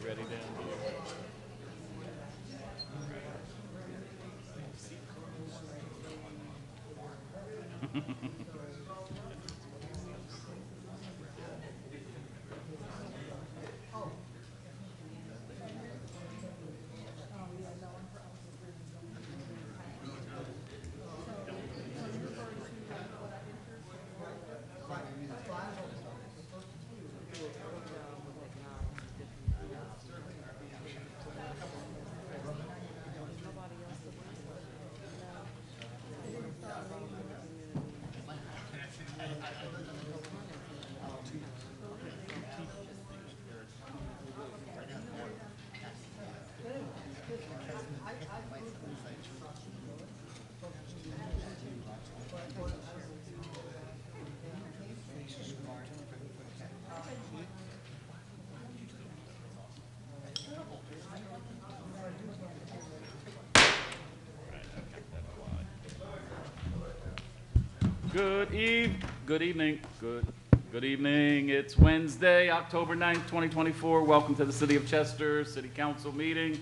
Ready down here. Good evening. Good evening. It's Wednesday, October 9th, 2024. Welcome to the City of Chester City Council meeting.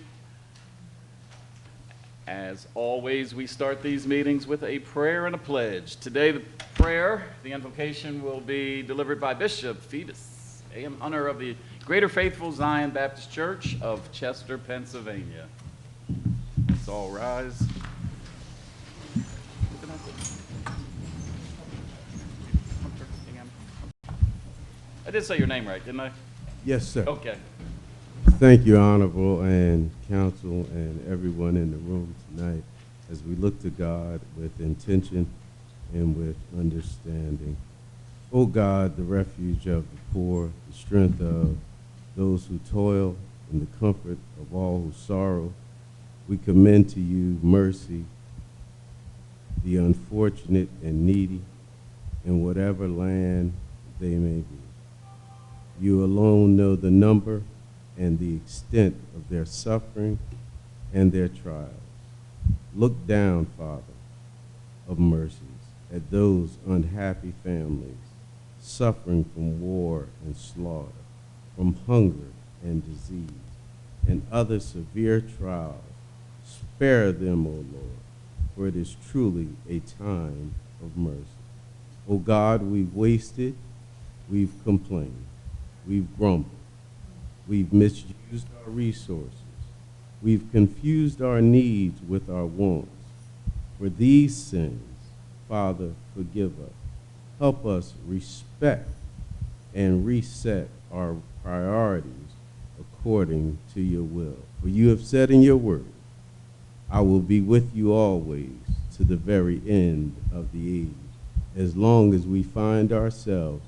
As always, we start these meetings with a prayer and a pledge. Today, the prayer, the invocation, will be delivered by Bishop Phoebus A.M. Hunter of the Greater Faithful Zion Baptist Church of Chester, Pennsylvania. Let's all rise. I did say your name right, didn't I? Yes, sir. Okay. Thank you, Honorable and Council and everyone in the room tonight as we look to God with intention and with understanding. O God, the refuge of the poor, the strength of those who toil, and the comfort of all who sorrow, we commend to you mercy, the unfortunate and needy, in whatever land they may be. You alone know the number and the extent of their suffering and their trials. Look down, Father, of mercies, at those unhappy families suffering from war and slaughter, from hunger and disease, and other severe trials. Spare them, O Lord, for it is truly a time of mercy. O God, we've wasted, we've complained, we've grumbled, we've misused our resources, we've confused our needs with our wants. For these sins, Father, forgive us. Help us respect and reset our priorities according to your will. For you have said in your word, I will be with you always to the very end of the age, as long as we find ourselves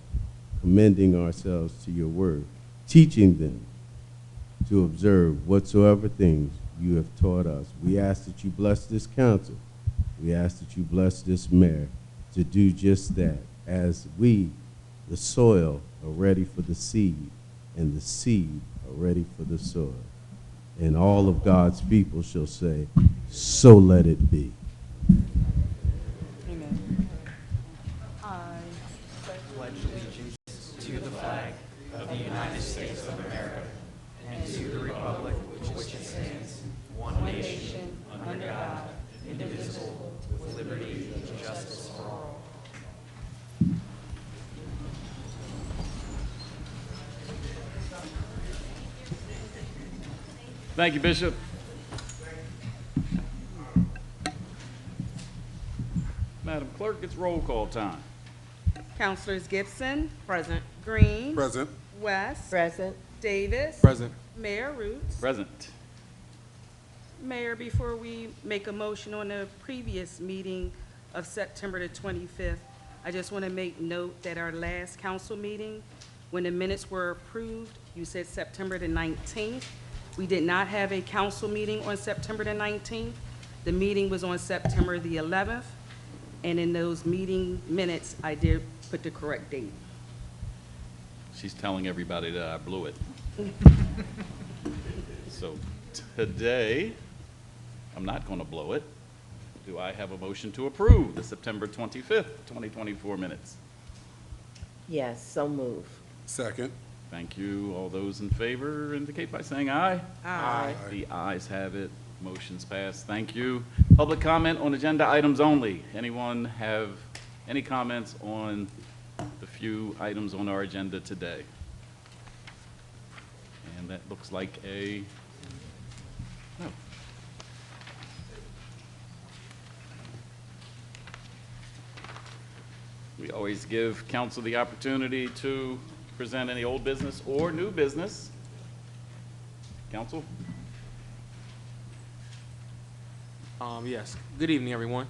commending ourselves to your word, teaching them to observe whatsoever things you have taught us. We ask that you bless this council. We ask that you bless this mayor to do just that, as we, the soil, are ready for the seed, and the seed are ready for the soil. And all of God's people shall say, so let it be. Amen. I pledge allegiance to the flag of the United States of America and to the republic for which it stands, one nation, under God, indivisible, with liberty and justice for all. Thank you, Bishop. Madam Clerk, it's roll call time. Councilors Gibson. Present. Green. Present. West. Present. Davis. Present. Mayor Roots. Present. Mayor, before we make a motion on the previous meeting of September the 25th, I just want to make note that our last council meeting, when the minutes were approved, you said September the 19th. We did not have a council meeting on September the 19th. The meeting was on September the 11th, and in those meeting minutes, I did put the correct date. She's telling everybody that I blew it. So today, I'm not going to blow it. Do I have a motion to approve the September 25th, 2024 minutes? Yes, so move. Second. Thank you. All those in favor indicate by saying aye. Aye. The ayes have it. Motion's passed. Thank you. Public comment on agenda items only. Anyone have any comments on the few items on our agenda today? And that looks like a no. We always give council the opportunity to present any old business or new business. Council? Yes. Good evening, everyone.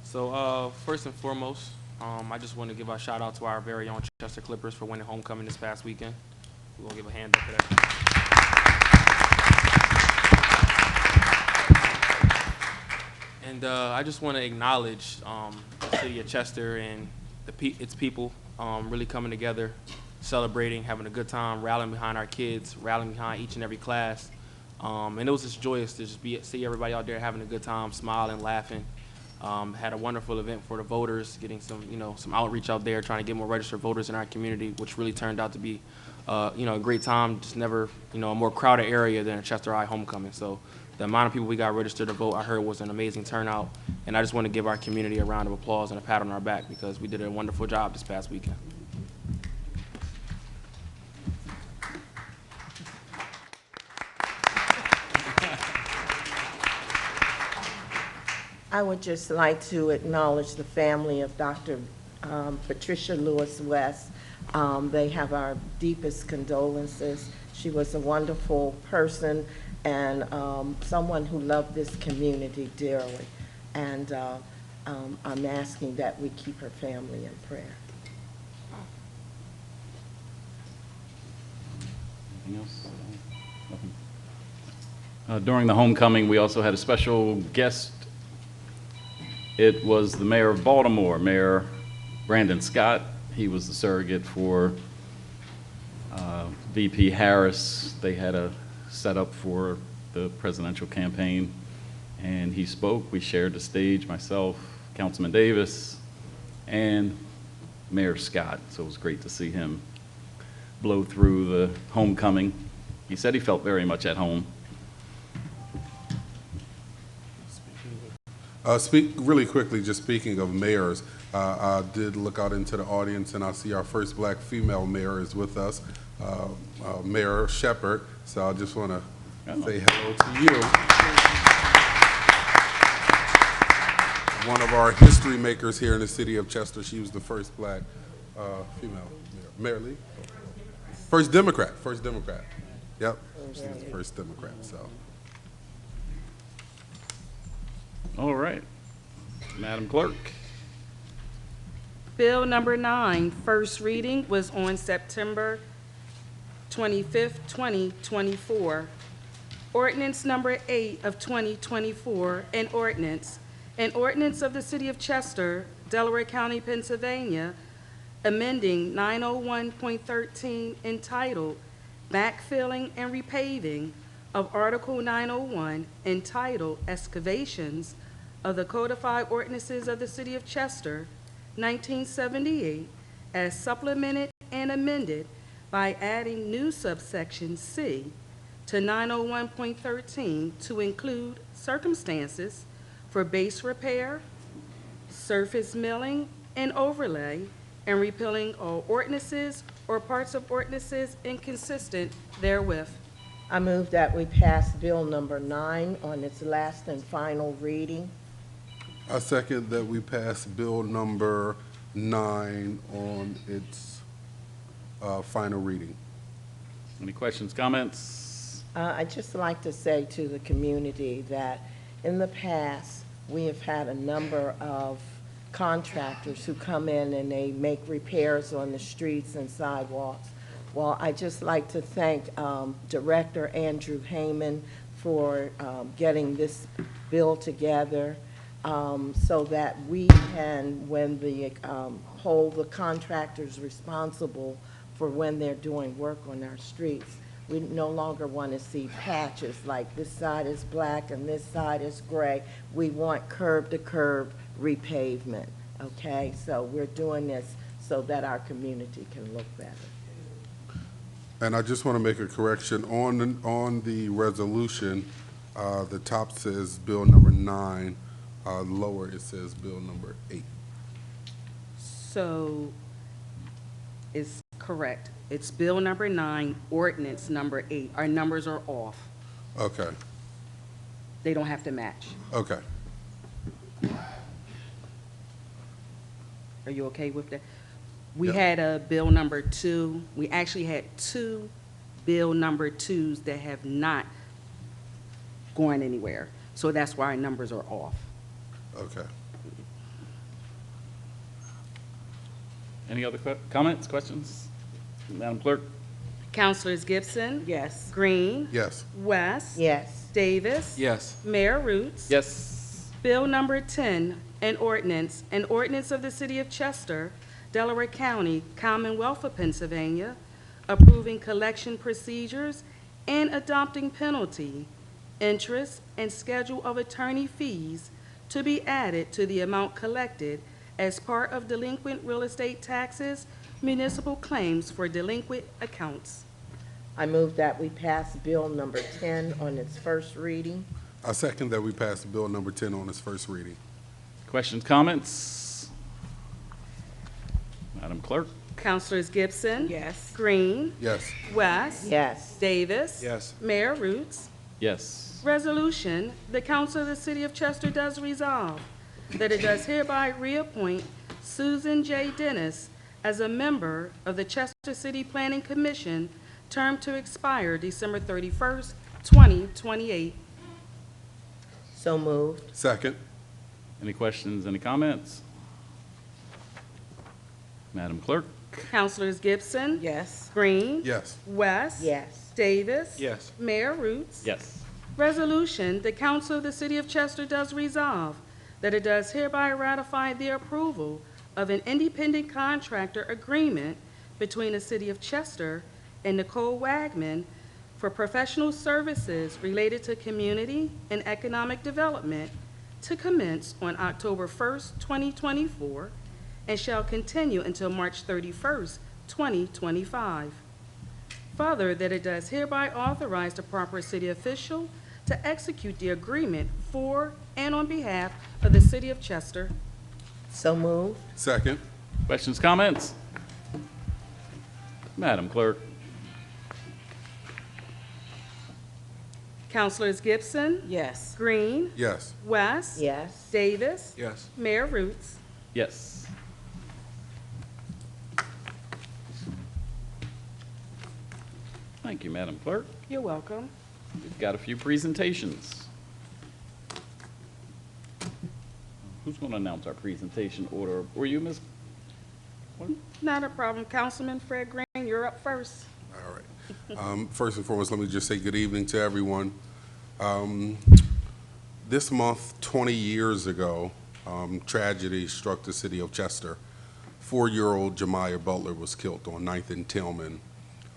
So, first and foremost, I just want to give a shout out to our very own Chester Clippers for winning homecoming this past weekend. We're gonna give a hand up for that. And I just want to acknowledge the city of Chester and its people really coming together, celebrating, having a good time, rallying behind our kids, rallying behind each and every class. And it was just joyous to just see everybody out there having a good time, smiling, laughing. Had a wonderful event for the voters, getting some outreach out there, trying to get more registered voters in our community, which really turned out to be, a great time. Just never, a more crowded area than a Chester High homecoming. So the amount of people we got registered to vote, I heard, was an amazing turnout. And I just want to give our community a round of applause and a pat on our back because we did a wonderful job this past weekend. I would just like to acknowledge the family of Dr. Patricia Lewis West. They have our deepest condolences. She was a wonderful person and someone who loved this community dearly. And I'm asking that we keep her family in prayer. Anything else? Nothing. During the homecoming, we also had a special guest. It was the mayor of Baltimore, Mayor Brandon Scott. He was the surrogate for VP Harris. They had a setup for the presidential campaign, and he spoke. We shared the stage, myself, Councilman Davis, and Mayor Scott. So it was great to see him blow through the homecoming. He said he felt very much at home. Speak really quickly, just speaking of mayors, I did look out into the audience and I see our first black female mayor is with us, Mayor Shepherd. So I just want to say hello to you. One of our history makers here in the city of Chester. She was the first black female mayor. Mayor Lee? First Democrat. Yep, she's the first Democrat, so. All right. Madam Clerk. Bill number 9, first reading was on September 25th, 2024. Ordinance number 8 of 2024, an ordinance of the City of Chester, Delaware County, Pennsylvania, amending 901.13 entitled Backfilling and Repaving of Article 901 entitled Excavations of the Codified Ordinances of the City of Chester, 1978, as supplemented and amended by adding new subsection C to 901.13 to include circumstances for base repair, surface milling, and overlay, and repealing all ordinances or parts of ordinances inconsistent therewith. I move that we pass Bill number 9 on its last and final reading. I second that we pass bill number 9 on its final reading. Any questions, comments? I'd just like to say to the community that in the past, we have had a number of contractors who come in and they make repairs on the streets and sidewalks. Well, I'd just like to thank Director Andrew Heyman for getting this bill together so that we can, when hold the contractors responsible for when they're doing work on our streets. We no longer want to see patches like this side is black and this side is gray. We want curb-to-curb repavement, okay? So we're doing this so that our community can look better. And I just want to make a correction on the resolution. The top says Bill number 9. Lower it says Bill number 8. So it's correct. It's Bill number 9, ordinance number 8. Our numbers are off. Okay. They don't have to match. Okay. Are you okay with that? We Yeah. had a Bill number 2. We actually had 2 Bill number 2s that have not gone anywhere. So that's why our numbers are off. Okay. Any other comments, questions? Madam Clerk? Councilors Gibson? Yes. Green? Yes. West? Yes. Davis? Yes. Mayor Roots? Yes. Bill number 10, an ordinance of the City of Chester, Delaware County, Commonwealth of Pennsylvania, approving collection procedures and adopting penalty, interest, and schedule of attorney fees to be added to the amount collected as part of delinquent real estate taxes, municipal claims for delinquent accounts. I move that we pass Bill number 10 on its first reading. I second that we pass Bill number 10 on its first reading. Questions, comments? Madam Clerk? Councilors Gibson? Yes. Green? Yes. West? Yes. Davis? Yes. Mayor Roots? Yes. Resolution, the Council of the City of Chester does resolve that it does hereby reappoint Susan J. Dennis as a member of the Chester City Planning Commission, term to expire December 31st, 2028. So moved. Second. Any questions, any comments? Madam Clerk? Councilors Gibson? Yes. Green? Yes. West? Yes. Davis? Yes. Mayor Roots? Yes. Resolution, the Council of the City of Chester does resolve that it does hereby ratify the approval of an independent contractor agreement between the City of Chester and Nicole Wagman for professional services related to community and economic development to commence on October 1st, 2024, and shall continue until March 31st, 2025. Further, that it does hereby authorize the proper city official to execute the agreement for and on behalf of the City of Chester. So moved. Second. Questions, comments? Madam Clerk? Councilors Gibson? Yes. Green? Yes. West? Yes. Davis? Yes. Mayor Roots? Yes. Thank you, Madam Clerk. You're welcome. We've got a few presentations. Who's going to announce our presentation order? Were you, Ms.? Not a problem. Councilman Fred Green, you're up first. All right. First and foremost, let me just say good evening to everyone. This month, 20 years ago, tragedy struck the city of Chester. 4-year-old Jemiah Butler was killed on 9th and Tillman.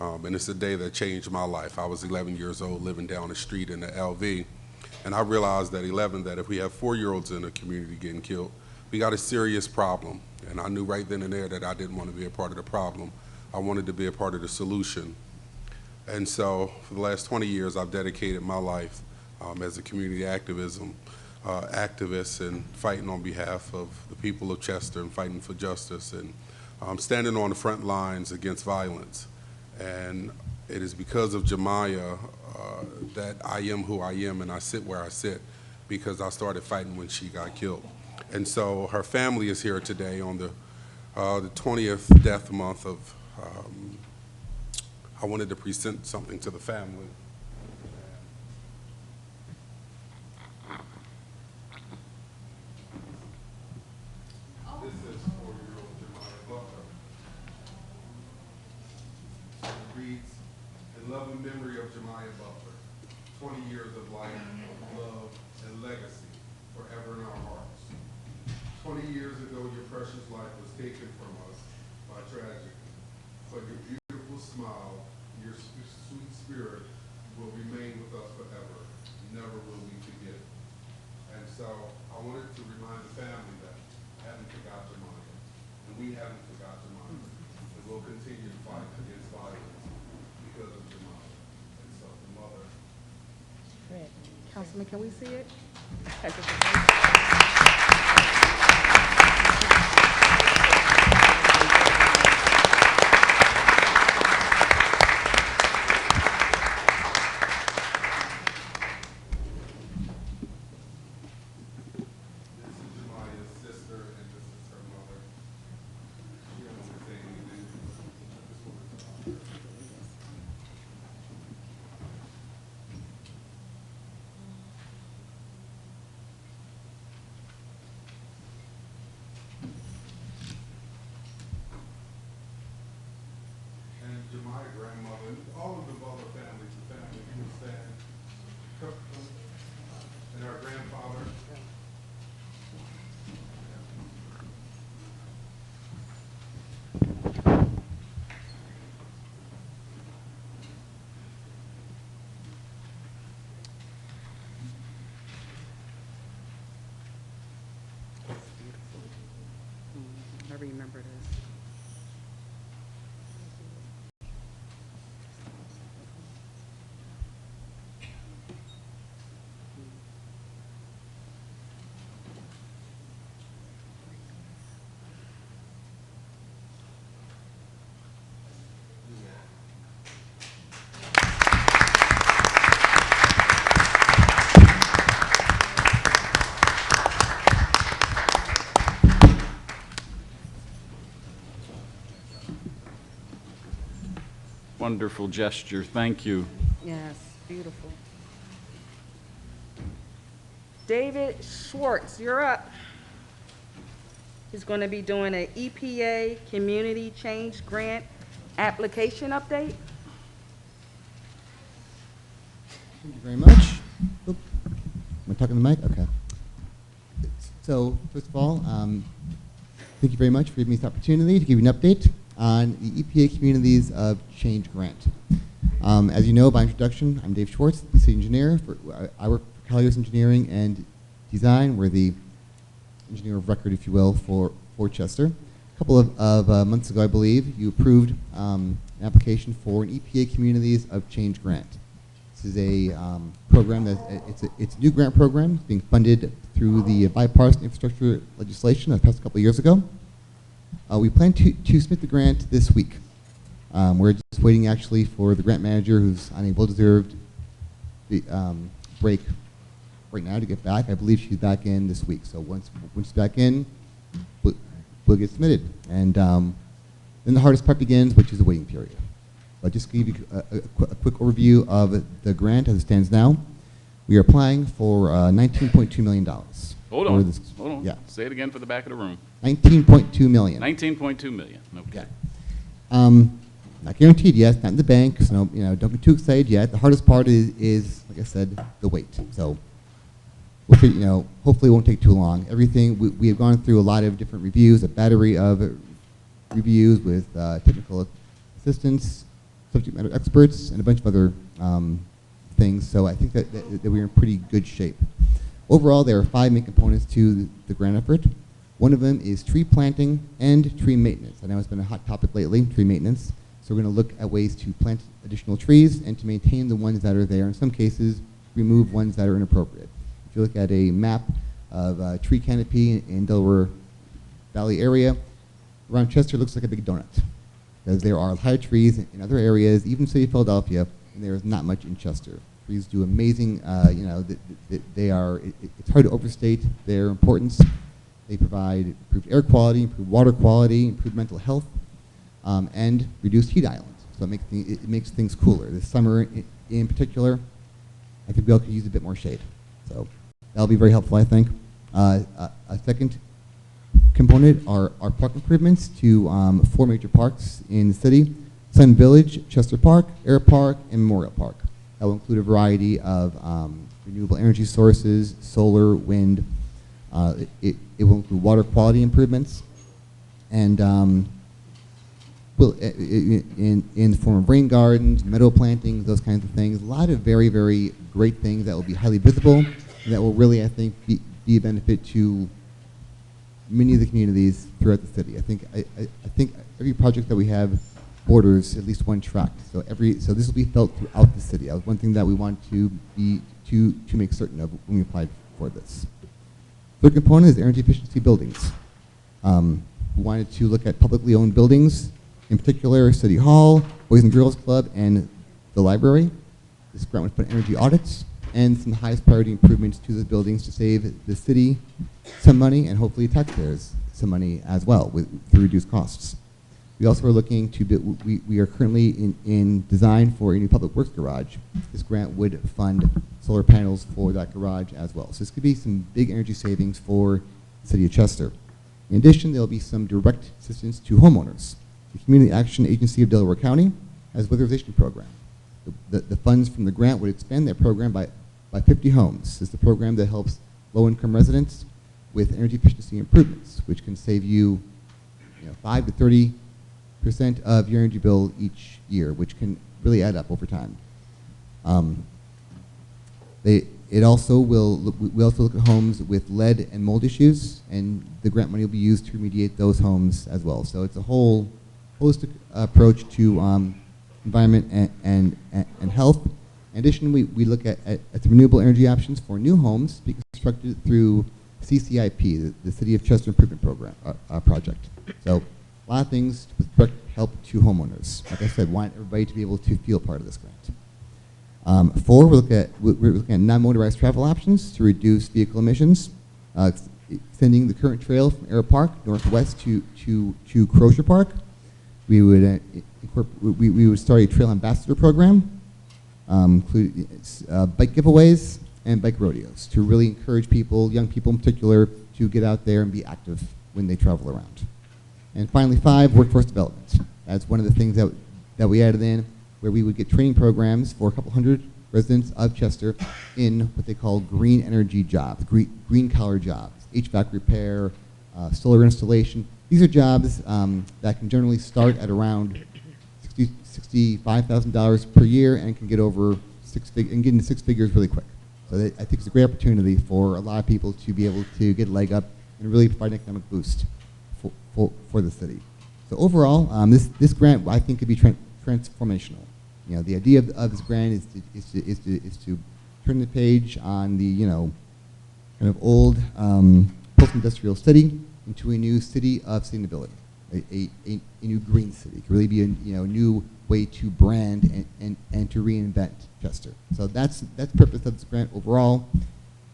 And it's a day that changed my life. I was 11 years old living down the street in the LV. And I realized at 11 that if we have 4-year-olds in a community getting killed, we got a serious problem. And I knew right then and there that I didn't want to be a part of the problem. I wanted to be a part of the solution. And so for the last 20 years, I've dedicated my life as a community activist and fighting on behalf of the people of Chester and fighting for justice and standing on the front lines against violence. And it is because of Jemiah that I am who I am and I sit where I sit, because I started fighting when she got killed. And so her family is here today on the 20th death month of, I wanted to present something to the family. This is 4-year-old Jemiah Butler. It reads, in loving memory of Jemiah Butler, 20 years of life, love, and legacy forever in our hearts. 20 years ago, your precious life was taken from us by tragedy, but your beautiful smile, your sweet spirit will remain with us forever. Never will we forget. And so I wanted to remind the family that I haven't forgot Jemiah, and we haven't forgot Jemiah, and we'll continue to fight against violence, Councilman, can we see it? This is Jemiah's sister, and this is her mother. She doesn't want to say anything. This one is and Jemiah's grandmother, and all of the Butler families, the family who stand, and our grandfather. I remember this. Wonderful gesture. Thank you. Yes, beautiful. David Schwartz, you're up. He's going to be doing an EPA Community Change Grant application update. Thank you very much. Oop. Am I talking to the mic? Okay. So, first of all, thank you very much for giving me this opportunity to give you an update on the EPA Communities of Change Grant. As you know by introduction, I'm Dave Schwartz, the city engineer. I work for Colliers Engineering and Design. We're the engineer of record, if you will, for Chester. A couple of months ago, I believe, you approved an application for an EPA Communities of Change Grant. This is a program that it's a new grant program being funded through the bipartisan infrastructure legislation that passed a couple of years ago. We plan to submit the grant this week. We're just waiting actually for the grant manager, who's on a well-deserved break right now, to get back. I believe she's back in this week. So once she's back in, we'll get submitted. And then the hardest part begins, which is the waiting period. I'll just give you a quick overview of the grant as it stands now. We are applying for $19.2 million. Hold on. Yeah. Say it again for the back of the room. $19.2 million. 19.2 million. Okay. Not guaranteed yet, not in the bank, so don't get too excited yet. The hardest part is, like I said, the wait. So we'll hopefully it won't take too long. Everything, we have gone through a lot of different reviews, a battery of reviews with technical assistants, subject matter experts, and a bunch of other things. So I think that we're in pretty good shape. Overall, there are 5 main components to the grant effort. One of them is tree planting and tree maintenance. I know it's been a hot topic lately, tree maintenance. So we're going to look at ways to plant additional trees and to maintain the ones that are there. In some cases, remove ones that are inappropriate. If you look at a map of tree canopy in Delaware Valley area, around Chester looks like a big donut, because there are high trees in other areas, even city of Philadelphia, and there is not much in Chester. Trees do amazing, it's hard to overstate their importance. They provide improved air quality, improved water quality, improved mental health, and reduced heat islands. So it makes things cooler. This summer in particular, I think we all could use a bit more shade. So that'll be very helpful, I think. A second component are park improvements to 4 major parks in the city: Sun Village, Chester Park, Air Park, and Memorial Park. That will include a variety of renewable energy sources, solar, wind. It will include water quality improvements, and in the form of rain gardens, meadow plantings, those kinds of things. A lot of very, very great things that will be highly visible, and that will really, I think, be a benefit to many of the communities throughout the city. I think every project that we have borders at least one tract. So this will be felt throughout the city. That was one thing that we want to make certain of when we applied for this. Third component is energy efficiency buildings. We wanted to look at publicly owned buildings, in particular City Hall, Boys and Girls Club, and the library. This grant would fund energy audits and some highest priority improvements to the buildings to save the city some money and hopefully taxpayers some money as well through reduced costs. We also are looking to build, we are currently in design for a new public works garage. This grant would fund solar panels for that garage as well. So this could be some big energy savings for the city of Chester. In addition, there will be some direct assistance to homeowners. The Community Action Agency of Delaware County has a weatherization program. The funds from the grant would expand that program by 50 homes. It's the program that helps low-income residents with energy efficiency improvements, which can save you, 5 to 30% of your energy bill each year, which can really add up over time. We also look at homes with lead and mold issues, and the grant money will be used to remediate those homes as well. So it's a whole holistic approach to environment and health. In addition, we look at some renewable energy options for new homes to be constructed through CCIP, the City of Chester Improvement Program project. So a lot of things with direct help to homeowners. Like I said, want everybody to be able to feel part of this grant. 4, we're looking at non-motorized travel options to reduce vehicle emissions, extending the current trail from Aero Park northwest to Crozier Park. We would start a trail ambassador program, include bike giveaways and bike rodeos to really encourage people, young people in particular, to get out there and be active when they travel around. And finally, 5, workforce development. That's one of the things that we added in, where we would get training programs for a couple hundred residents of Chester in what they call green energy jobs, green collar jobs, HVAC repair, solar installation. These are jobs that can generally start at around $65,000 per year and can get over get into 6 figures really quick. So I think it's a great opportunity for a lot of people to be able to get a leg up and really provide an economic boost for the city. So overall, this grant I think could be transformational. The idea of this grant is to turn the page on the kind of old post-industrial city into a new city of sustainability, a new green city. It could really be a new way to brand and to reinvent Chester. So that's the purpose of this grant overall. If you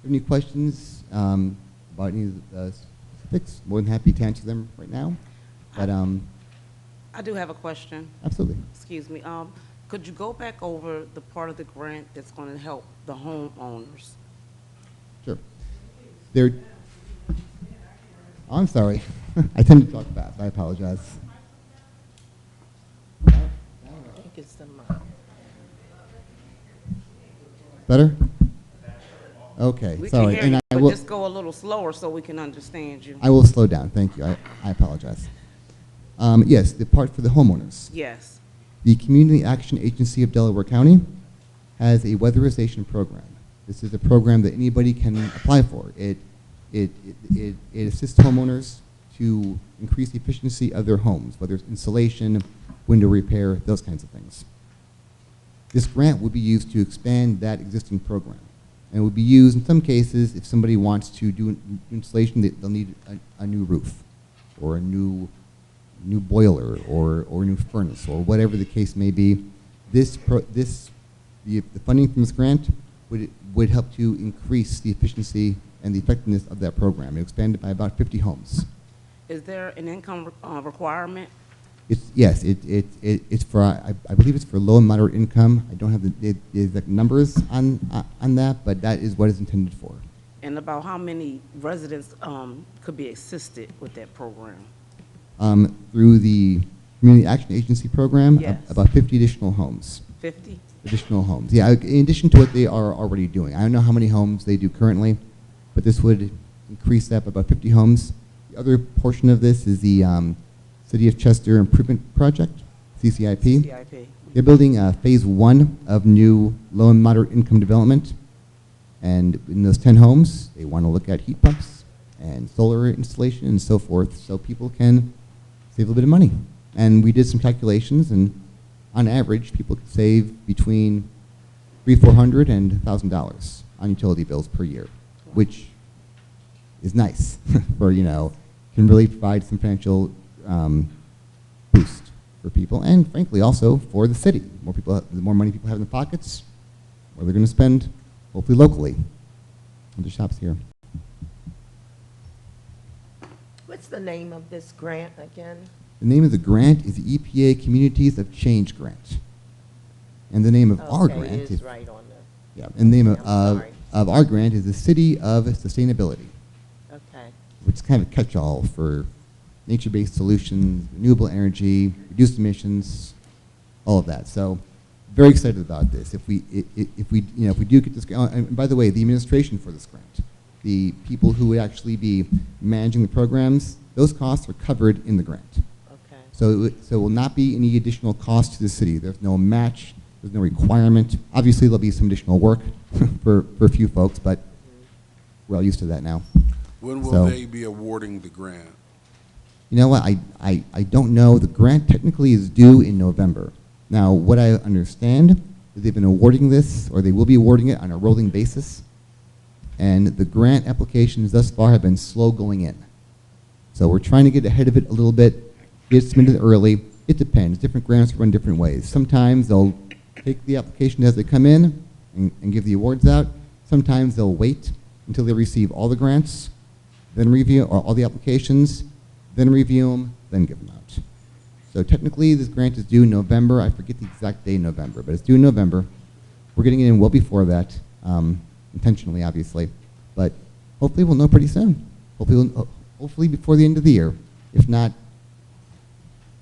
have any questions about any of the specifics, more than happy to answer them right now. But I do have a question. absolutely. Excuse me. Could you go back over the part of the grant that's going to help the homeowners? Sure. Oh, I'm sorry. I tend to talk fast. I apologize. I think it's the mic. Better? Okay, We sorry. can hear you, I but will, just go a little slower so we can understand you. I will slow down. Thank you. I apologize. Yes, the part for the homeowners. Yes. The Community Action Agency of Delaware County has a weatherization program. This is a program that anybody can apply for. It assists homeowners to increase the efficiency of their homes, whether it's insulation, window repair, those kinds of things. This grant would be used to expand that existing program. And it would be used in some cases if somebody wants to do installation, they'll need a new roof or a new boiler or a new furnace or whatever the case may be. The funding from this grant would help to increase the efficiency and the effectiveness of that program. It expanded by about 50 homes. Is there an income requirement? Yes, it's for, I believe it's for low and moderate income. I don't have the exact numbers on that, but that is what it's intended for. And about how many residents could be assisted with that program? Through the Community Action Agency program, Yes. about 50 additional homes. 50? Additional homes. Yeah, in addition to what they are already doing. I don't know how many homes they do currently, but this would increase that by about 50 homes. The other portion of this is the City of Chester Improvement Project, CCIP. CIP. They're building phase 1 of new low and moderate income development. And in those 10 homes, they want to look at heat pumps and solar installation and so forth, so people can save a little bit of money And we did some calculations, and on average, people could save between $300, $400, and $1,000 on utility bills per year, which is nice for, can really provide some financial boost for people, and frankly also for the city. The more money people have in their pockets, more they're going to spend, hopefully locally. And the shops here. What's the name of this grant again? The name of the grant is the EPA Communities of Change Grant. And the name of our Okay, grant it is right on the, yeah, and the name I'm sorry. of our grant is the City of Sustainability, okay. which is kind of a catch-all for nature-based solutions, renewable energy, reduced emissions, all of that. So, very excited about this. If we do get this grant, and by the way, the administration for this grant, the people who would actually be managing the programs, those costs are covered in the grant. Okay. So it will not be any additional cost to the city. There's no match. There's no requirement. Obviously, there'll be some additional work for a few folks, but we're all used to that now. When will So- they be awarding the grant? You know what? I don't know. The grant technically is due in November. Now, what I understand is they've been awarding this, or they will be awarding it on a rolling basis, and the grant applications thus far have been slow going in. So we're trying to get ahead of it a little bit, get it submitted early. It depends. Different grants run different ways. Sometimes they'll take the application as they come in and give the awards out. Sometimes they'll wait until they receive all the grants, then review, or all the applications, then review them, then give them out. So technically, this grant is due in November. I forget the exact day in November, but it's due in November. We're getting it in well before that, intentionally, obviously. But hopefully we'll know pretty soon. Hopefully before the end of the year. If not,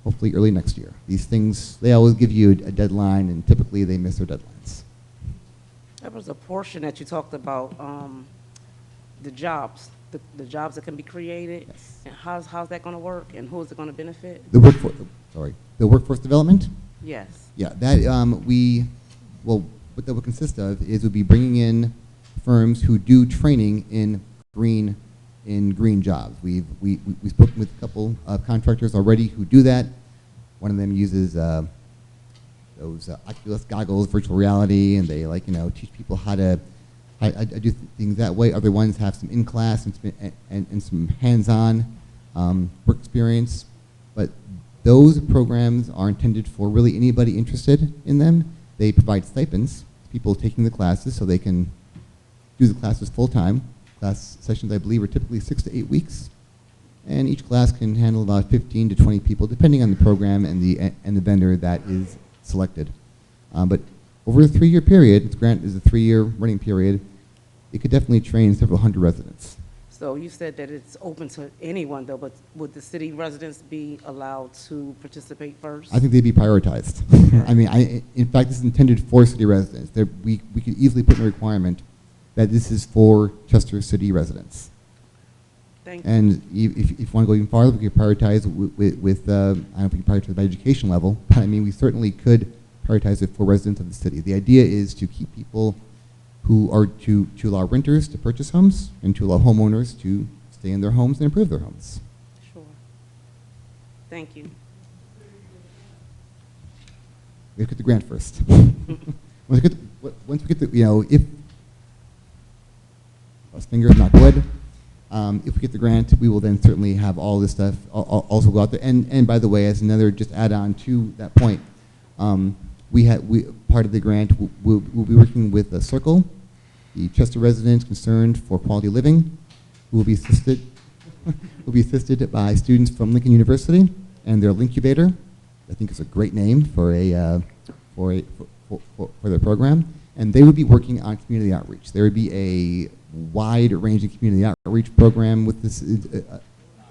hopefully early next year. These things, they always give you a deadline, and typically they miss their deadlines. There was a portion that you talked about, the jobs, the jobs that can be created. Yes. And how's that gonna work, and who is it gonna benefit? The workforce development. Yes. Yeah, that what that would consist of is we'll be bringing in firms who do training in green jobs. We've spoken with a couple of contractors already who do that. One of them uses those Oculus goggles, virtual reality, and they teach people how to do things that way. Other ones have some in-class and some hands-on work experience. But those programs are intended for really anybody interested in them. They provide stipends to people taking the classes so they can do the classes full-time. Class sessions, I believe, are typically 6 to 8 weeks. And each class can handle about 15 to 20 people, depending on the program and the vendor that is selected. But over a 3-year period, this grant is a 3-year running period, it could definitely train several hundred residents. So you said that it's open to anyone though, but would the city residents be allowed to participate first? I think they'd be prioritized. I mean, in fact, this is intended for city residents. We could easily put in a requirement that this is for Chester city residents. Thank you. And if you want to go even farther, we could prioritize with I don't know if we can prioritize by education level, but I mean, we certainly could prioritize it for residents of the city. The idea is to keep people who are to allow renters to purchase homes and to allow homeowners to stay in their homes and improve their homes. Sure. Thank you. We have to get the grant first. Once we get the, if, cross fingers, knock wood, if we get the grant, we will then certainly have all this stuff also go out there. And by the way, as another just add on to that point, part of the grant, we'll be working with a Circle, the Chester residents concerned for quality living, who will be assisted by students from Lincoln University and their Lincubator. I think it's a great name for their program. And they would be working on community outreach. There would be a wide-ranging community outreach program with this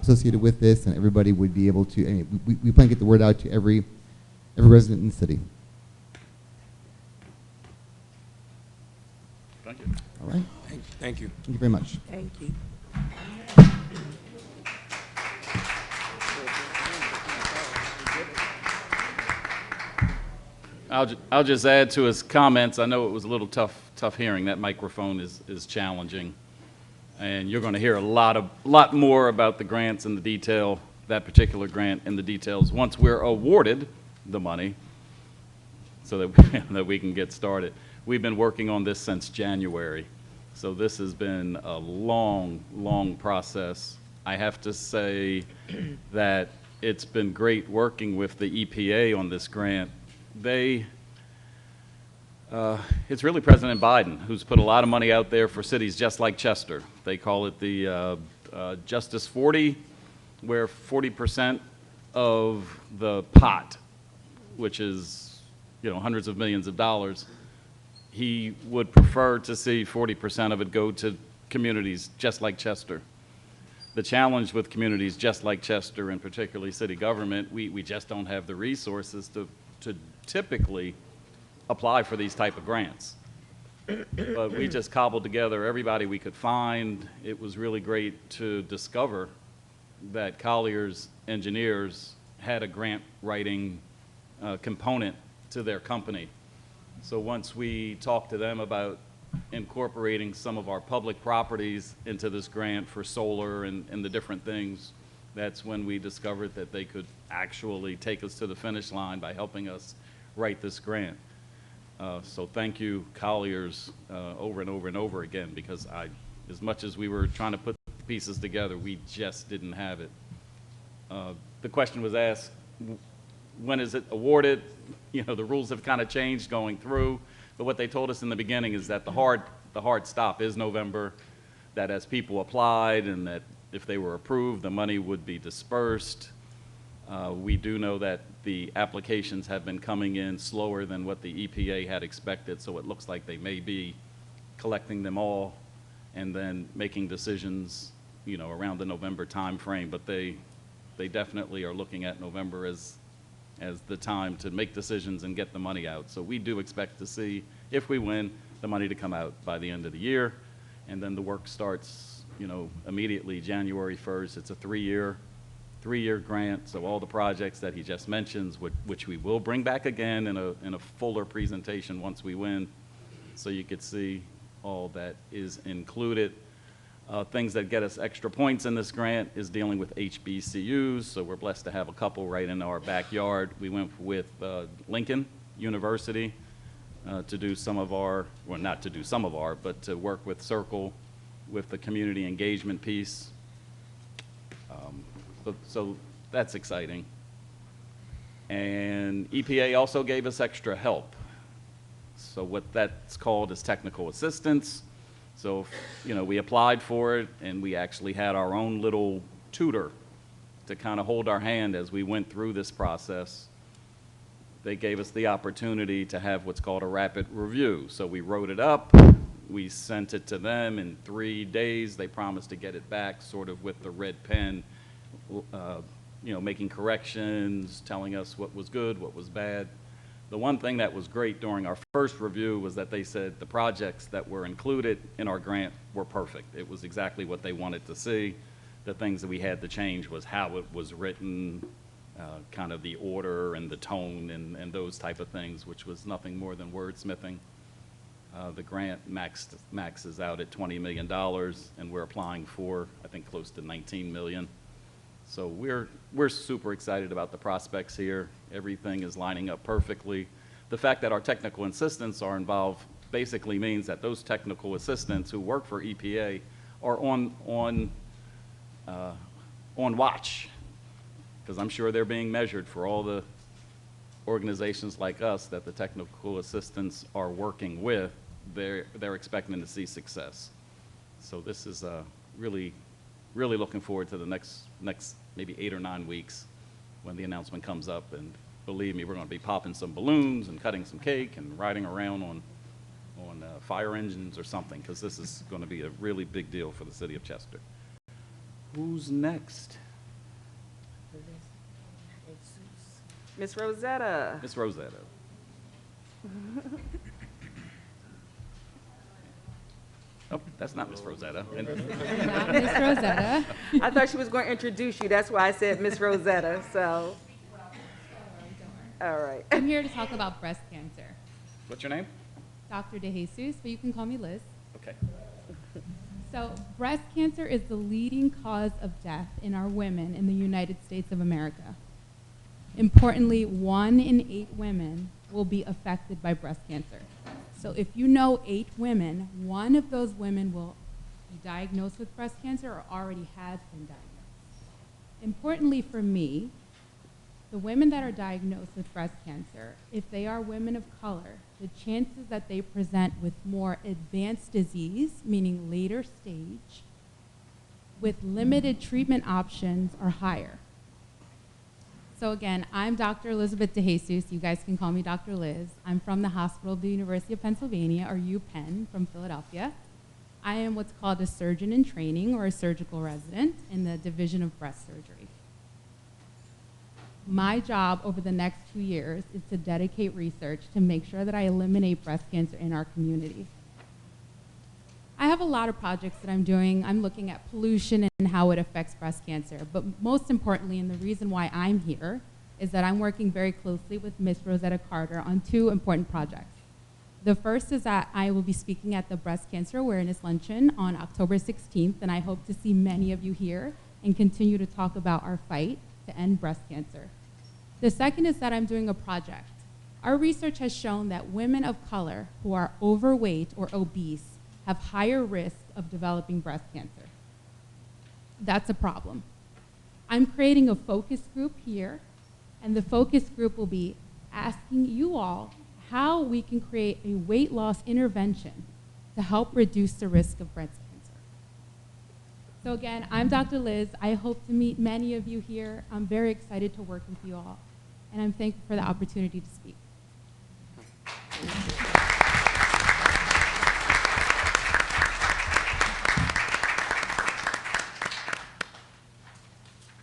associated with this, and everybody would be able to. I mean, we plan to get the word out to every resident in the city. Thank you. All right. Thank you. Thank you very much. Thank you. I'll just add to his comments. I know it was a little tough hearing. That microphone is challenging, and you're going to hear a lot more about the grants and the detail that particular grant and the details once we're awarded the money so that, that we can get started. We've been working on this since January, so this has been a long, long process. I have to say that it's been great working with the EPA on this grant. It's really President Biden who's put a lot of money out there for cities just like Chester. They call it the Justice 40, where 40% of the pot, which is, you know, hundreds of millions of dollars, he would prefer to see 40% of it go to communities just like Chester. The challenge with communities just like Chester, and particularly city government, we just don't have the resources to typically apply for these type of grants. But we just cobbled together everybody we could find. It was really great to discover that Collier's engineers had a grant writing component to their company. So once we talked to them about incorporating some of our public properties into this grant for solar and the different things, that's when we discovered that they could actually take us to the finish line by helping us write this grant. So thank you, Colliers, over and over and over again, because as much as we were trying to put the pieces together, we just didn't have it. The question was asked, when is it awarded? You know, the rules have kind of changed going through, but what they told us in the beginning is that the hard stop is November, that as people applied and that if they were approved, the money would be dispersed. We do know that the applications have been coming in slower than what the EPA had expected, so it looks like they may be collecting them all and then making decisions, you know, around the November time frame. But they definitely are looking at November as the time to make decisions and get the money out. So we do expect to see, if we win, the money to come out by the end of the year, and then the work starts, you know, immediately January 1st. It's a three-year grant, so all the projects that he just mentions, which we will bring back again in a fuller presentation once we win, so you could see all that is included. Things that get us extra points in this grant is dealing with HBCUs, so we're blessed to have a couple right in our backyard. We went with Lincoln University to do some of our, well, not to do some of our, but to work with Circle with the community engagement piece. So that's exciting. And EPA also gave us extra help. So what that's called is technical assistance. So, you know, we applied for it, and we actually had our own little tutor to kind of hold our hand as we went through this process. They gave us the opportunity to have what's called a rapid review. So we wrote it up, we sent it to them in 3 days. They promised to get it back sort of with the red pen, you know, making corrections, telling us what was good, what was bad. The one thing that was great during our first review was that they said the projects that were included in our grant were perfect. It was exactly what they wanted to see. The things that we had to change was how it was written, kind of the order and the tone and those type of things, which was nothing more than wordsmithing. The grant maxes out at $20 million, and we're applying for, I think, close to $19 million. So we're super excited about the prospects here. Everything is lining up perfectly. The fact that our technical assistants are involved basically means that those technical assistants who work for EPA are on watch, because I'm sure they're being measured for all the organizations like us that the technical assistants are working with. They're expecting to see success. So this is really looking forward to the next maybe 8 or 9 weeks when the announcement comes up. And believe me, we're going to be popping some balloons and cutting some cake and riding around on fire engines or something, because this is going to be a really big deal for the city of Chester. Who's next? Miss Rosetta. Miss Rosetta. Oh, that's not Miss Rosetta. Not Miss Rosetta. I thought she was going to introduce you. That's why I said Miss Rosetta, so. All right. I'm here to talk about breast cancer. What's your name? Dr. DeJesus, but you can call me Liz. Okay. So breast cancer is the leading cause of death in our women in the United States of America. Importantly, 1 in 8 women will be affected by breast cancer. So if you know 8 women, 1 of those women will be diagnosed with breast cancer or already has been diagnosed. Importantly for me, the women that are diagnosed with breast cancer, if they are women of color, the chances that they present with more advanced disease, meaning later stage, with limited treatment options are higher. So again, I'm Dr. Elizabeth DeJesus. You guys can call me Dr. Liz. I'm from the Hospital of the University of Pennsylvania, or UPenn, from Philadelphia. I am what's called a surgeon in training, or a surgical resident, in the Division of Breast Surgery. My job over the next 2 years is to dedicate research to make sure that I eliminate breast cancer in our community. I have a lot of projects that I'm doing. I'm looking at pollution and how it affects breast cancer. But most importantly, and the reason why I'm here, is that I'm working very closely with Ms. Rosetta Carter on 2 important projects. The first is that I will be speaking at the Breast Cancer Awareness Luncheon on October 16th, and I hope to see many of you here and continue to talk about our fight to end breast cancer. The second is that I'm doing a project. Our research has shown that women of color who are overweight or obese have higher risk of developing breast cancer. That's a problem. I'm creating a focus group here, and the focus group will be asking you all how we can create a weight loss intervention to help reduce the risk of breast cancer. So again, I'm Dr. Liz. I hope to meet many of you here. I'm very excited to work with you all, and I'm thankful for the opportunity to speak.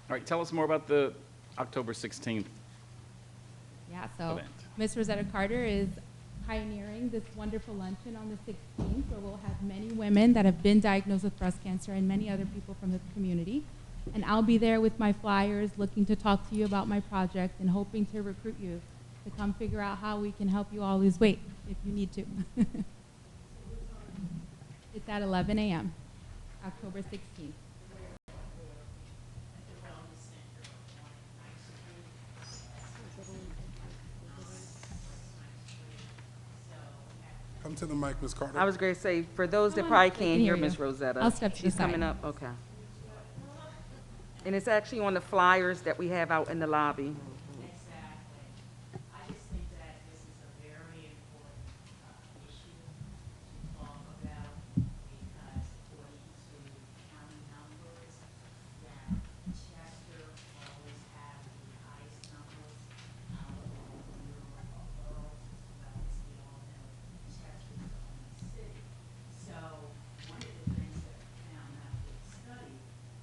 All right, tell us more about the October 16th Yeah, so event. Ms. Rosetta Carter is pioneering this wonderful luncheon on the 16th, where we'll have many women that have been diagnosed with breast cancer and many other people from the community. And I'll be there with my flyers, looking to talk to you about my project and hoping to recruit you to come figure out how we can help you all lose weight if you need to. It's at 11 a.m., October 16th. Come to the mic, Ms. Carter. I was going to say, for those that Come on probably up, they can't can hear hear Ms. you. Rosetta. I'll step to the She's coming side. up, okay. And it's actually on the flyers that we have out in the lobby. Exactly. I just think that this is a very important issue to talk about because according to county numbers, that Chester always have the highest numbers out of all the boroughs, but as we all know, Chester is the only city. So one of the things that we found out with the study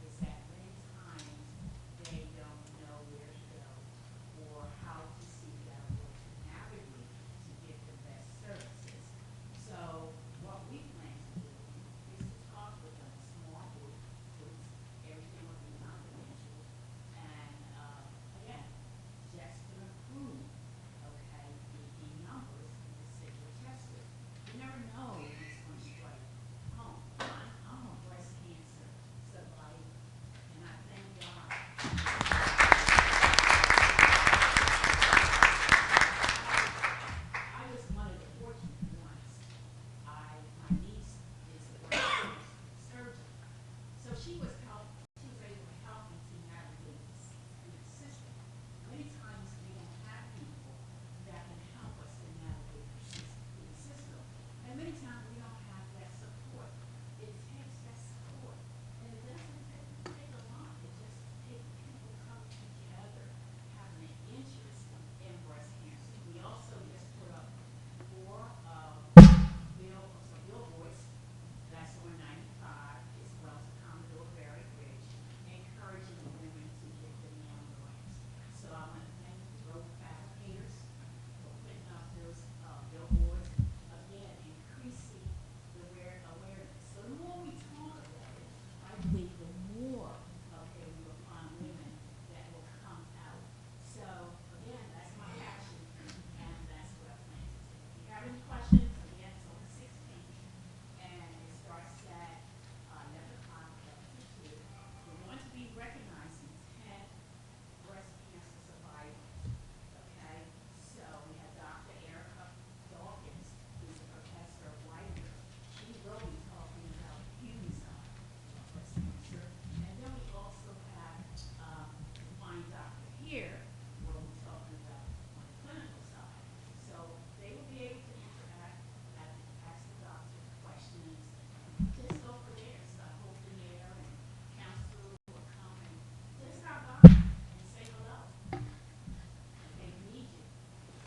is that many times they don't know where to go to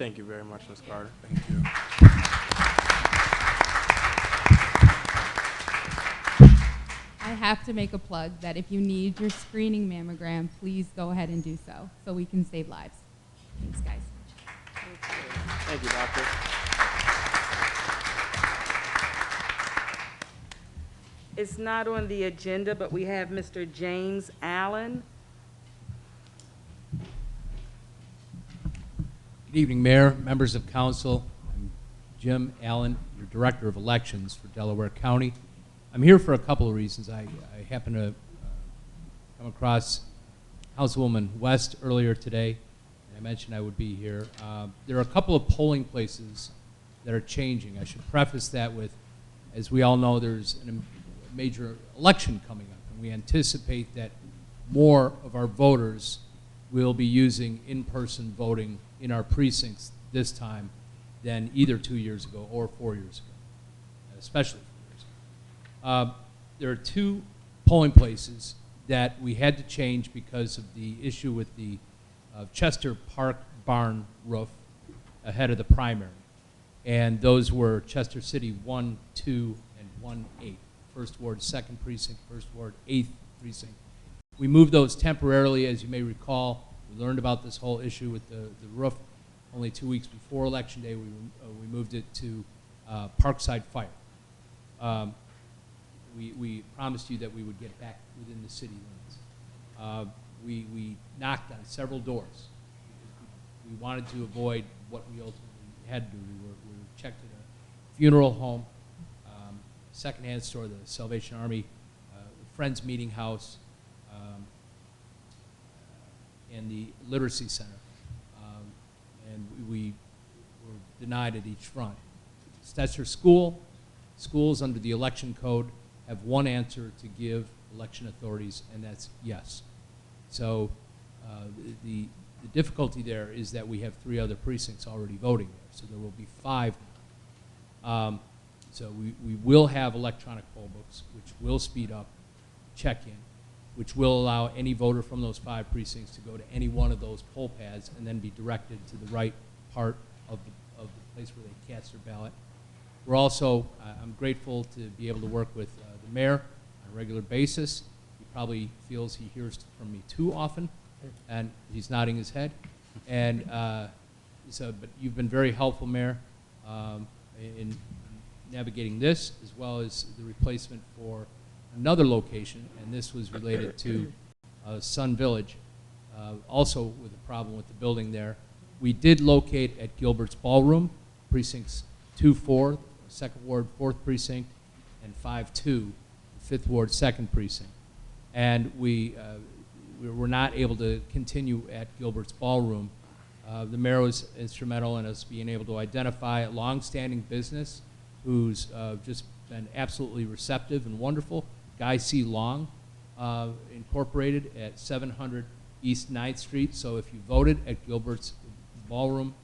Thank you very much, Ms. Carter. Thank you. I have to make a plug that if you need your screening mammogram, please go ahead and do so we can save lives. Thanks, guys. Thank you, doctor. It's not on the agenda, but we have Mr. James Allen. Good evening, Mayor, members of council. I'm Jim Allen, your Director of Elections for Delaware County. I'm here for a couple of reasons. I happened to come across Councilwoman West earlier today, and I mentioned I would be here. There are a couple of polling places that are changing. I should preface that with, as we all know, there's a major election coming up, and we anticipate that more of our voters will be using in-person voting in our precincts this time than either 2 years ago or 4 years ago, especially 4 years ago. There are two polling places that we had to change because of the issue with the Chester Park barn roof ahead of the primary. And those were Chester City 1, 2, and 1-8. First Ward, 2nd Precinct, First Ward, 8th Precinct. We moved those temporarily, as you may recall. We learned about this whole issue with the roof only 2 weeks before Election Day. We moved it to Parkside Fire. We promised you that we would get back within the city limits. We knocked on several doors. We wanted to avoid what we ultimately had to do. We checked at a funeral home, secondhand store, the Salvation Army, Friends Meeting House, and the Literacy Center. And we were denied at each front. Stetzer schools under the election code have one answer to give election authorities, and that's yes. So the difficulty there is that we have 3 other precincts already voting there, so there will be 5 now. So we will have electronic poll books, which will speed up check-in, which will allow any voter from those 5 precincts to go to any one of those poll pads and then be directed to the right part of the place where they cast their ballot. We're also, I'm grateful to be able to work with the mayor on a regular basis. He probably feels he hears from me too often, and he's nodding his head. And but you've been very helpful, Mayor, in navigating this, as well as the replacement for another location, and this was related to Sun Village, also with a problem with the building there. We did locate at Gilbert's Ballroom, precincts 2-4, 2nd Ward, 4th Precinct, and 5-2, 5th Ward, 2nd Precinct. And we were not able to continue at Gilbert's Ballroom. The mayor was instrumental in us being able to identify a long-standing business who's just been absolutely receptive and wonderful, Guy C. Long, Incorporated at 700 East 9th Street. So if you voted at Gilbert's Ballroom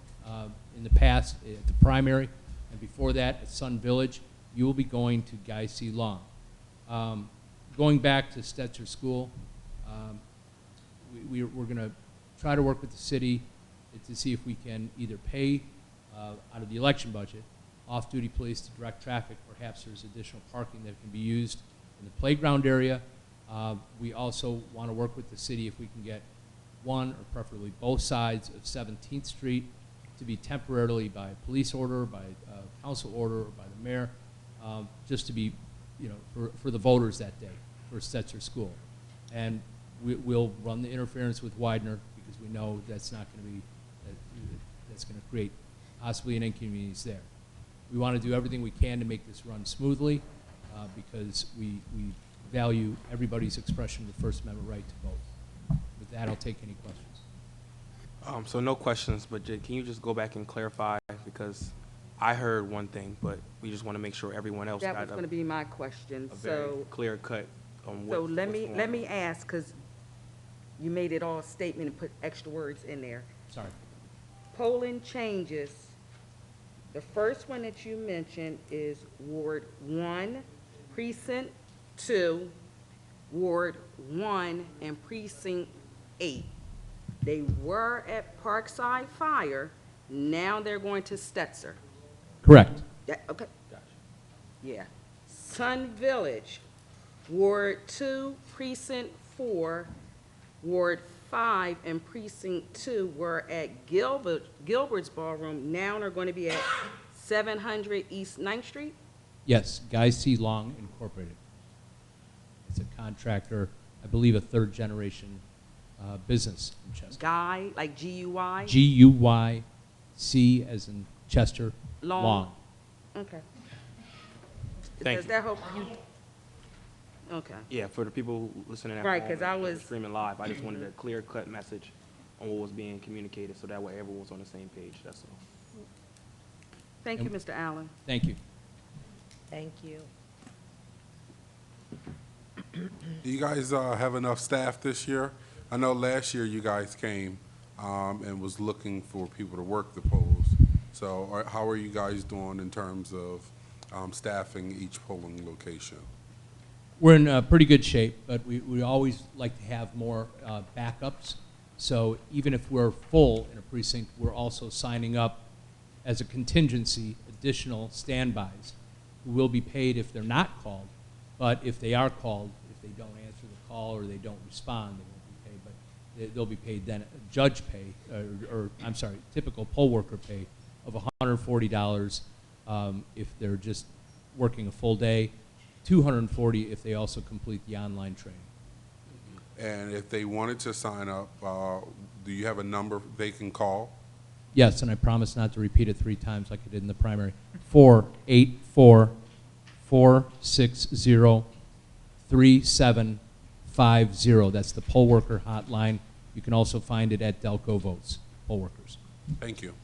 in the past at the primary, and before that at Sun Village, you will be going to Guy C. Long. Going back to Stetzer School, we're going to try to work with the city to see if we can either pay out of the election budget off-duty police to direct traffic. Perhaps there's additional parking that can be used in the playground area. We also want to work with the city if we can get one or preferably both sides of 17th Street to be temporarily by police order, by council order, or by the mayor, just to be, for the voters that day for Stetzer School. And we'll run the interference with Widener because we know that's not going to be, that's going to create possibly an inconvenience there. We want to do everything we can to make this run smoothly because we value everybody's expression of the First Amendment right to vote. With that, I'll take any questions. So no questions, but Jay, can you just go back and clarify, because I heard one thing, but we just want to make sure everyone else That got was going to be my question. a very clear cut on what. So let what's going me on. ask, because you made it all statement and put extra words in there. Sorry. Polling changes. The first one that you mentioned is Ward 1, Precinct 2, Ward 1, and Precinct 8. They were at Parkside Fire, Now they're going to Stetzer. Correct. Yeah, okay. Yeah. Sun Village, Ward 2, Precinct 4, Ward 5, and Precinct 2 were at Gilbert's Ballroom. Now they're going to be at 700 East 9th Street? Yes, Guy C. Long Incorporated. It's a contractor, I believe a third generation business in Chester. Guy, like G-U-Y? G-U-Y-C as in Chester, Long. Long. Okay. Thank Does you. that help you? Okay. Yeah, for the people listening at Right, home 'cause I and was- streaming live, I just wanted a clear-cut message on what was being communicated, so that way everyone's on the same page, that's all. Thank you, Mr. Allen. Thank you. Thank you. Do you guys have enough staff this year? I know last year you guys came and was looking for people to work the polls. So how are you guys doing in terms of staffing each polling location? We're in pretty good shape, but we always like to have more backups. So even if we're full in a precinct, we're also signing up as a contingency additional standbys who will be paid if they're not called. But if they are called, if they don't answer the call or they don't respond, they won't be paid. But they'll be paid then judge pay, or I'm sorry, typical poll worker pay of $140 if they're just working a full day, $240 if they also complete the online training. And if they wanted to sign up, do you have a number they can call? Yes, and I promise not to repeat it 3 times like I did in the primary. 484-460-3750. That's the poll worker hotline. You can also find it at Delco Votes, poll workers. Thank you.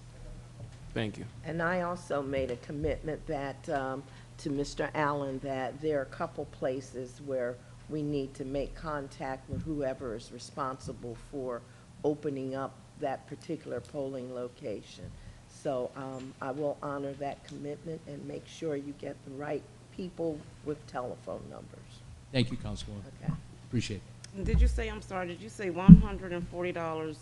Thank you. And I also made a commitment that, to Mr. Allen, that there are a couple places where we need to make contact with whoever is responsible for opening up that particular polling location. So I will honor that commitment and make sure you get the right people with telephone numbers. Thank you, Councilwoman. Okay. Appreciate it. Did you say, I'm sorry, did you say $140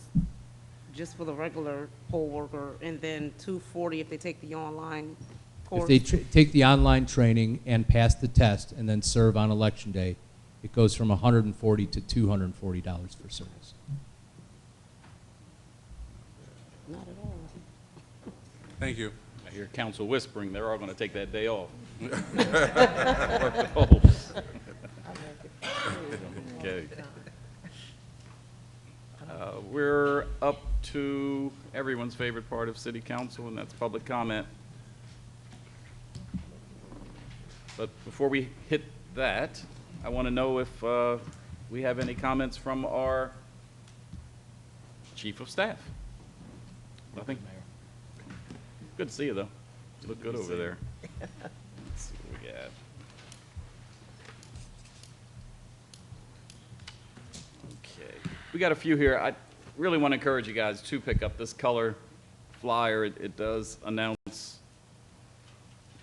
just for the regular poll worker and then $240 if they take the online course? If they take the online training and pass the test and then serve on Election Day, it goes from $140 to $240 for service. Not at all. Thank you. I hear council whispering, they're all going to take that day off. Work the polls. Okay. We're up to everyone's favorite part of city council, and that's public comment. But before we hit that, I want to know if we have any comments from our chief of staff. Nothing? Good to see you, though. You look good over there. Let's see what we got. Okay. We got a few here. I really want to encourage you guys to pick up this color flyer. It does announce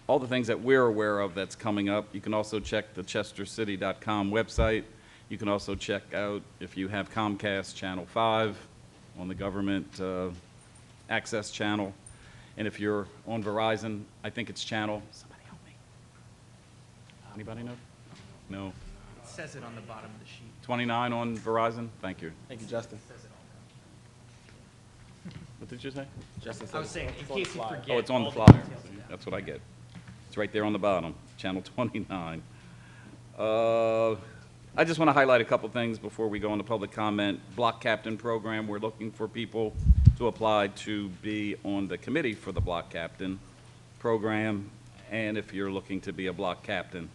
all the things that we're aware of that's coming up. You can also check the chestercity.com website. You can also check out, if you have Comcast, Channel 5 on the government access channel. And if you're on Verizon, I think it's channel. Somebody help me. Anybody know? No. It says it on the bottom of the sheet. 29 on Verizon? Thank you. Thank you, Justin. What did you say? Justin I was saying, in case you forget. Oh, it's on the all flyer. details of that. That's what I get. It's right there on the bottom, channel 29. I just want to highlight a couple things before we go into public comment. Block captain program, we're looking for people to apply to be on the committee for the block captain program, and if you're looking to be a block captain.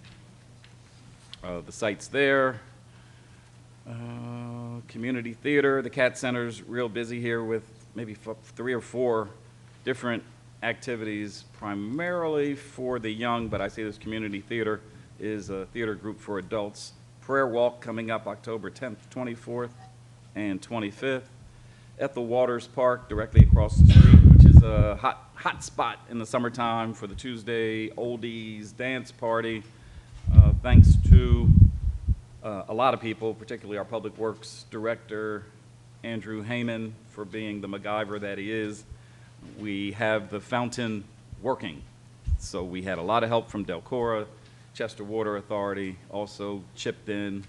The site's there. Community theater, the Cat Center's real busy here with maybe 3 or 4 different activities, primarily for the young, but I see this community theater is a theater group for adults. Prayer walk coming up October 10th, 24th, and 25th. Ethel Waters Park, directly across the street, which is a hot spot in the summertime for the Tuesday Oldies dance party. Thanks to a lot of people, particularly our Public Works Director, Andrew Heyman, for being the MacGyver that he is. we have the fountain working. So we had a lot of help from Delcora, Chester Water Authority also chipped in.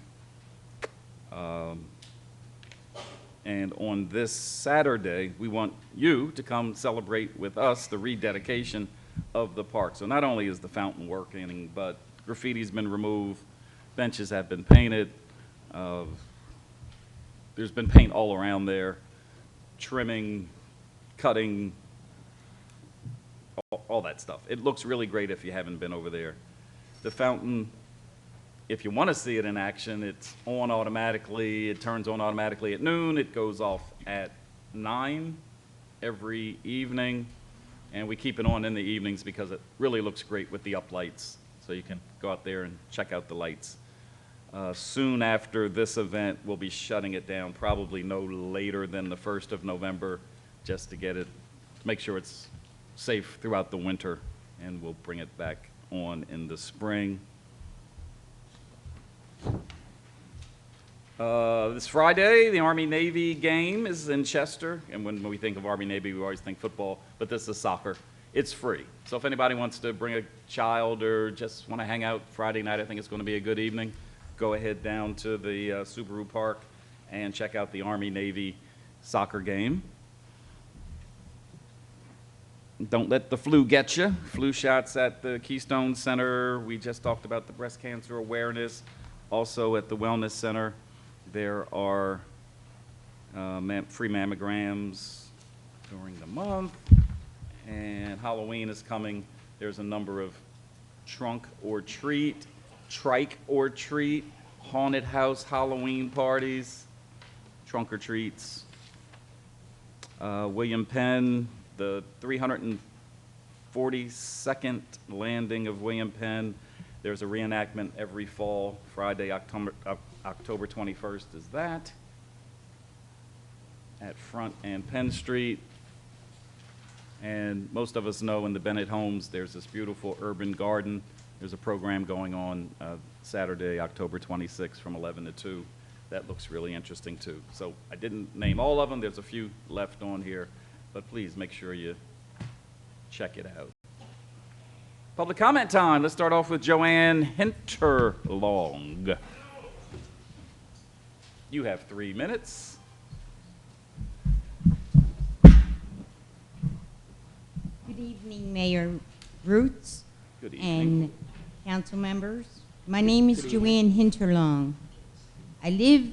And on this Saturday, we want you to come celebrate with us the rededication of the park. So not only is the fountain working, but graffiti's been removed, benches have been painted, there's been paint all around there, trimming, cutting, all that stuff. It looks really great if you haven't been over there. The fountain, if you want to see it in action, it's on automatically. It turns on automatically at noon. It goes off at 9 every evening. And we keep it on in the evenings because it really looks great with the uplights. So you can go out there and check out the lights. Soon after this event, we'll be shutting it down, probably no later than the 1st of November, just to get it, to make sure it's safe throughout the winter. And we'll bring it back on in the spring. This Friday, the Army-Navy game is in Chester, and when we think of Army-Navy, we always think football, but this is soccer. It's free. So if anybody wants to bring a child or just want to hang out Friday night, I think it's going to be a good evening, go ahead down to the Subaru Park and check out the Army-Navy soccer game. Don't let the flu get you. Flu shots at the Keystone Center. We just talked about the breast cancer awareness. Also at the Wellness Center, there are free mammograms during the month, and Halloween is coming. There's a number of trunk or treat, trike or treat, haunted house Halloween parties, trunk or treats. William Penn, the 342nd landing of William Penn. There's a reenactment every fall. Friday, October 21st is that at Front and Penn Street. And most of us know in the Bennett Homes, there's this beautiful urban garden. There's a program going on Saturday, October 26th from 11 to 2. That looks really interesting too. So I didn't name all of them. There's a few left on here, but please make sure you check it out. Public comment time. Let's start off with Joanne Hinterlong. You have 3 minutes. Good evening, Mayor Roots. Good evening. And council members. My name is Joanne Hinterlong. I live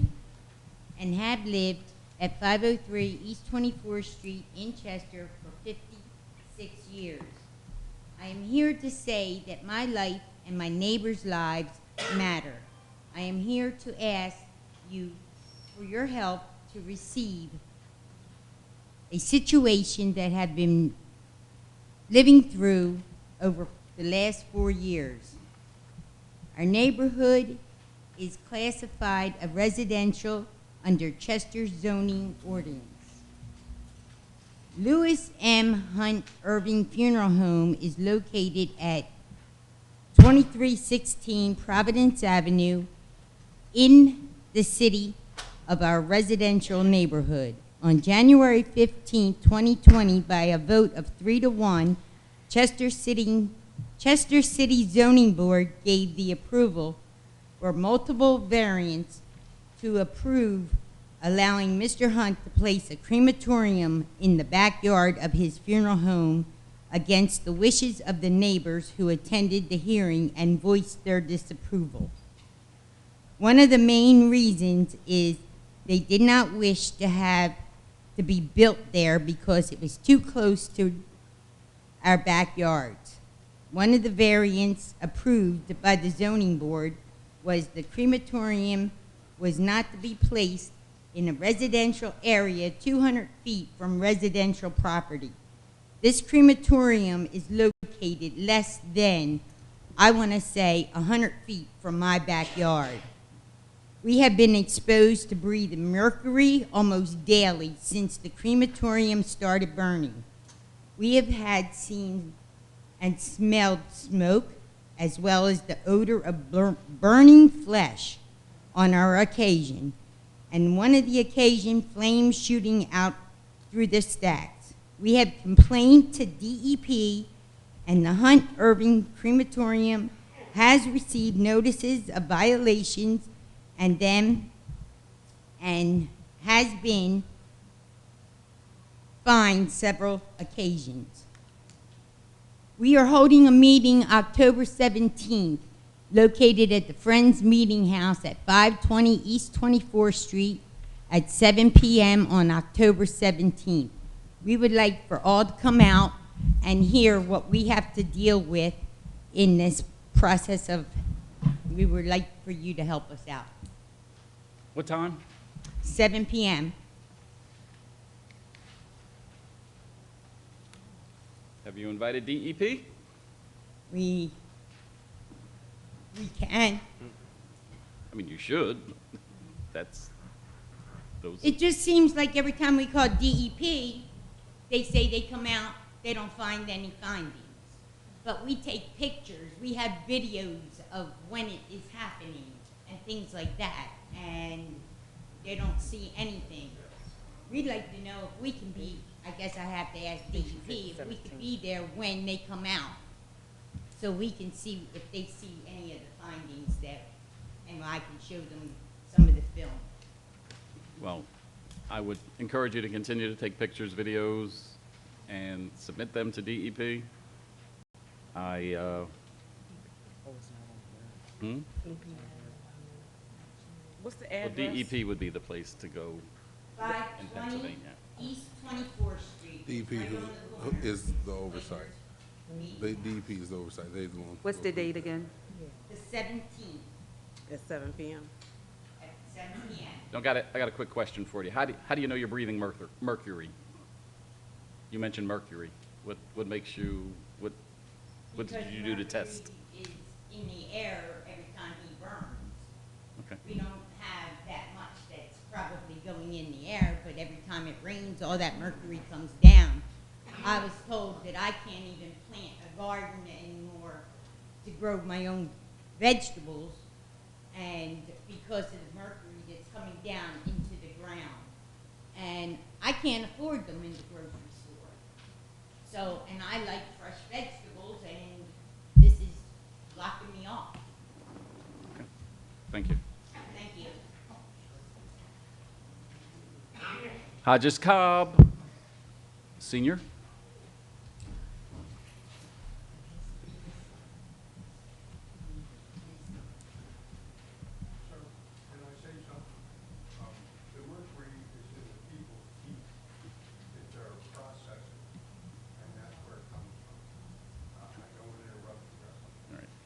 and have lived at 503 East 24th Street in Chester for 56 years. I am here to say that my life and my neighbors' lives matter. I am here to ask you for your help to receive a situation that I've been living through over the last 4 years. Our neighborhood is classified as residential under Chester's zoning ordinance. Lewis M. Hunt Irving Funeral Home is located at 2316 Providence Avenue in the city of our residential neighborhood. On January 15, 2020, by a vote of 3-1, Chester City Zoning Board gave the approval for multiple variants to approve allowing Mr. Hunt to place a crematorium in the backyard of his funeral home against the wishes of the neighbors who attended the hearing and voiced their disapproval. One of the main reasons is they did not wish to have to be built there because it was too close to our backyards. One of the variants approved by the zoning board was the crematorium was not to be placed in a residential area 200 feet from residential property. This crematorium is located less than, I want to say, 100 feet from my backyard. We have been exposed to breathing mercury almost daily since the crematorium started burning. We have had seen and smelled smoke as well as the odor of burning flesh on our occasion, and one of the occasion, flames shooting out through the stacks. We have complained to DEP, and the Hunt Irving Crematorium has received notices of violations and has been fined several occasions. We are holding a meeting October 17th, located at the Friends Meeting House at 520 East 24th Street at 7 p.m. on October 17th. We would like for all to come out and hear what we have to deal with in this process of, we would like for you to help us out. What time? 7 p.m. Have you invited DEP? We can. I mean, you should. Those. It just seems like every time we call DEP, they say they come out, they don't find any findings. But we take pictures, we have videos of when it is happening and things like that, and they don't see anything. We'd like to know if we can be, I guess I have to ask DEP, if we could be there when they come out, so we can see if they see any of the findings that, and I can show them some of the film. Well, I would encourage you to continue to take pictures, videos, and submit them to DEP. What's the Well, address? DEP would be the place to go in 520 Pennsylvania. East 24th Street. DEP who is the oversight. DEP is the oversight. They're the one. What's the date again? The 17th At 7 p.m. at 7 p.m. I got a quick question for you. How do you know you're breathing mercury? You mentioned mercury. What makes you, what did you do to test? Because mercury is in the air every time he burns. Okay. We don't have that much that's probably going in the air, but every time it rains, all that mercury comes down. I was told that I can't even plant a garden anymore to grow my own vegetables, and because of the mercury that's coming down into the ground. And I can't afford them in the grocery store. So, and I like fresh vegetables, and this is blocking me off. Thank you. Thank you. Hodges Cobb, Senior.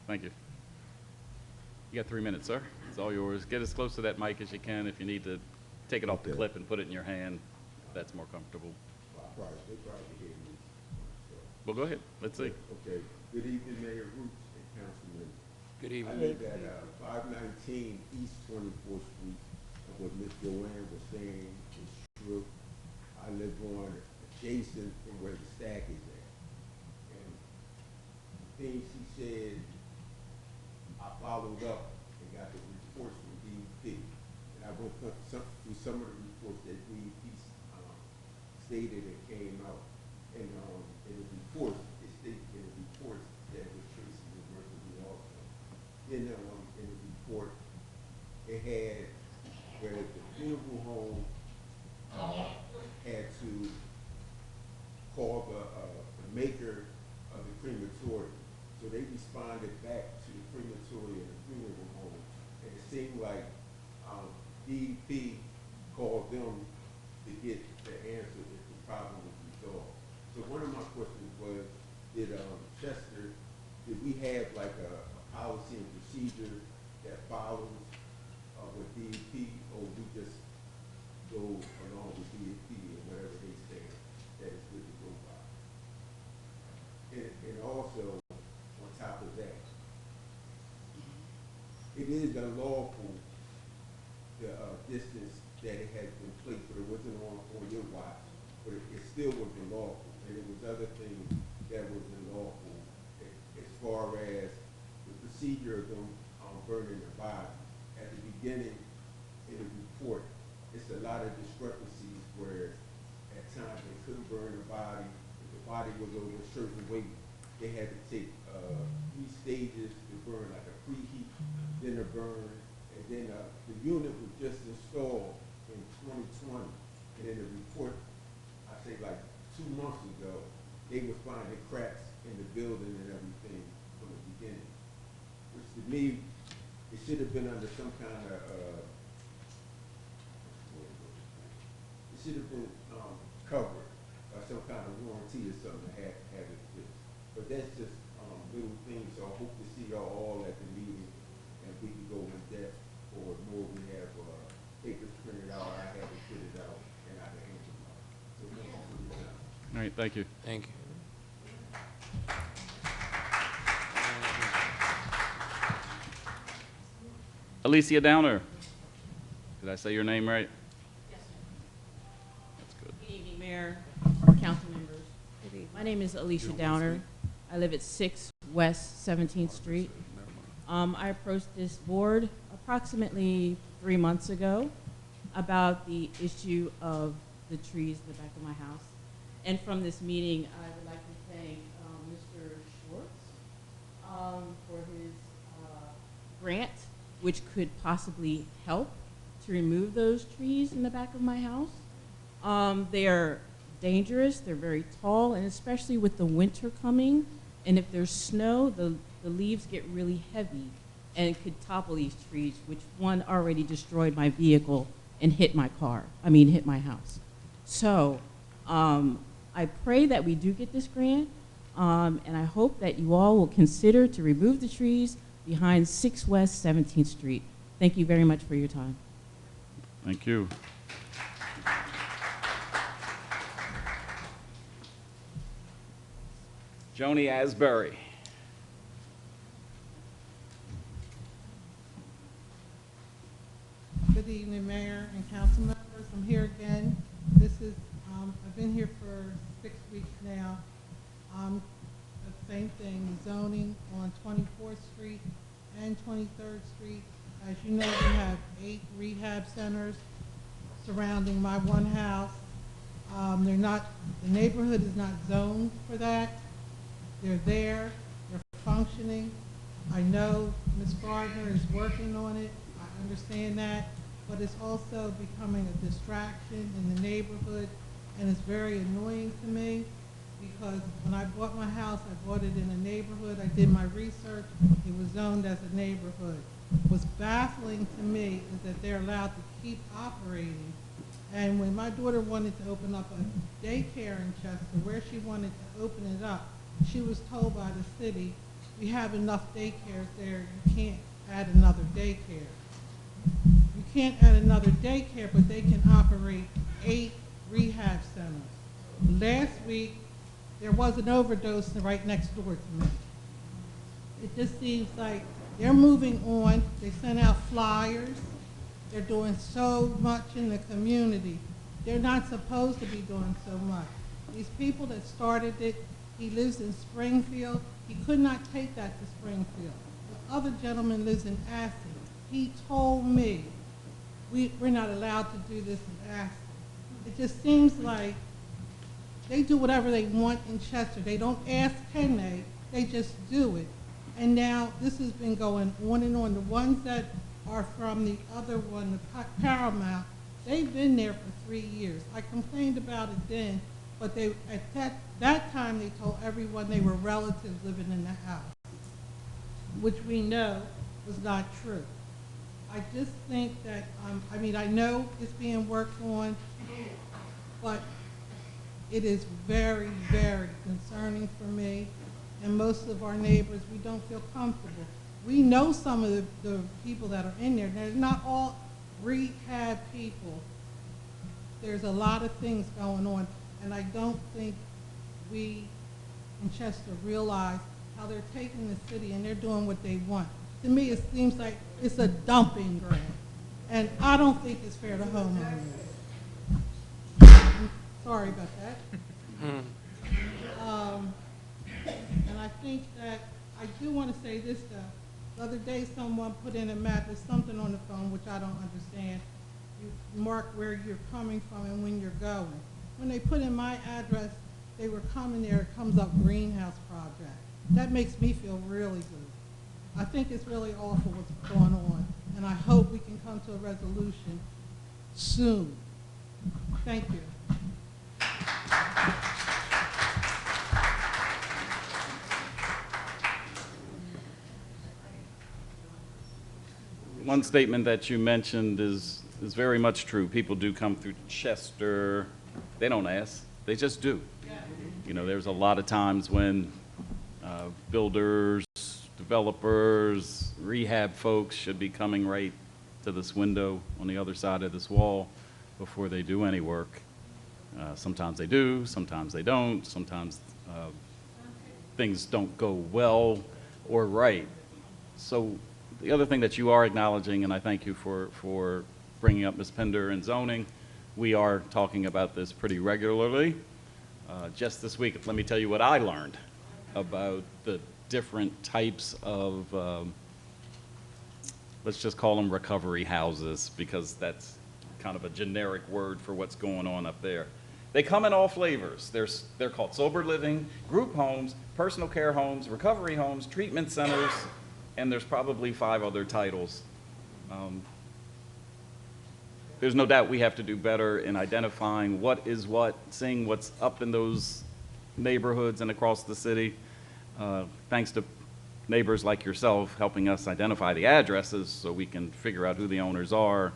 Thank you. You got 3 minutes, sir. It's all yours. Get as close to that mic as you can. If you need to take it off the clip and put it in your hand, if that's more comfortable. They probably hear me. Well, go ahead. Let's see. Okay. Good evening, Mayor Roots and Councilman. Good I evening. live at 519 East 24th Street. And what Ms. Joanne was saying is true. I live on adjacent from where the stack is at. And the things she said, I followed up and got the reports from DEP. And I went through some of the reports that DEP stated and came out. And in the report, it stated in the report that it was traces of mercury also. Then in the report, it had where the funeral home had to call the maker of the crematorium. So they responded back to the crematorium and the funeral home. And it seemed like DEP called them to get the answer if the problem was resolved. So one of my questions was, did we have like a policy and procedure that follows with DEP, or we just go along with DEP and whatever they say that is good to go by? And also, on top of that, it is unlawful, the distance that it has been placed, but it wasn't on your watch, but it still was unlawful. And it was other things that was unlawful as far as the procedure of them burning the body. At the beginning, in the report, it's a lot of discrepancies where at times they couldn't burn the body. If the body was over a certain weight, they had to take 3 stages to burn, like a preheat, then a burn, and then the unit was just installed in 2020, and then the report, I say like 2 months ago, they were finding cracks in the building and everything from the beginning, which to me, it should have been under some kind of, it should have been covered by some kind of warranty or something to have it fixed. But that's just little things, so I hope to see y'all all at the meeting, and we can go in depth or more. We have papers printed out, I have it printed out, and I can answer them all. So thank you for your time. All right, thank you. Thank you. Alicia Downer. Did I say your name right? Yes, sir. That's good. Good evening, Mayor, council members. My name is Alicia Downer. I live at 6 West 17th Street. I approached this board approximately 3 months ago about the issue of the trees in the back of my house. And from this meeting, I would like to thank Mr. Schwartz for his grant, which could possibly help to remove those trees in the back of my house. They are dangerous, they're very tall, and especially with the winter coming, and if there's snow, the leaves get really heavy and could topple these trees, which one already destroyed my vehicle and hit my house. So I pray that we do get this grant, and I hope that you all will consider to remove the trees behind 6 West 17th Street. Thank you very much for your time. Thank you. Joni Asbury. Good evening, Mayor and council members. I'm here again. This is, I've been here for 6 weeks now. The same thing, zoning on 24th Street and 23rd Street. As you know, we have 8 rehab centers surrounding my one house. They're not, the neighborhood is not zoned for that. They're there, they're functioning. I know Ms. Gardner is working on it, I understand that, but it's also becoming a distraction in the neighborhood, and it's very annoying to me because when I bought my house, I bought it in a neighborhood, I did my research, it was zoned as a neighborhood. What's baffling to me is that they're allowed to keep operating. And when my daughter wanted to open up a daycare in Chester, where she wanted to open it up, she was told by the city, we have enough daycares there, you can't add another daycare. You can't add another daycare, but they can operate 8 rehab centers. Last week, there was an overdose right next door to me. It just seems like they're moving on. They sent out flyers. They're doing so much in the community. They're not supposed to be doing so much. These people that started it, he lives in Springfield. He could not take that to Springfield. The other gentleman lives in Aston. He told me, we're not allowed to do this in Aston. It just seems like they do whatever they want in Chester. They don't ask, can they just do it. And now this has been going on and on. The ones that are from the other one, the Paramount, they've been there for 3 years. I complained about it then, but they, at that time they told everyone they were relatives living in the house, which we know was not true. I just think that, I mean, I know it's being worked on, but it is very, very concerning for me, and most of our neighbors, we don't feel comfortable. We know some of the people that are in there. They're not all rehab people. There's a lot of things going on, and I don't think we in Chester realize how they're taking the city and they're doing what they want. To me, it seems like it's a dumping ground, and I don't think it's fair to homeowners. Sorry about that. And I think that I do want to say this though. The other day someone put in a map, there's something on the phone which I don't understand. You mark where you're coming from and when you're going. when they put in my address, they were coming there, it comes up Greenhouse Project. That makes me feel really good. I think it's really awful what's going on, and I hope we can come to a resolution soon. Thank you. One statement that you mentioned is very much true. People do come through Chester. They don't ask. They just do. You know, there's a lot of times when builders, developers, rehab folks should be coming right to this window on the other side of this wall before they do any work. Sometimes they do, sometimes they don't, sometimes things don't go well or right. So the other thing that you are acknowledging, and I thank you for bringing up Ms. Pender and zoning, we are talking about this pretty regularly. Just this week, let me tell you what I learned about the different types of, let's just call them recovery houses, because that's kind of a generic word for what's going on up there. They come in all flavors. They're called sober living, group homes, personal care homes, recovery homes, treatment centers, and there's probably 5 other titles. There's no doubt we have to do better in identifying what is what, seeing what's up in those neighborhoods and across the city. Thanks to neighbors like yourself helping us identify the addresses so we can figure out who the owners are.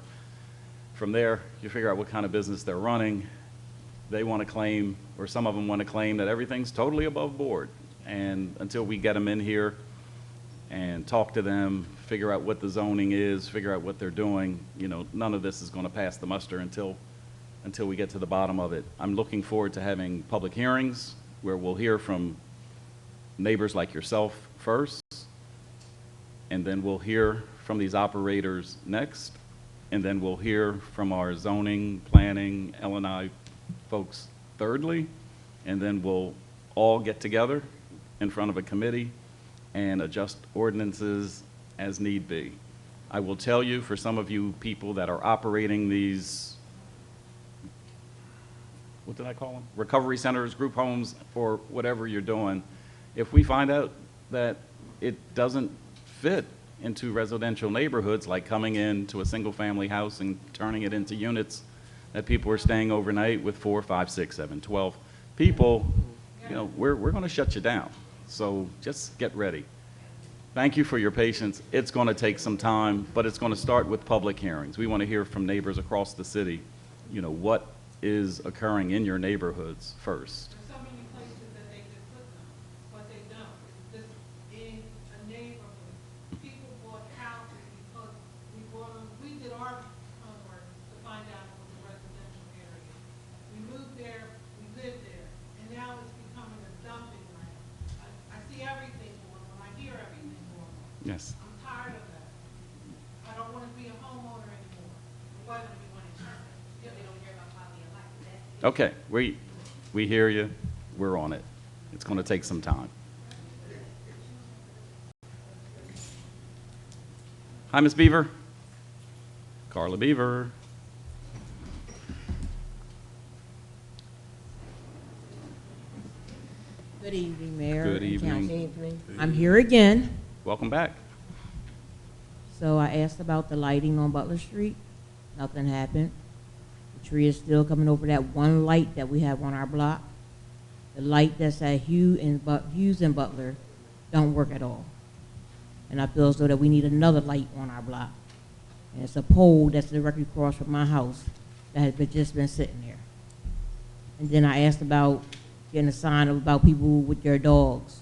From there, you figure out what kind of business they're running. They want to claim, or some of them want to claim, that everything's totally above board. And until we get them in here and talk to them, figure out what the zoning is, figure out what they're doing, you know, none of this is going to pass the muster until we get to the bottom of it. I'm looking forward to having public hearings where we'll hear from neighbors like yourself first, and then we'll hear from these operators next, and then we'll hear from our zoning, planning, L&I folks thirdly, and then we'll all get together in front of a committee and adjust ordinances as need be. I will tell you, for some of you people that are operating these, what did I call them? Recovery centers, group homes, or whatever you're doing, if we find out that it doesn't fit into residential neighborhoods, like coming into a single family house and turning it into units that people are staying overnight with 4, 5, 6, 7, 12 people, you know, we're going to shut you down. So just get ready. Thank you for your patience. It's going to take some time, but it's going to start with public hearings. We want to hear from neighbors across the city, you know, what is occurring in your neighborhoods first. There's so many places that they could put them, but they don't. It's just in a neighborhood. People bought houses because we did our homework to find out it was a residential area. We moved there, we lived there, and now it's becoming a dumping ground. I see everything going on, I hear everything going on. Yes. I'm tired of that. I don't want to be a homeowner anymore. Whether we want to turn it, still they don't care about how we elect that. Okay, we hear you. We're on it. It's going to take some time. Hi, Ms. Beaver. Carla Beaver. Good evening, Mayor. Good and evening. council. Evening. I'm here again. Welcome back. So I asked about the lighting on Butler Street. Nothing happened. The tree is still coming over that one light that we have on our block. The light that's at Hughes and Butler don't work at all. And I feel as though that we need another light on our block. And it's a pole that's directly across from my house that has just been sitting there. And then I asked about getting a sign about people with their dogs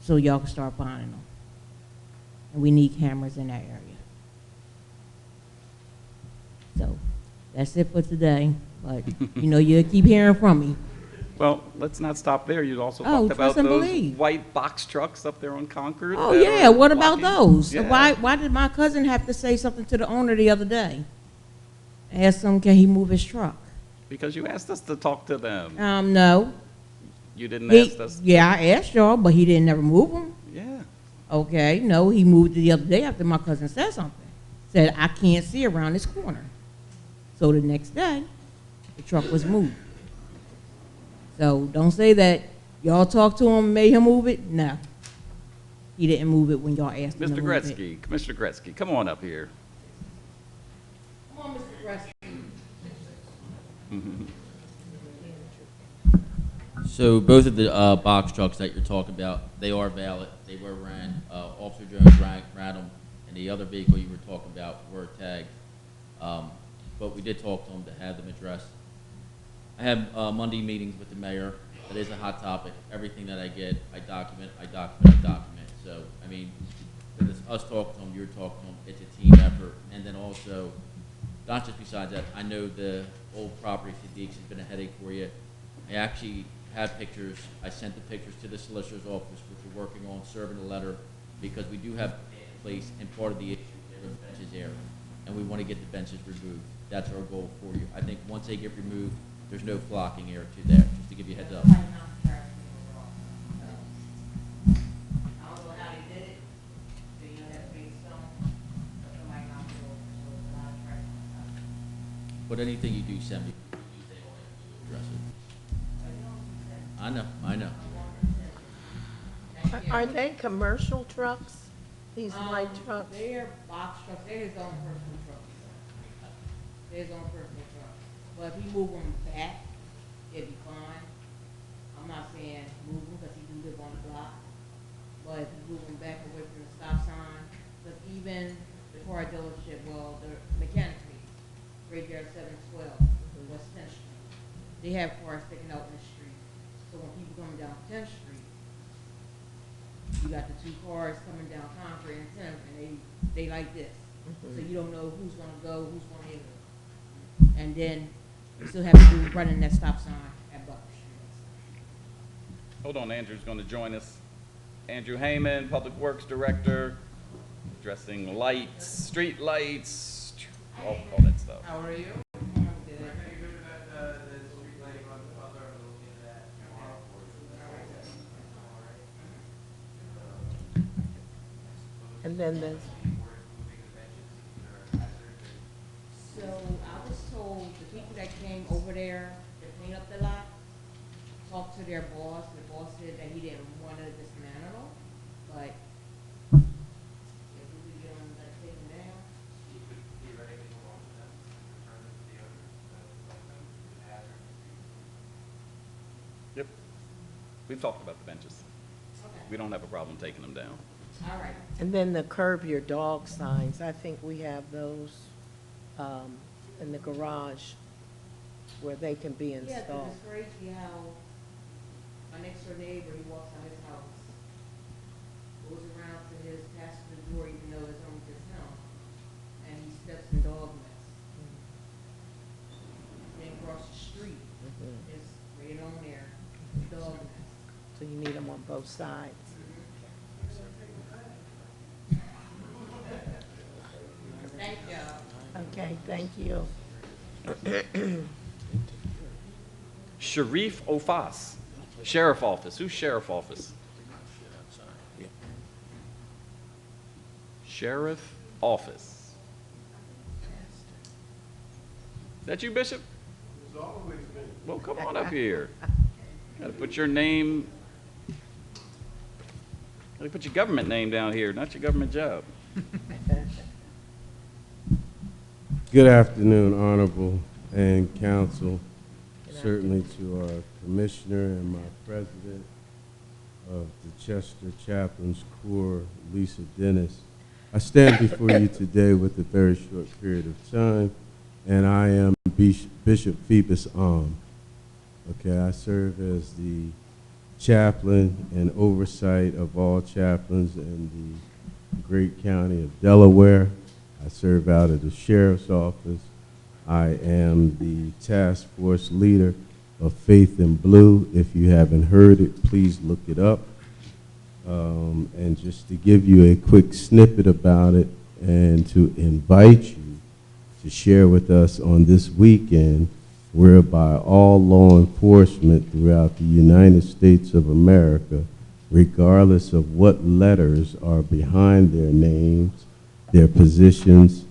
so y'all can start finding them. And we need cameras in that area. So that's it for today. But you know, you'll keep hearing from me. Well, let's not stop there. You also Oh, talked about trust and those believe. white box trucks up there on Concord. Oh that yeah, are what about blocking- those? Yeah. Why did my cousin have to say something to the owner the other day? Ask him, can he move his truck? Because you asked us to talk to them. No. You didn't He- ask us. Yeah, I asked y'all, but he didn't never move them. Yeah. Okay, no, he moved it the other day after my cousin said something. Said, I can't see around this corner. So the next day, the truck was moved. So don't say that y'all talked to him, made him move it. No. He didn't move it when y'all asked him Mr. to move it. Gretzky, Commissioner Gretzky, come on up here. Come on, Mr. Gretzky. So both of the box trucks that you're talking about, they are valid. They were ran. Officer Jones ran them, and the other vehicle you were talking about were tagged. But we did talk to them to have them addressed. I have Monday meetings with the mayor. That is a hot topic. Everything that I get, I document. So, I mean, it's us talking to them, you're talking to them. It's a team effort. And then also, not just besides that, I know the old property Sadiq's has been a headache for you. I actually have pictures. I sent the pictures to the solicitor's office, which we're working on serving a letter, because we do have a ban in place, and part of the issue is the benches there, and we want to get the benches removed. That's our goal for you. I think once they get removed, there's no flocking air to there, just to give you a heads up. But anything you do send me, they all have to address it. I know. Are they commercial trucks? These light trucks? They're box trucks. They're his own personal trucks. They're his own personal trucks. But if he move them back, it'd be fine. I'm not saying move them because he do live on the block. But if you move them back away from the stop sign, because even the car dealership, well, the mechanic right there at 712, West 10th Street. They have cars sticking out in the street. So when people coming down 10th Street, you got the two cars coming down Concord and 10th, and they like this. So you don't know who's gonna go, who's gonna enter. And then you still have to do running that stop sign at Butler Street. Hold on, Andrew's going to join us. Andrew Heyman, Public Works Director, addressing lights, street lights, all that stuff. How are you? And then the, So I was told the people that came over there to clean up the lot, talked to their boss. The boss said that he didn't want to dismantle, but if we could get them to take them down. Yep. We've talked about the benches. Okay. We don't have a problem taking them down. All right. and then the curb your dog signs, I think we have those in the garage where they can be Yeah, 'cause installed. it's crazy how my next door neighbor, he walks out his house, goes around to his passenger door, even though it's only just him, and he steps in dog mess. Then across the street, it's right on there, dog mess. So you need them on both sides. Thank y'all. Okay, thank you. Sharif Ofas, Sheriff Office. Who's Sheriff Office? Sheriff Office. Is that you, Bishop? Well, come on up here. Gotta put your name, gotta put your government name down here, not your government job. Good afternoon, Honorable and Council. Certainly to our Commissioner and my President of the Chester Chaplains Corps, Lisa Dennis. I stand before you today with a very short period of time, and I am Bishop Phoebus Alm. Okay, I serve as the chaplain and oversight of all chaplains in the great county of Delaware. I serve out of the Sheriff's Office. I am the task force leader of Faith in Blue. If you haven't heard it, please look it up. And just to give you a quick snippet about it and to invite you to share with us on this weekend, whereby all law enforcement throughout the United States of America, regardless of what letters are behind their names, their positions,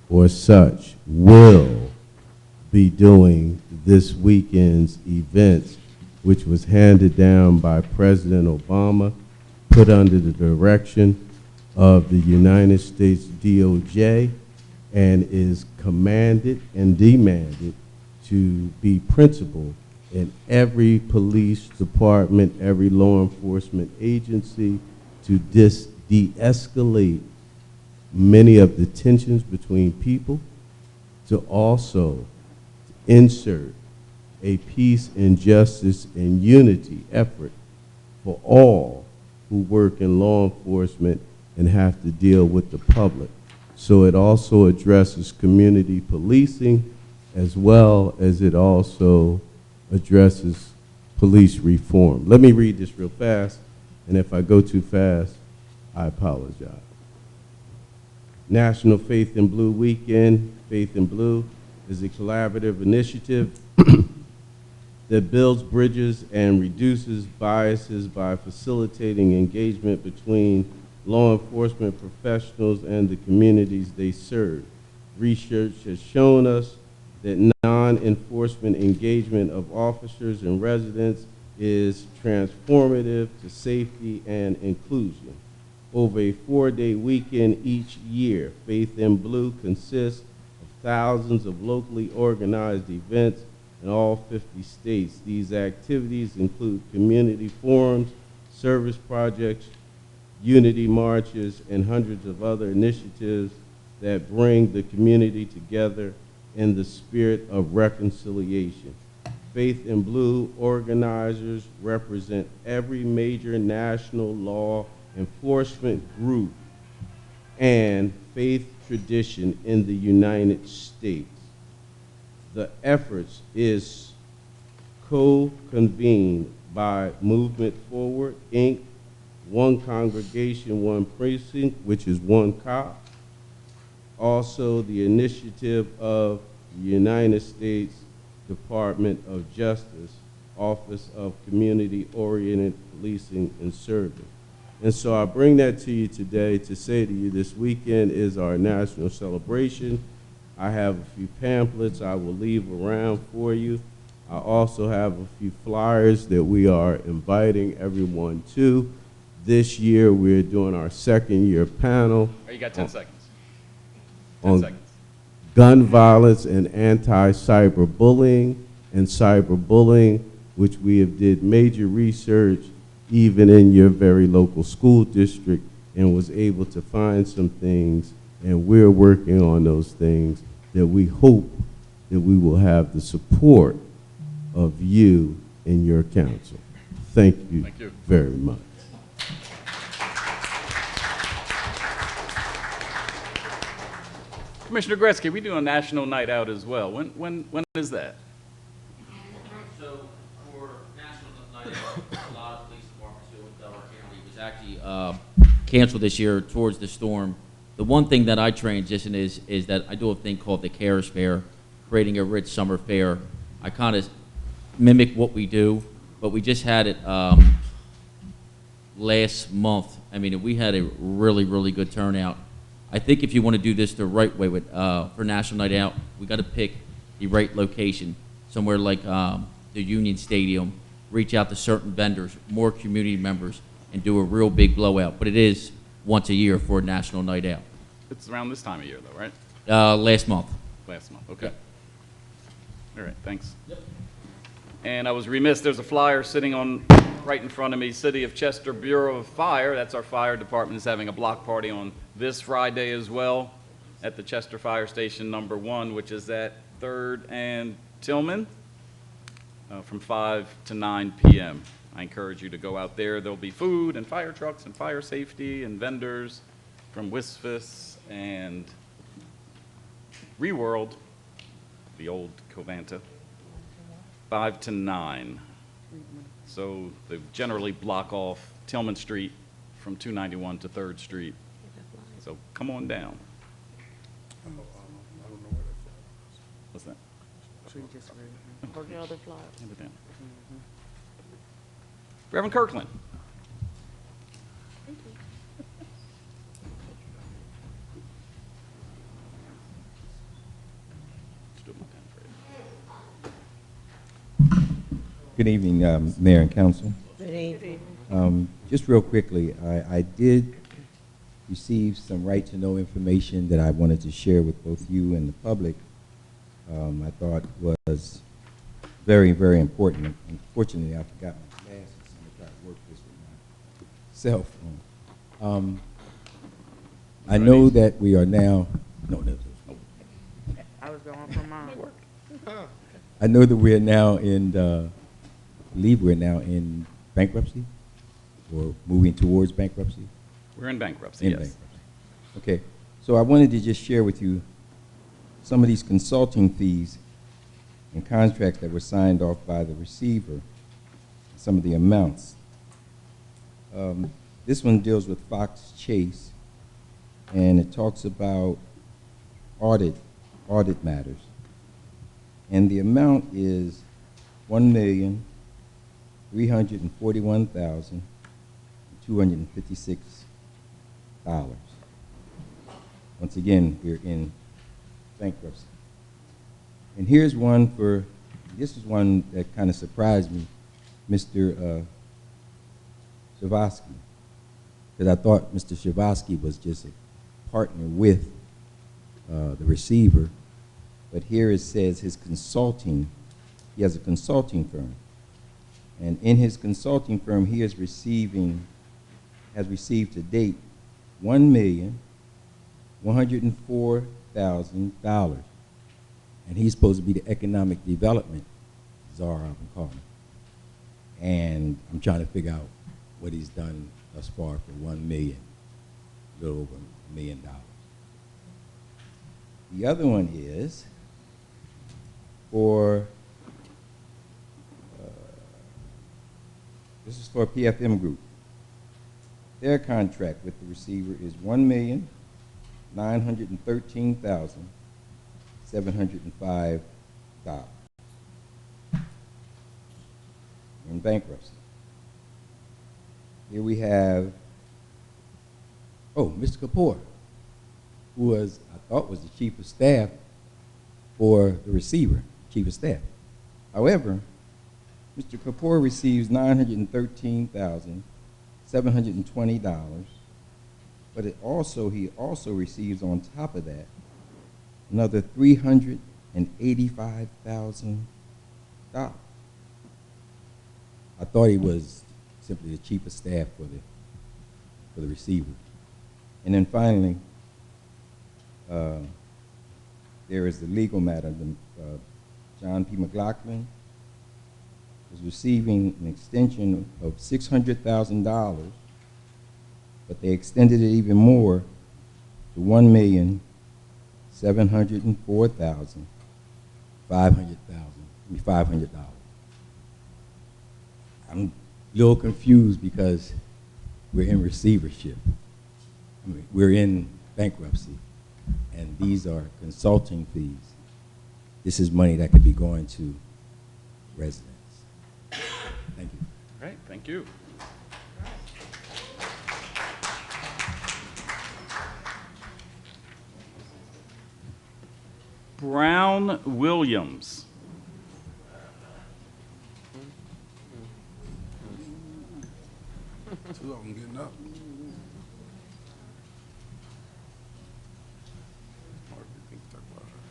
or such, will be doing this weekend's events which was handed down by President Obama, put under the direction of the United States DOJ, and is commanded and demanded to be principal in every police department, every law enforcement agency, to de-escalate many of the tensions between people, to also insert a peace and justice and unity effort for all who work in law enforcement and have to deal with the public. So it also addresses community policing, as well as it also addresses police reform. Let me read this real fast, and if I go too fast, I apologize. National Faith in Blue Weekend. Faith in Blue is a collaborative initiative that builds bridges and reduces biases by facilitating engagement between law enforcement professionals and the communities they serve. Research has shown us that non-enforcement engagement of officers and residents is transformative to safety and inclusion. Over a 4-day weekend each year, Faith in Blue consists of thousands of locally organized events in all 50 states. These activities include community forums, service projects, unity marches, and hundreds of other initiatives that bring the community together in the spirit of reconciliation. Faith in Blue organizers represent every major national law enforcement group and faith tradition in the United States. The efforts is co-convened by Movement Forward, Inc., One Congregation, One Precinct, which is one cop. Also, the initiative of the United States Department of Justice, Office of Community-Oriented Policing and Serving. And so I bring that to you today to say to you this weekend is our national celebration. I have a few pamphlets I will leave around for you. I also have a few flyers that we are inviting everyone to. This year we're doing our second-year panel. Oh, you got 10 seconds. 10 On seconds. gun violence and anti-cyberbullying and cyberbullying, which we have did major research even in your very local school district and was able to find some things, and we're working on those things that we hope that we will have the support of you and your council. Thank you very much. Commissioner Gretzky, we do a national night out as well. When is that? So for National Night Out, a lot of police departments here with Delaware County was actually canceled this year towards the storm. The one thing that I transition is that I do a thing called the CARES Fair, creating a rich summer fair. I kind of mimic what we do, but we just had it last month. I mean, we had a really, really good turnout. I think if you want to do this the right way with, for National Night Out, we got to pick the right location, somewhere like the Union Stadium, reach out to certain vendors, more community members, and do a real big blowout. But it is once a year for a National Night Out. It's around this time of year, though, right? Last month. Last month, okay. Yep. All right, thanks. Yep. And I was remiss, there's a flyer sitting on right in front of me, City of Chester Bureau of Fire. That's our fire department is having a block party on this Friday as well at the Chester Fire Station number 1, which is at 3rd and Tillman from 5 to 9 p.m. I encourage you to go out there. There'll be food and fire trucks and fire safety and vendors from WISFIS and Reworld, the old Covanta, 5 to 9. So they generally block off Tillman Street from 291 to 3rd Street. So come on down. What's that? Or the other flyers. Hand it down. Reverend Kirkland. Let's do it my pen for you. Good evening, Mayor and Council. Good evening. Just real quickly, I did receive some right-to-know information that I wanted to share with both you and the public. I thought was very, very important. Unfortunately, I forgot my glasses, so I'm going to try to work this with my cell phone. I know that we are now, I was going for mine. I know that we're now in, believe we're now in bankruptcy or moving towards bankruptcy. We're in bankruptcy, In yes. bankruptcy. Okay, so I wanted to just share with you some of these consulting fees and contracts that were signed off by the receiver, some of the amounts. This one deals with Fox Chase, and it talks about audit matters. And the amount is $1,341,256. Once again, we're in bankruptcy. And here's one for, this is one that kind of surprised me, Mr. Shavosky, because I thought Mr. Shavosky was just a partner with the receiver, but here it says his consulting, he has a consulting firm, and in his consulting firm he is has received to date $1,104,000. And he's supposed to be the economic development czar, I've been calling him. And I'm trying to figure out what he's done thus far for $1 million, a little over $1 million. The other one is for, this is for PFM Group. Their contract with the receiver is $1,913,705. In bankruptcy. Here we have, Mr. Kapoor, who was, I thought was the chief of staff for the receiver, chief of staff. However, Mr. Kapoor receives $913,720, but he also receives on top of that another $385,000. I thought he was simply the chief of staff for the receiver. And then finally, there is the legal matter. John P. McLaughlin was receiving an extension of $600,000, but they extended it even more to $1,704,500. I'm a little confused because we're in receivership. I mean, we're in bankruptcy, and these are consulting fees. This is money that could be going to residents. Thank you. All right, thank you. Brown Williams. Two of them getting up.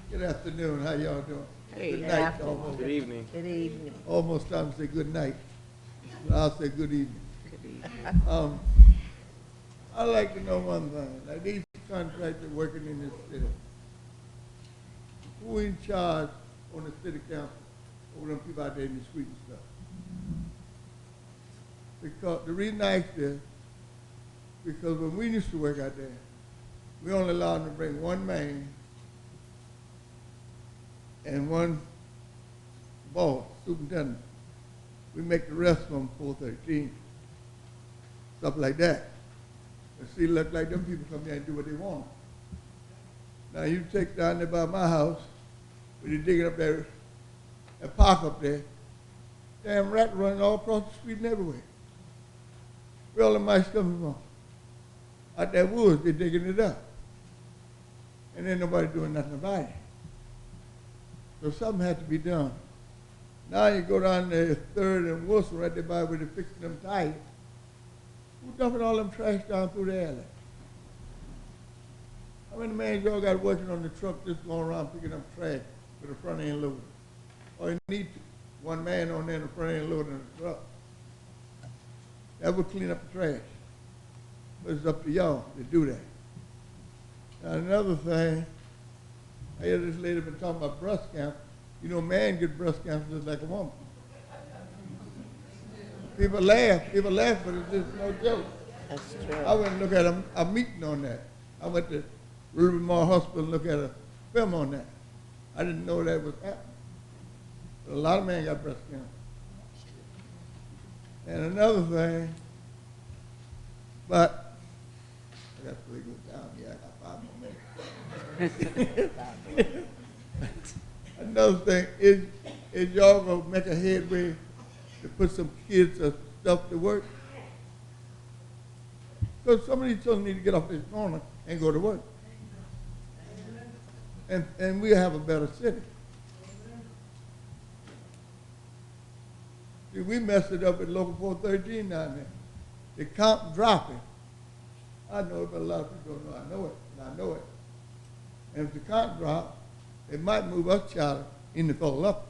Good afternoon. How y'all doing? Hey, Good good night. afternoon. Almost. Good evening. Good evening. Almost time to say good night. But I'll say good evening. I'd like to know one thing. Like these contractors working in this city, who in charge on the city council over them people out there in the street and stuff? Because the reason I ask this, because when we used to work out there, we only allowed them to bring one man and one boss, superintendent. We make the rest of them 413, stuff like that. But see, look like them people come there and do what they want. Now you take down there by my house, when you're digging up there, and park up there, damn rat running all across the street and everywhere. Where all the mice coming from? Out that woods, they're digging it up. And ain't nobody doing nothing about it. So something has to be done Now you go down to Third and Wilson, right there by where they're fixing them tires. Who dumping all them trash down through the alley? How many man y'all got working on the truck just going around picking up trash with the front end loader? Or you need one man on there in the front end loader in the truck. That would clean up the trash. But it's up to y'all to do that. Now another thing, I hear this lady been talking about breast cancer. You know, man get breast cancer just like a woman. People laugh, but it's just no joke. That's true. I went and looked at a meeting on that. I went to Ruby Moore Hospital and looked at a film on that. I didn't know that was happening. But a lot of men got breast cancer. And another thing, but I got to go down here. I got 5 more minutes. Another thing is y'all gonna make a headway to put some kids or stuff to work? Because some of these children need to get off this corner and go to work. And we'll have a better city. See, we messed it up at Local 413 down there. The count dropping. I know it, but a lot of people don't know I know it, and I know it. And if the count drops, it might move us charter in the Philadelphia.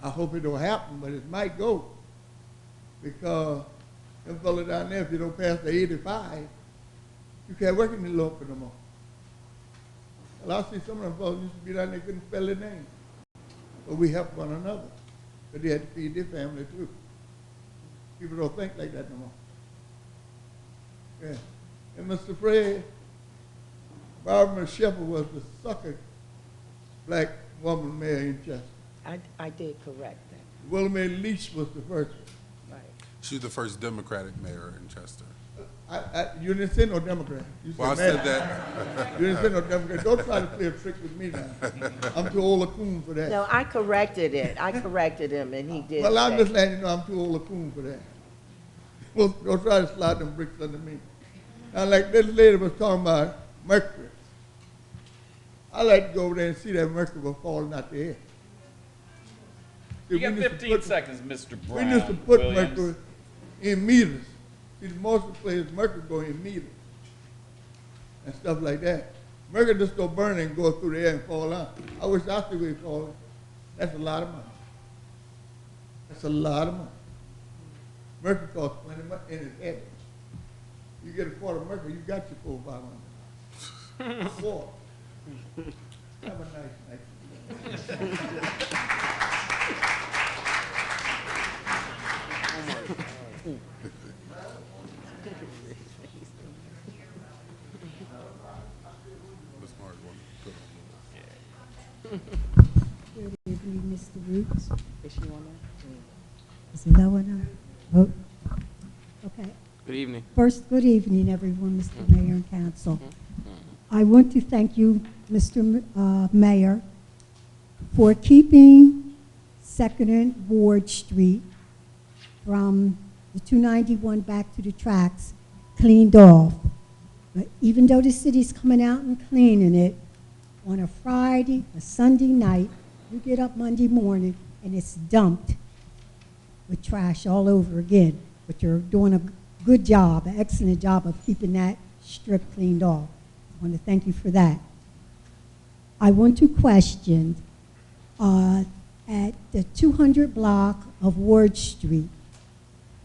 I hope it don't happen, but it might go. Because them fellas down there, if you don't pass the 85, you can't work in the local no more. Well, I see some of them fellas used to be down there, couldn't spell their name. But we help one another. But they had to feed their family too. People don't think like that no more. Yeah. And Mr. Fred, Barbara Shepherd was the second black woman mayor in Chester. I did correct that. Willamette Leach was the first one. Right. She's the first Democratic mayor in Chester. You didn't say no Democrat. You Well, I said said that. You didn't say no Democrat. Don't try to play a trick with me now. I'm too old a coon for that. No, I corrected it. I corrected him, and he did. Well, I'm say- just letting you know I'm too old a coon for that. Well, don't try to slide them bricks under me. Now, like this lady was talking about mercury. I like to go over there and see that mercury was falling out the air. See, You got we used to 15 put- seconds, Mr. We Brown. used to put Williams. mercury in meters. See, most of the places, mercury go in meters and stuff like that. Mercury just go burn and go through the air and fall out. I wish I could be falling. That's a lot of money. That's a lot of money. Mercury costs plenty of money and it's heavy. You get a quart of mercury, you got your 400 or 500. Quart. Have a nice night. Good evening, Mr. Roots. Is she on Is it low enough? Oh, okay. Good evening. First, good evening, everyone, Mr. Mayor and Council. I want to thank you, Mr. Mayor, for keeping 2nd and Ward Street from the 291 back to the tracks cleaned off. But even though the city's coming out and cleaning it, on a Friday, a Sunday night, you get up Monday morning and it's dumped with trash all over again. But you're doing a good job, an excellent job of keeping that strip cleaned off. I want to thank you for that. I want to question at the 200 block of Ward Street,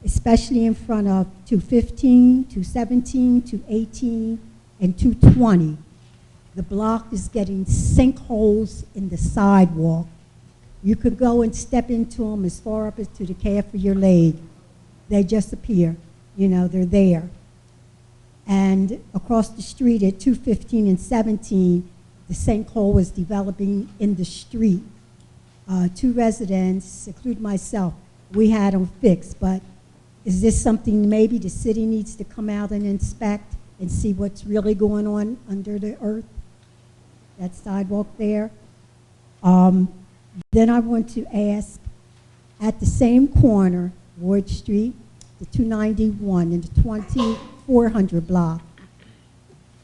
especially in front of 215, 217, 218, and 220. The block is getting sinkholes in the sidewalk. You could go and step into them as far up as to the calf of your leg. They just appear, you know, they're there. And across the street at 215 and 17, the sinkhole was developing in the street. 2 residents, including myself, we had them fixed, but is this something maybe the city needs to come out and inspect and see what's really going on under the earth? That sidewalk there. Then I want to ask, at the same corner, Ward Street, the 291 and the 2400 block,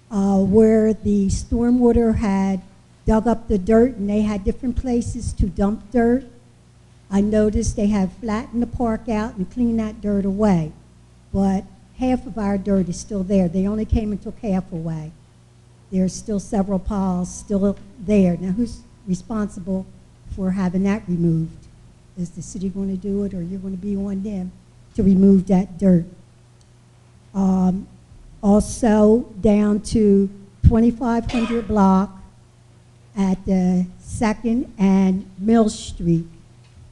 where the stormwater had dug up the dirt, and they had different places to dump dirt. I noticed they have flattened the park out and cleaned that dirt away. But half of our dirt is still there. They only came and took half away. There's still several piles still there. Now, who's responsible for having that removed? Is the city going to do it, or you're going to be on them to remove that dirt? Also, down to 2500 block at the 2nd and Mill Street.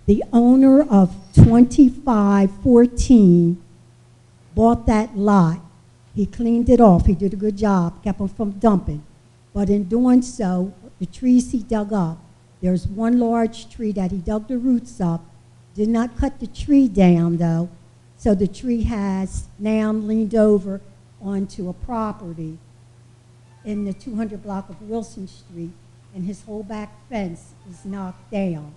The owner of 2514 bought that lot. He cleaned it off. He did a good job, kept them from dumping. But in doing so, the trees he dug up, there's one large tree that he dug the roots up, did not cut the tree down though, so the tree has now leaned over onto a property in the 200 block of Wilson Street, and his whole back fence is knocked down.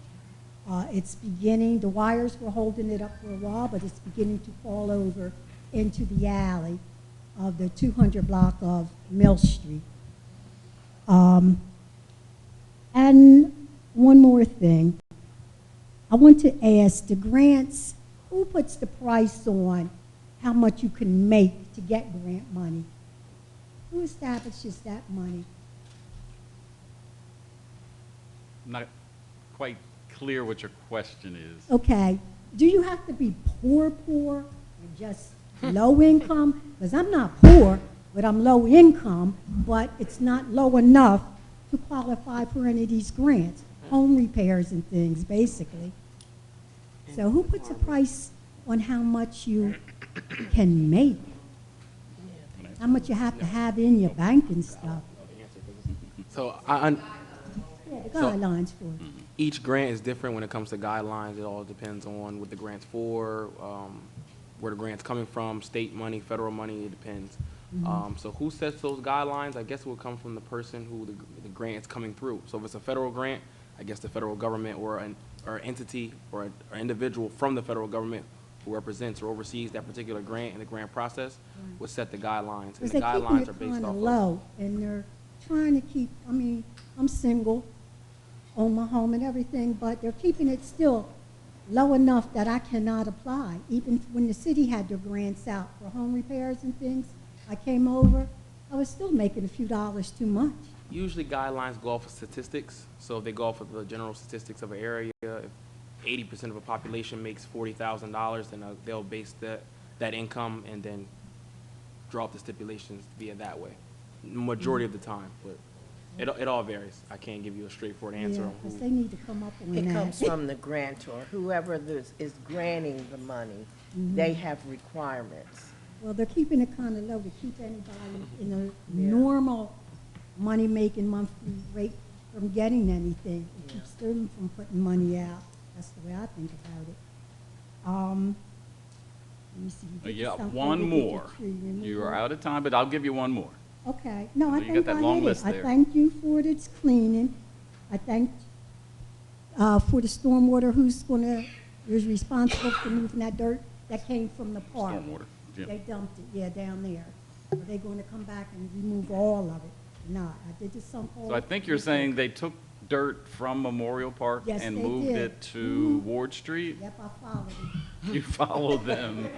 It's beginning, the wires were holding it up for a while, but it's beginning to fall over into the alley of the 200 block of Mill Street. And one more thing. I want to ask the grants, who puts the price on how much you can make to get grant money? Who establishes that money? I'm not quite clear what your question is. Okay, do you have to be poor, or just low income? Because I'm not poor, but I'm low income, but it's not low enough to qualify for any of these grants. Home repairs and things, basically. So who puts a price on how much you can make? How much you have to have in your bank and stuff? So Yeah, the guidelines for it. each grant is different when it comes to guidelines. It all depends on what the grant's for, where the grant's coming from, state money, federal money, it depends. So who sets those guidelines? I guess it will come from the person who the grant is coming through. So if it's a federal grant, I guess the federal government or an entity or an individual from the federal government who represents or oversees that particular grant and the grant process would set the guidelines. And Because the they're keeping guidelines are it based kind off of of. low, and they're trying to keep, I mean, I'm single, own my home and everything, but they're keeping it still low enough that I cannot apply. Even when the city had their grants out for home repairs and things, I came over, I was still making a few dollars too much. Usually guidelines go off of statistics. So if they go off of the general statistics of an area, if 80% of a population makes $40,000, then they'll base that income and then draw up the stipulations via that way. Majority of the time, but it all varies. I can't give you a straightforward answer Yeah, on because who. they need to come up on that. It comes from the grantor, whoever is granting the money, they have requirements. Well, they're keeping it kind of low to keep anybody in a normal money-making monthly rate from getting anything. It keeps them from putting money out. That's the way I think about it. Let me see. you get Yeah, something one to get your more. tree removed. You are out of time, but I'll give you one more. Okay. No, I You got think that I long hit it. list I there. thank you for its cleaning. I thank for the stormwater, who's responsible for moving that dirt that came from the park. Stormwater, yeah. They dumped it, yeah, down there. Are they going to come back and remove all of it? Not. I did the sump hole. So I think you're saying they took dirt from Memorial Park Yes, and they moved did. it to Ward Street? Yep, I followed it. You followed them.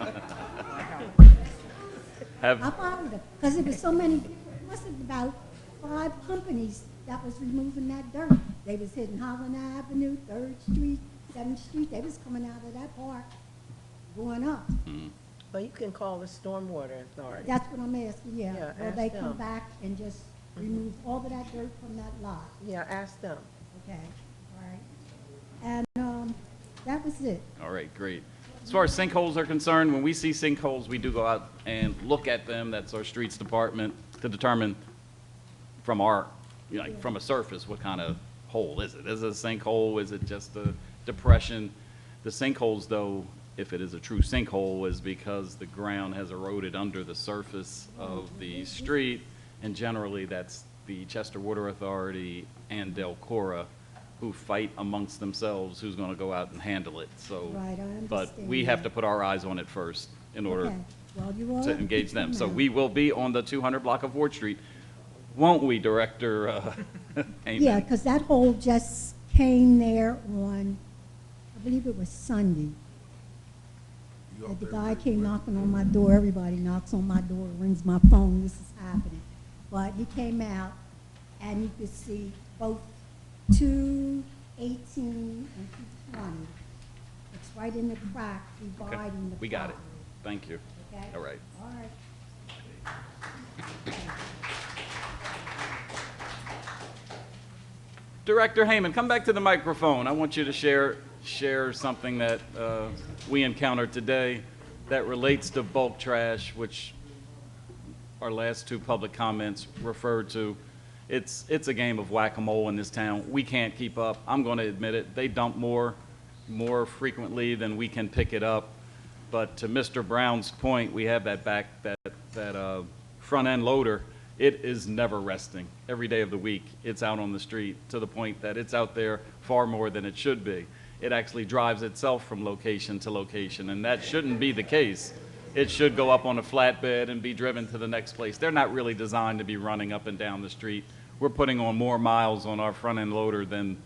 I followed it, because it was so many, it must have been about 5 companies that was removing that dirt. They was hitting Holland Avenue, 3rd Street, 7th Street. They was coming out of that park, going up. Well, you can call the stormwater authority. That's what I'm asking, yeah. Yeah, Will ask they come them. back and just remove all of that dirt from that lot? Yeah, ask them. Okay, all right. And that was it. All right, great. As far as sinkholes are concerned, when we see sinkholes, we do go out and look at them. That's our streets department to determine from our, like, from a surface, what kind of hole is it? Is it a sinkhole? Is it just a depression? The sinkholes, though, if it is a true sinkhole, is because the ground has eroded under the surface of the street, and generally that's the Chester Water Authority and Delcora who fight amongst themselves who's going to go out and handle it. So, Right, I but understand we have that. to put our eyes on it first in order Okay. Well, you all to engage them. So know. we will be on the 200 block of Ward Street. Won't we, Director Heyman? Yeah, because that hole just came there on, I believe it was Sunday. The guy came knocking on my door. Everybody knocks on my door, rings my phone. This is happening. But he came out, and you could see both 218 and 220. It's right in the crack dividing the We got it. property. Thank you. Okay? All right. All right. Director Heyman, come back to the microphone. I want you to share something that we encountered today that relates to bulk trash, which our last two public comments referred to. It's a game of whack-a-mole in this town. We can't keep up. I'm going to admit it. They dump more frequently than we can pick it up. But to Mr. Brown's point, we have that front end loader. It is never resting. Every day of the week, it's out on the street to the point that it's out there far more than it should be. It actually drives itself from location to location, and that shouldn't be the case. It should go up on a flatbed and be driven to the next place. They're not really designed to be running up and down the street. We're putting on more miles on our front end loader than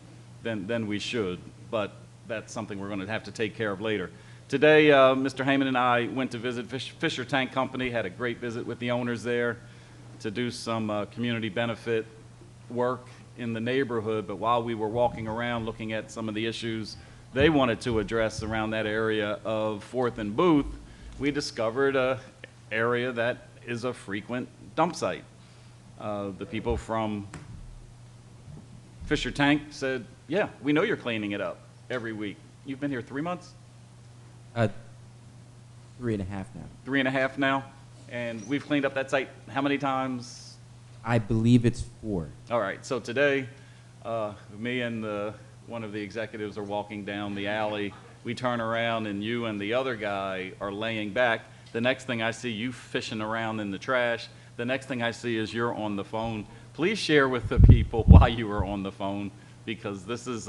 we should, but that's something we're going to have to take care of later. Today, Mr. Heyman and I went to visit Fisher Tank Company, had a great visit with the owners there to do some community benefit work in the neighborhood. But while we were walking around looking at some of the issues they wanted to address around that area of 4th and Booth, we discovered an area that is a frequent dump site. The people from Fisher Tank said, yeah, we know you're cleaning it up every week. You've been here 3 months? 3.5 now. 3.5 now? And we've cleaned up that site how many times? I believe it's 4. All right, so today, me and one of the executives are walking down the alley. We turn around and you and the other guy are laying back. The next thing I see, you fishing around in the trash. The next thing I see is you're on the phone. Please share with the people why you were on the phone, because this is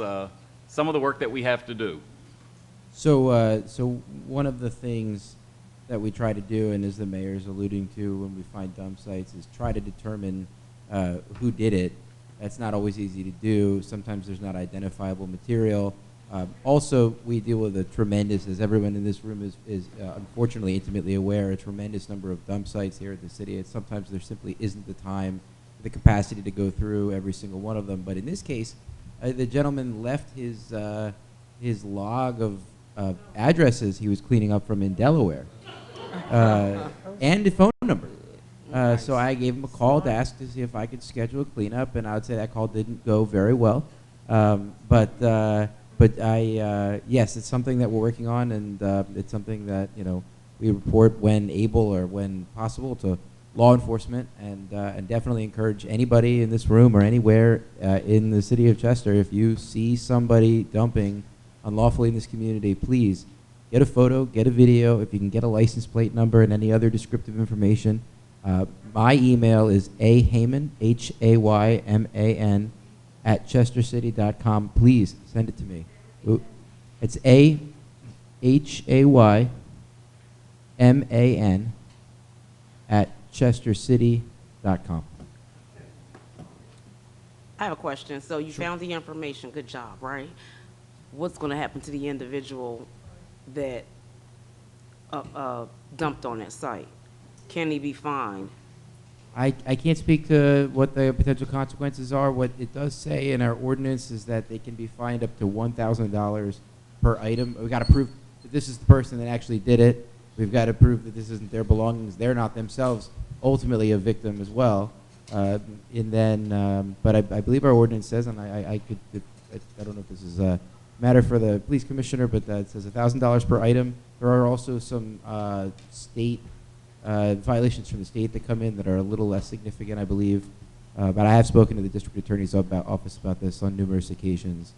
some of the work that we have to do. So, so one of the things that we try to do, and as the mayor's alluding to when we find dump sites, is try to determine who did it. That's not always easy to do. Sometimes there's not identifiable material. Also, we deal with a tremendous, as everyone in this room is unfortunately intimately aware, a tremendous number of dump sites here at the city. And sometimes there simply isn't the time, the capacity to go through every single one of them. But in this case, the gentleman left his log of addresses he was cleaning up from in Delaware, and the phone number. So I gave him a call to ask to see if I could schedule a cleanup, and I would say that call didn't go very well. But yes, it's something that we're working on, and it's something that, you know, we report when able or when possible to law enforcement, and definitely encourage anybody in this room or anywhere in the city of Chester, if you see somebody dumping unlawfully in this community, please get a photo, get a video. If you can get a license plate number and any other descriptive information. My email is ahayman, Hayman, @chestercity.com. Please send it to me. It's ahayman @chestercity.com. I have a question. So you found the information, good job, right? What's going to happen to the individual that dumped on that site? Can he be fined? I can't speak to what the potential consequences are. What it does say in our ordinance is that they can be fined up to $1,000 per item. We've got to prove that this is the person that actually did it. We've got to prove that this isn't their belongings. They're not themselves ultimately a victim as well. And then, but I believe our ordinance says, and I don't know if this is a matter for the police commissioner, but that says $1,000 per item. There are also some state violations from the state that come in that are a little less significant, I believe. But I have spoken to the district attorney's office about this on numerous occasions.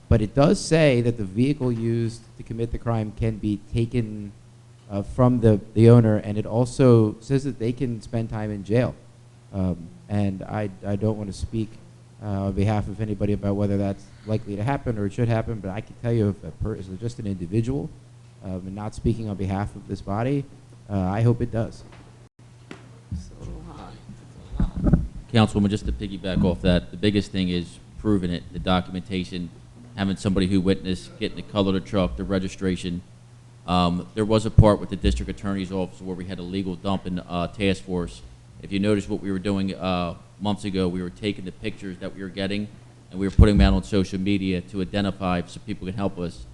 But it does say that the vehicle used to commit the crime can be taken from the owner, and it also says that they can spend time in jail. And I don't want to speak on behalf of anybody about whether that's likely to happen or it should happen, but I can tell you if is just an individual and not speaking on behalf of this body, I hope it does. Councilwoman, just to piggyback off that, the biggest thing is proving it, the documentation, having somebody who witnessed, getting the color of the truck, the registration. There was a part with the district attorney's office where we had a legal dump in task force. If you notice what we were doing months ago, we were taking the pictures that we were getting and we were putting them out on social media to identify so people can help us.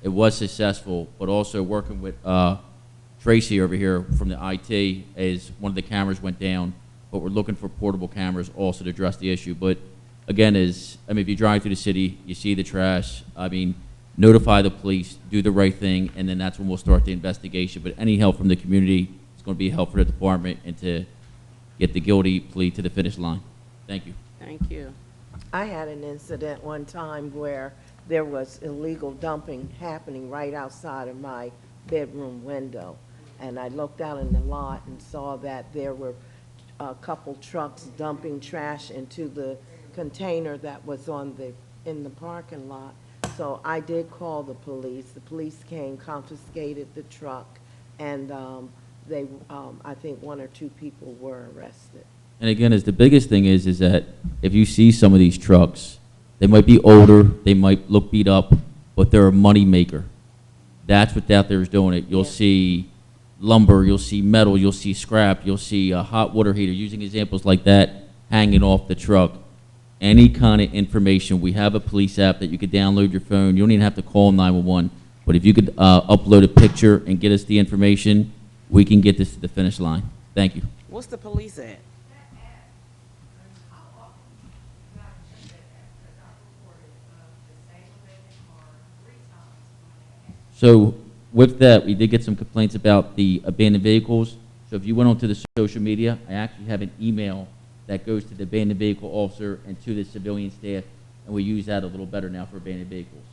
It was successful, but also working with Tracy over here from the IT as one of the cameras went down, but we're looking for portable cameras also to address the issue. But again, if you drive through the city, you see the trash, notify the police, do the right thing, and then that's when we'll start the investigation. But any help from the community is going to be a help for the department and to get the guilty plea to the finish line. Thank you. Thank you. I had an incident one time where there was illegal dumping happening right outside of my bedroom window. And I looked out in the lot and saw that there were a couple trucks dumping trash into the container that was in the parking lot. So I did call the police. The police came, confiscated the truck, and I think 1 or 2 people were arrested. And again, the biggest thing is that if you see some of these trucks, they might be older, they might look beat up, but they're a money maker. That's what out there is doing it. You'll see lumber, you'll see metal, you'll see scrap, you'll see a hot water heater, using examples like that hanging off the truck. Any kind of information, we have a police app that you could download your phone. You don't even have to call 911, but if you could upload a picture and get us the information, we can get this to the finish line. Thank you. What's the police at? So with that, we did get some complaints about the abandoned vehicles. So if you went onto the social media, I actually have an email that goes to the abandoned vehicle officer and to the civilian staff, and we use that a little better now for abandoned vehicles.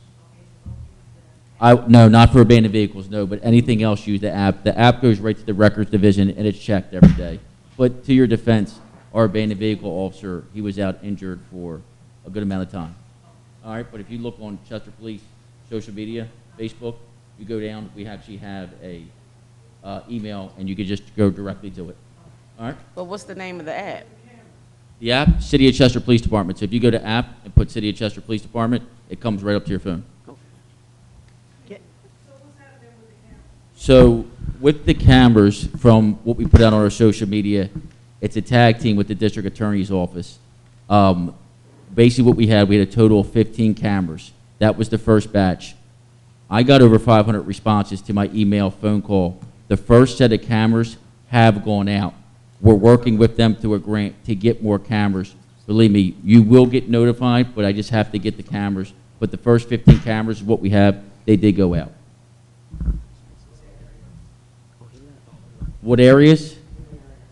No, not for abandoned vehicles, no, but anything else, use the app. The app goes right to the records division, and it's checked every day. But to your defense, our abandoned vehicle officer, he was out injured for a good amount of time. All right, but if you look on Chester Police social media, Facebook, you go down, we actually have a email, and you can just go directly to it. All right? But what's the name of the app? The app, City of Chester Police Department. So if you go to app and put City of Chester Police Department, it comes right up to your phone. So with the cameras, from what we put out on our social media, it's a tag team with the district attorney's office. Basically what we had a total of 15 cameras. That was the first batch. I got over 500 responses to my email, phone call. The first set of cameras have gone out. We're working with them through a grant to get more cameras. Believe me, you will get notified, but I just have to get the cameras. But the first 15 cameras is what we have. They did go out. What areas?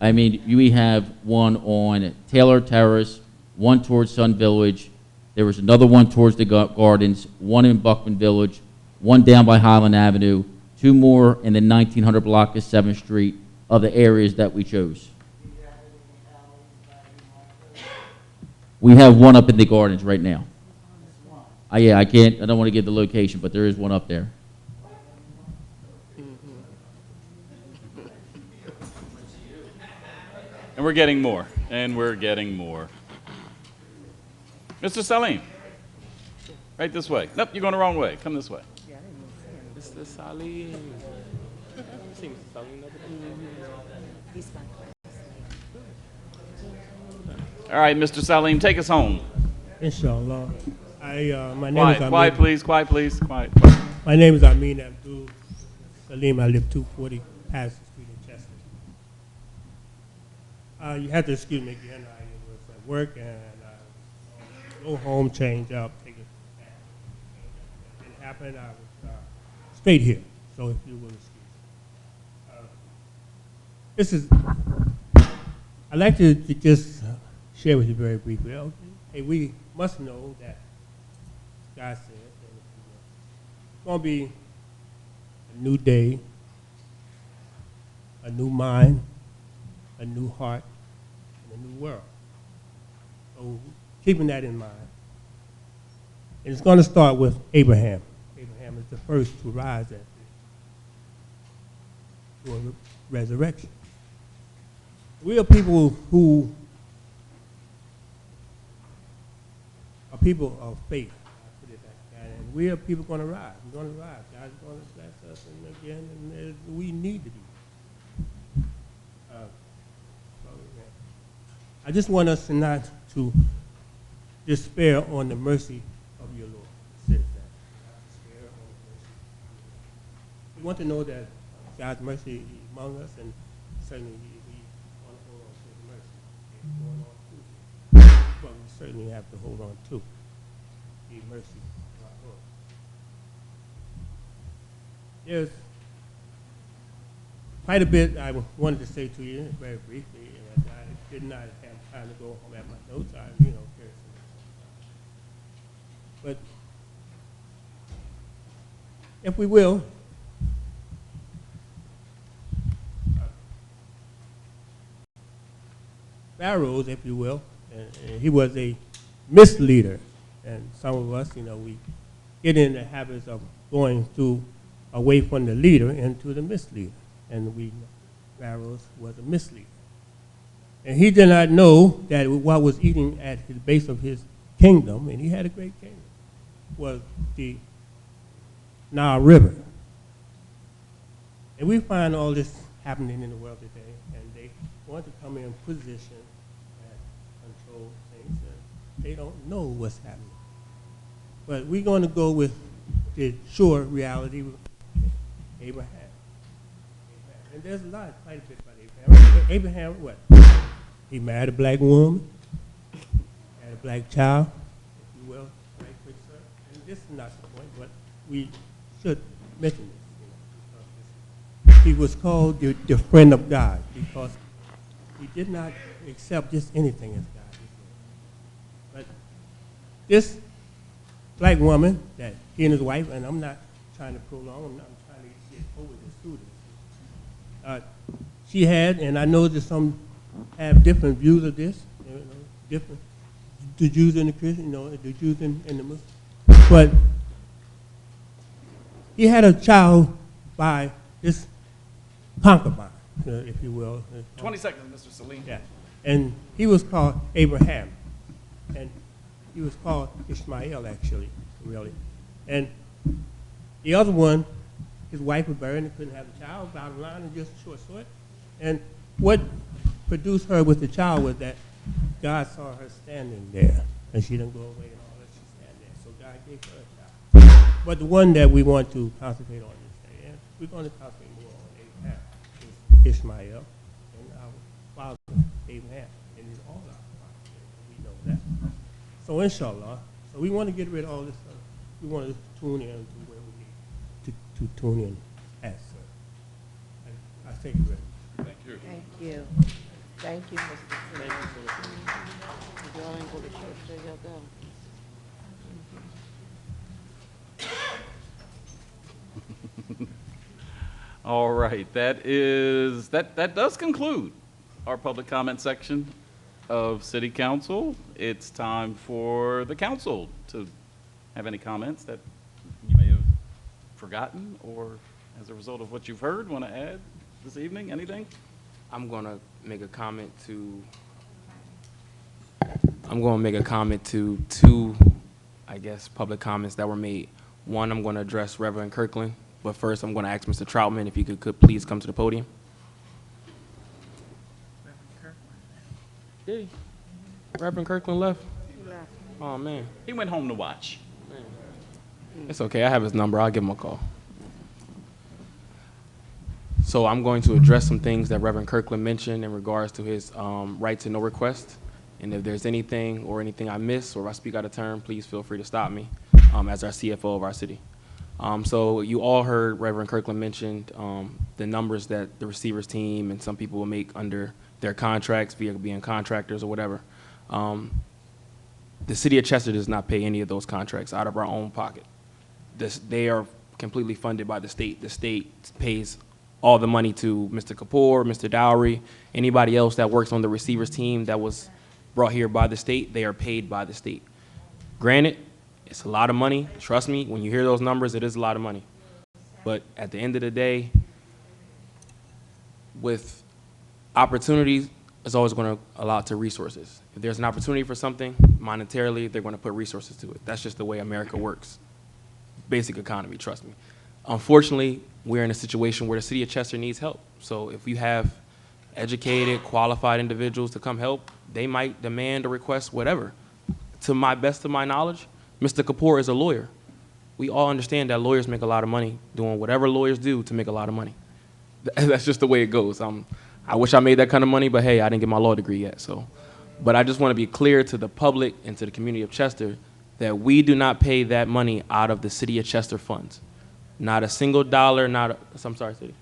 I mean, we have one on Taylor Terrace, one towards Sun Village. There was another one towards the Gardens, one in Buckman Village, one down by Highland Avenue, 2 more in the 1900 block of 7th Street of the areas that we chose. We have one up in the Gardens right now. Yeah, I don't want to give the location, but there is one up there. And we're getting more, and we're getting more. Mr. Salim, right this way. Nope, you're going the wrong way. Come this way. Mr. Salim. See Mr. Salim. All right, Mr. Salim, take us home. Inshallah. My name Quiet, is Amin. quiet, please, quiet, please, quiet. My name is Amin Abdul Salim. I live 240 Patterson Street in Chester. You have to excuse me again. I was at work and go home, change up, take a bath. It didn't happen. I was straight here. So if you will excuse me. I'd like to just share with you very briefly. Okay. Hey, we must know that God said that it's going to be a new day, a new mind, a new heart, and a new world. So keeping that in mind. And it's going to start with Abraham. Abraham is the first to rise at the resurrection. We are people who people of faith. I put it like that. And we are people going to rise. We're going to rise. God's going to bless us and again, and we need to be. I just want us not to despair on the mercy of your Lord. It says that. Despair on the mercy. We want to know that God's mercy is among us, and certainly we want to hold on to His mercy. It's going on through. But we certainly have to hold on to the mercy of our Lord. There's quite a bit I wanted to say to you very briefly, and I did not have time to go home at my notes. But if we will, Barrows, if you will, and he was a misleader, and some of us, we get in the habits of going away from the leader into the misleader, and Barrows was a misleader. And he did not know that what was eating at the base of his kingdom, and he had a great kingdom, was the Nile River. And we find all this happening in the world today, and they want to come in position and control things, and they don't know what's happening. But we're going to go with the sure reality of Abraham. And there's quite a bit about Abraham. Abraham, what? He married a black woman, had a black child, if you will, right, quick, sir. And this is not the point, but we should mention this. He was called the friend of God because he did not accept just anything as God. But this black woman that he and his wife, and I'm not trying to prolong, I'm trying to get over this student. She had, and I know that some have different views of this, different, the Jews and the Christians, the Jews and the Muslims. But he had a child by this concubine, if you will. 20 seconds, Mr. Salim. Yeah. And he was called Abraham. And he was called Ishmael, actually, really. And the other one, his wife was buried and couldn't have a child, bottom line, and just short. And what produced her with the child was that God saw her standing there, and she didn't go away and all that, she stand there. So God gave her a child. But the one that we want to concentrate on this day, and we're going to concentrate more on Abraham, is Ishmael, and our father, Abraham, and it's all our father. We know that. So inshallah, so we want to get rid of all this stuff. We want to tune in to where we need to tune in as, sir. I thank you very much. Thank you. Thank you. Thank you, Mr. Thank If y'all ain't go to church, there y'all go. All right, that does conclude our public comment section of City Council. It's time for the council to have any comments that you may have forgotten or as a result of what you've heard want to add this evening. Anything? I'm going to make a comment to two, I guess, public comments that were made. One, I'm going to address Reverend Kirkland, but first I'm going to ask Mr. Troutman if you could please come to the podium. Yeah. Reverend Kirkland left? He left. Oh, man. He went home to watch. It's okay. I have his number. I'll give him a call. So I'm going to address some things that Reverend Kirkland mentioned in regards to his right to know request. And if there's anything I miss or if I speak out of turn, please feel free to stop me as our CFO of our city. So you all heard Reverend Kirkland mentioned the numbers that the receivers team and some people will make under their contracts via being contractors or whatever. The city of Chester does not pay any of those contracts out of our own pocket. They are completely funded by the state. The state pays all the money to Mr. Kapoor, Mr. Dowry, anybody else that works on the receivers team that was brought here by the state, they are paid by the state. Granted, it's a lot of money. Trust me, when you hear those numbers, it is a lot of money. But at the end of the day, with opportunities is always going to allot to resources. If there's an opportunity for something monetarily, they're going to put resources to it. That's just the way America works. Basic economy, trust me. Unfortunately, we're in a situation where the city of Chester needs help. So if you have educated, qualified individuals to come help, they might demand or request whatever. To my best of my knowledge, Mr. Kapoor is a lawyer. We all understand that lawyers make a lot of money doing whatever lawyers do to make a lot of money. That's just the way it goes. I wish I made that kind of money, but hey, I didn't get my law degree yet. But I just want to be clear to the public and to the community of Chester that we do not pay that money out of the city of Chester funds. Not a single dollar, I'm sorry, city.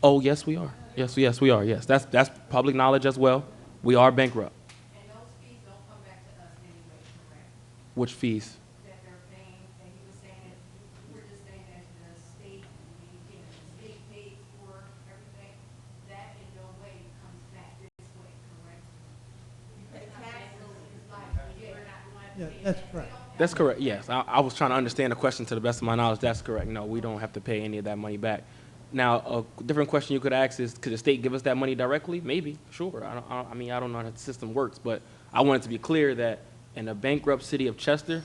Oh, yes, we are. Yes, we are, yes. That's public knowledge as well. We are bankrupt. And those fees don't come back to us anyway, correct? Which fees? That they're paying, and he was saying that, you were just saying that the state, the state pays for everything, that in no way comes back this way, correct? Yeah, that's correct. That's correct, yes. I was trying to understand the question to the best of my knowledge. That's correct. No, we don't have to pay any of that money back. Now, a different question you could ask is, could the state give us that money directly? Maybe, sure. I mean, I don't know how the system works, but I wanted to be clear that in the bankrupt city of Chester,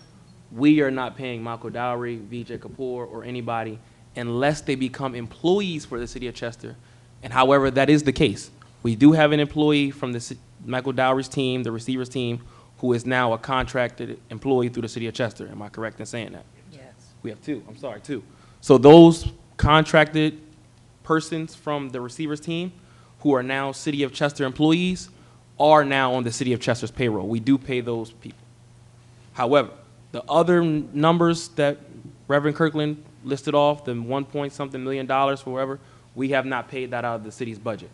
we are not paying Malco Dowry, Vijay Kapoor, or anybody unless they become employees for the city of Chester. And however, that is the case. We do have an employee from the Michael Dowry's team, the receivers team, who is now a contracted employee through the city of Chester. Am I correct in saying that? Yes. We have two. I'm sorry, two. So those contracted persons from the receivers team who are now city of Chester employees are now on the city of Chester's payroll. We do pay those people. However, the other numbers that Reverend Kirkland listed off, the 1 point something million dollars for whatever, we have not paid that out of the city's budget.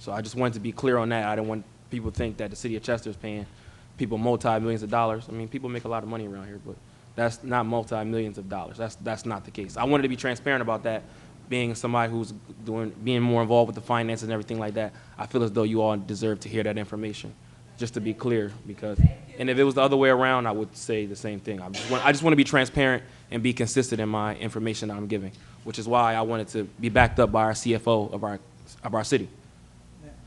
So I just wanted to be clear on that. I didn't want people to think that the city of Chester is paying people multi-millions of dollars. I mean, people make a lot of money around here, but that's not multi-millions of dollars. That's not the case. I wanted to be transparent about that. Being somebody who's being more involved with the finances and everything like that, I feel as though you all deserve to hear that information, just to be clear. And if it was the other way around, I would say the same thing. I just want to be transparent and be consistent in my information that I'm giving, which is why I wanted to be backed up by our CFO of our city.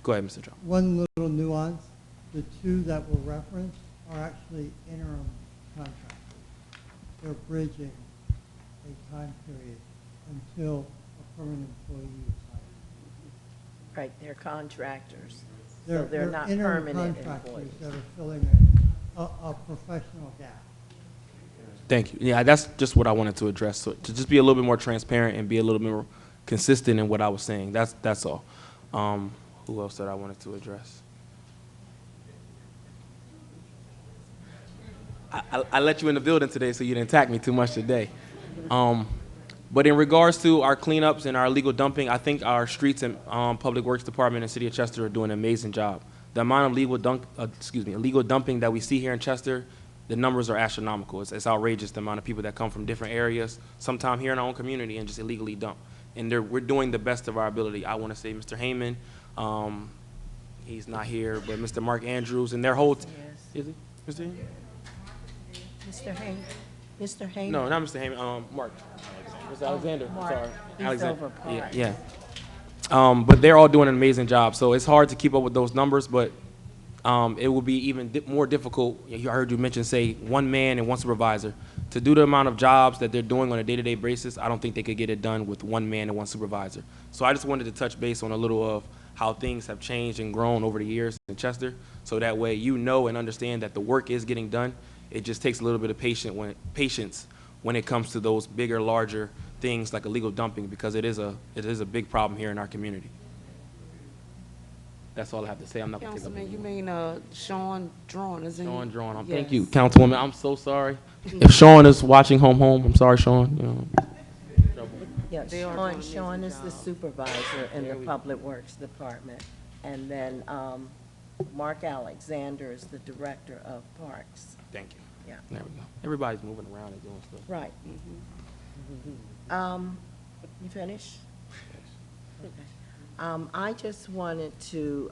Go ahead, Mr. John. One little nuance, the two that were referenced are actually interim contractors. They're bridging a time period until a permanent employee is hired. Right, they're contractors, They're so they're not interim permanent contractors employees. that are filling a professional gap. Thank you. Yeah, that's just what I wanted to address. So to just be a little bit more transparent and be a little bit more consistent in what I was saying. That's all. Who else that I wanted to address? I let you in the building today, so you didn't attack me too much today. But in regards to our cleanups and our illegal dumping, I think our streets and Public Works Department and City of Chester are doing an amazing job. The amount of illegal dumping that we see here in Chester, the numbers are astronomical. It's outrageous, the amount of people that come from different areas, sometime here in our own community, and just illegally dump. And we're doing the best of our ability. I want to say Mr. Heyman, he's not here, but Mr. Mark Andrews and their whole, is he? Mr. Heyman? Mr. Haynes? Mr. Haynes? No, not Mr. Heyman, Mark. Mr. Alexander, Mark. sorry. He's Alexander. over part. Yeah. But they're all doing an amazing job, so it's hard to keep up with those numbers, but it will be even more difficult. I heard you mention, say, one man and one supervisor. To do the amount of jobs that they're doing on a day-to-day basis, I don't think they could get it done with one man and one supervisor. So I just wanted to touch base on a little of how things have changed and grown over the years in Chester, so that way you know and understand that the work is getting done. It just takes a little bit of patience when it comes to those bigger, larger things like illegal dumping, because it is a big problem here in our community. That's all I have to say. I'm not going to take up any Councilman, you more. mean Sean Drawn, isn't he? Sean Drawn. Yes. Thank you, Councilwoman. I'm so sorry. If Sean is watching home, I'm sorry, Sean. You know. Yeah, They are doing an Sean amazing is the job. supervisor in the Public Works Department. And then Mark Alexander is the director of Parks. Thank you. Yeah. There we go. Everybody's moving around and doing stuff. Right. You finished? Okay. I just wanted to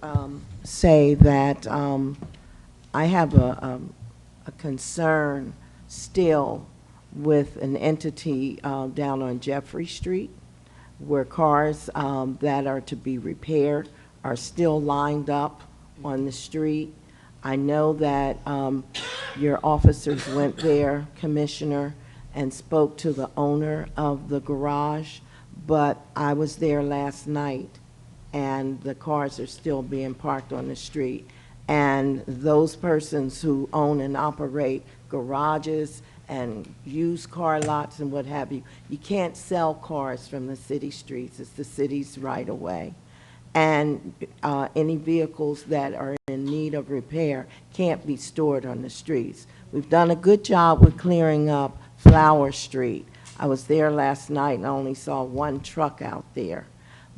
say that I have a concern still with an entity down on Jeffrey Street where cars that are to be repaired are still lined up on the street. I know that your officers went there, Commissioner, and spoke to the owner of the garage, but I was there last night, and the cars are still being parked on the street. And those persons who own and operate garages and used car lots and what have you, you can't sell cars from the city streets. It's the city's right of way. And any vehicles that are in need of repair can't be stored on the streets. We've done a good job with clearing up Flower Street. I was there last night and I only saw one truck out there,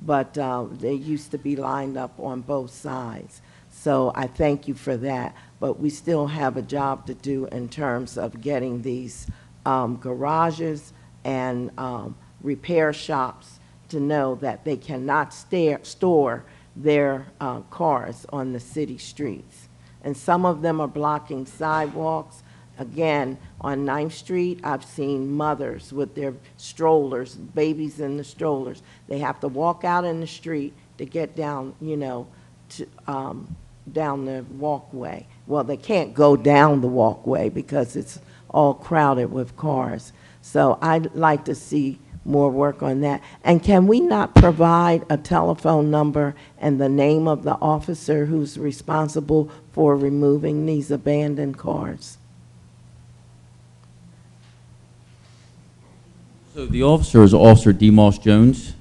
but they used to be lined up on both sides. So I thank you for that, but we still have a job to do in terms of getting these garages and repair shops to know that they cannot store their cars on the city streets. And some of them are blocking sidewalks. Again, on 9th Street, I've seen mothers with their strollers, babies in the strollers. They have to walk out in the street to get down, you know, to, down the walkway. Well, they can't go down the walkway because it's all crowded with cars. So I'd like to see more work on that. And can we not provide a telephone number and the name of the officer who's responsible for removing these abandoned cars? So the officer is Officer Demoss Jones.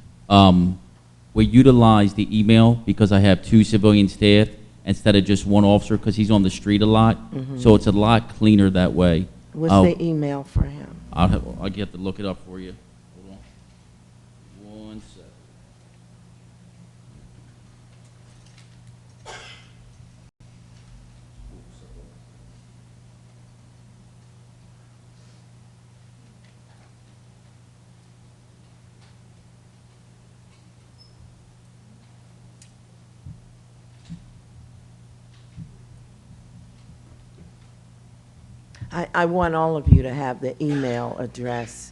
We utilize the email because I have 2 civilian staff instead of just one officer because he's on the street a lot. So it's a lot cleaner that way. What's the email for him? I'll get to look it up for you. Hold on. 1 second. I want all of you to have the email address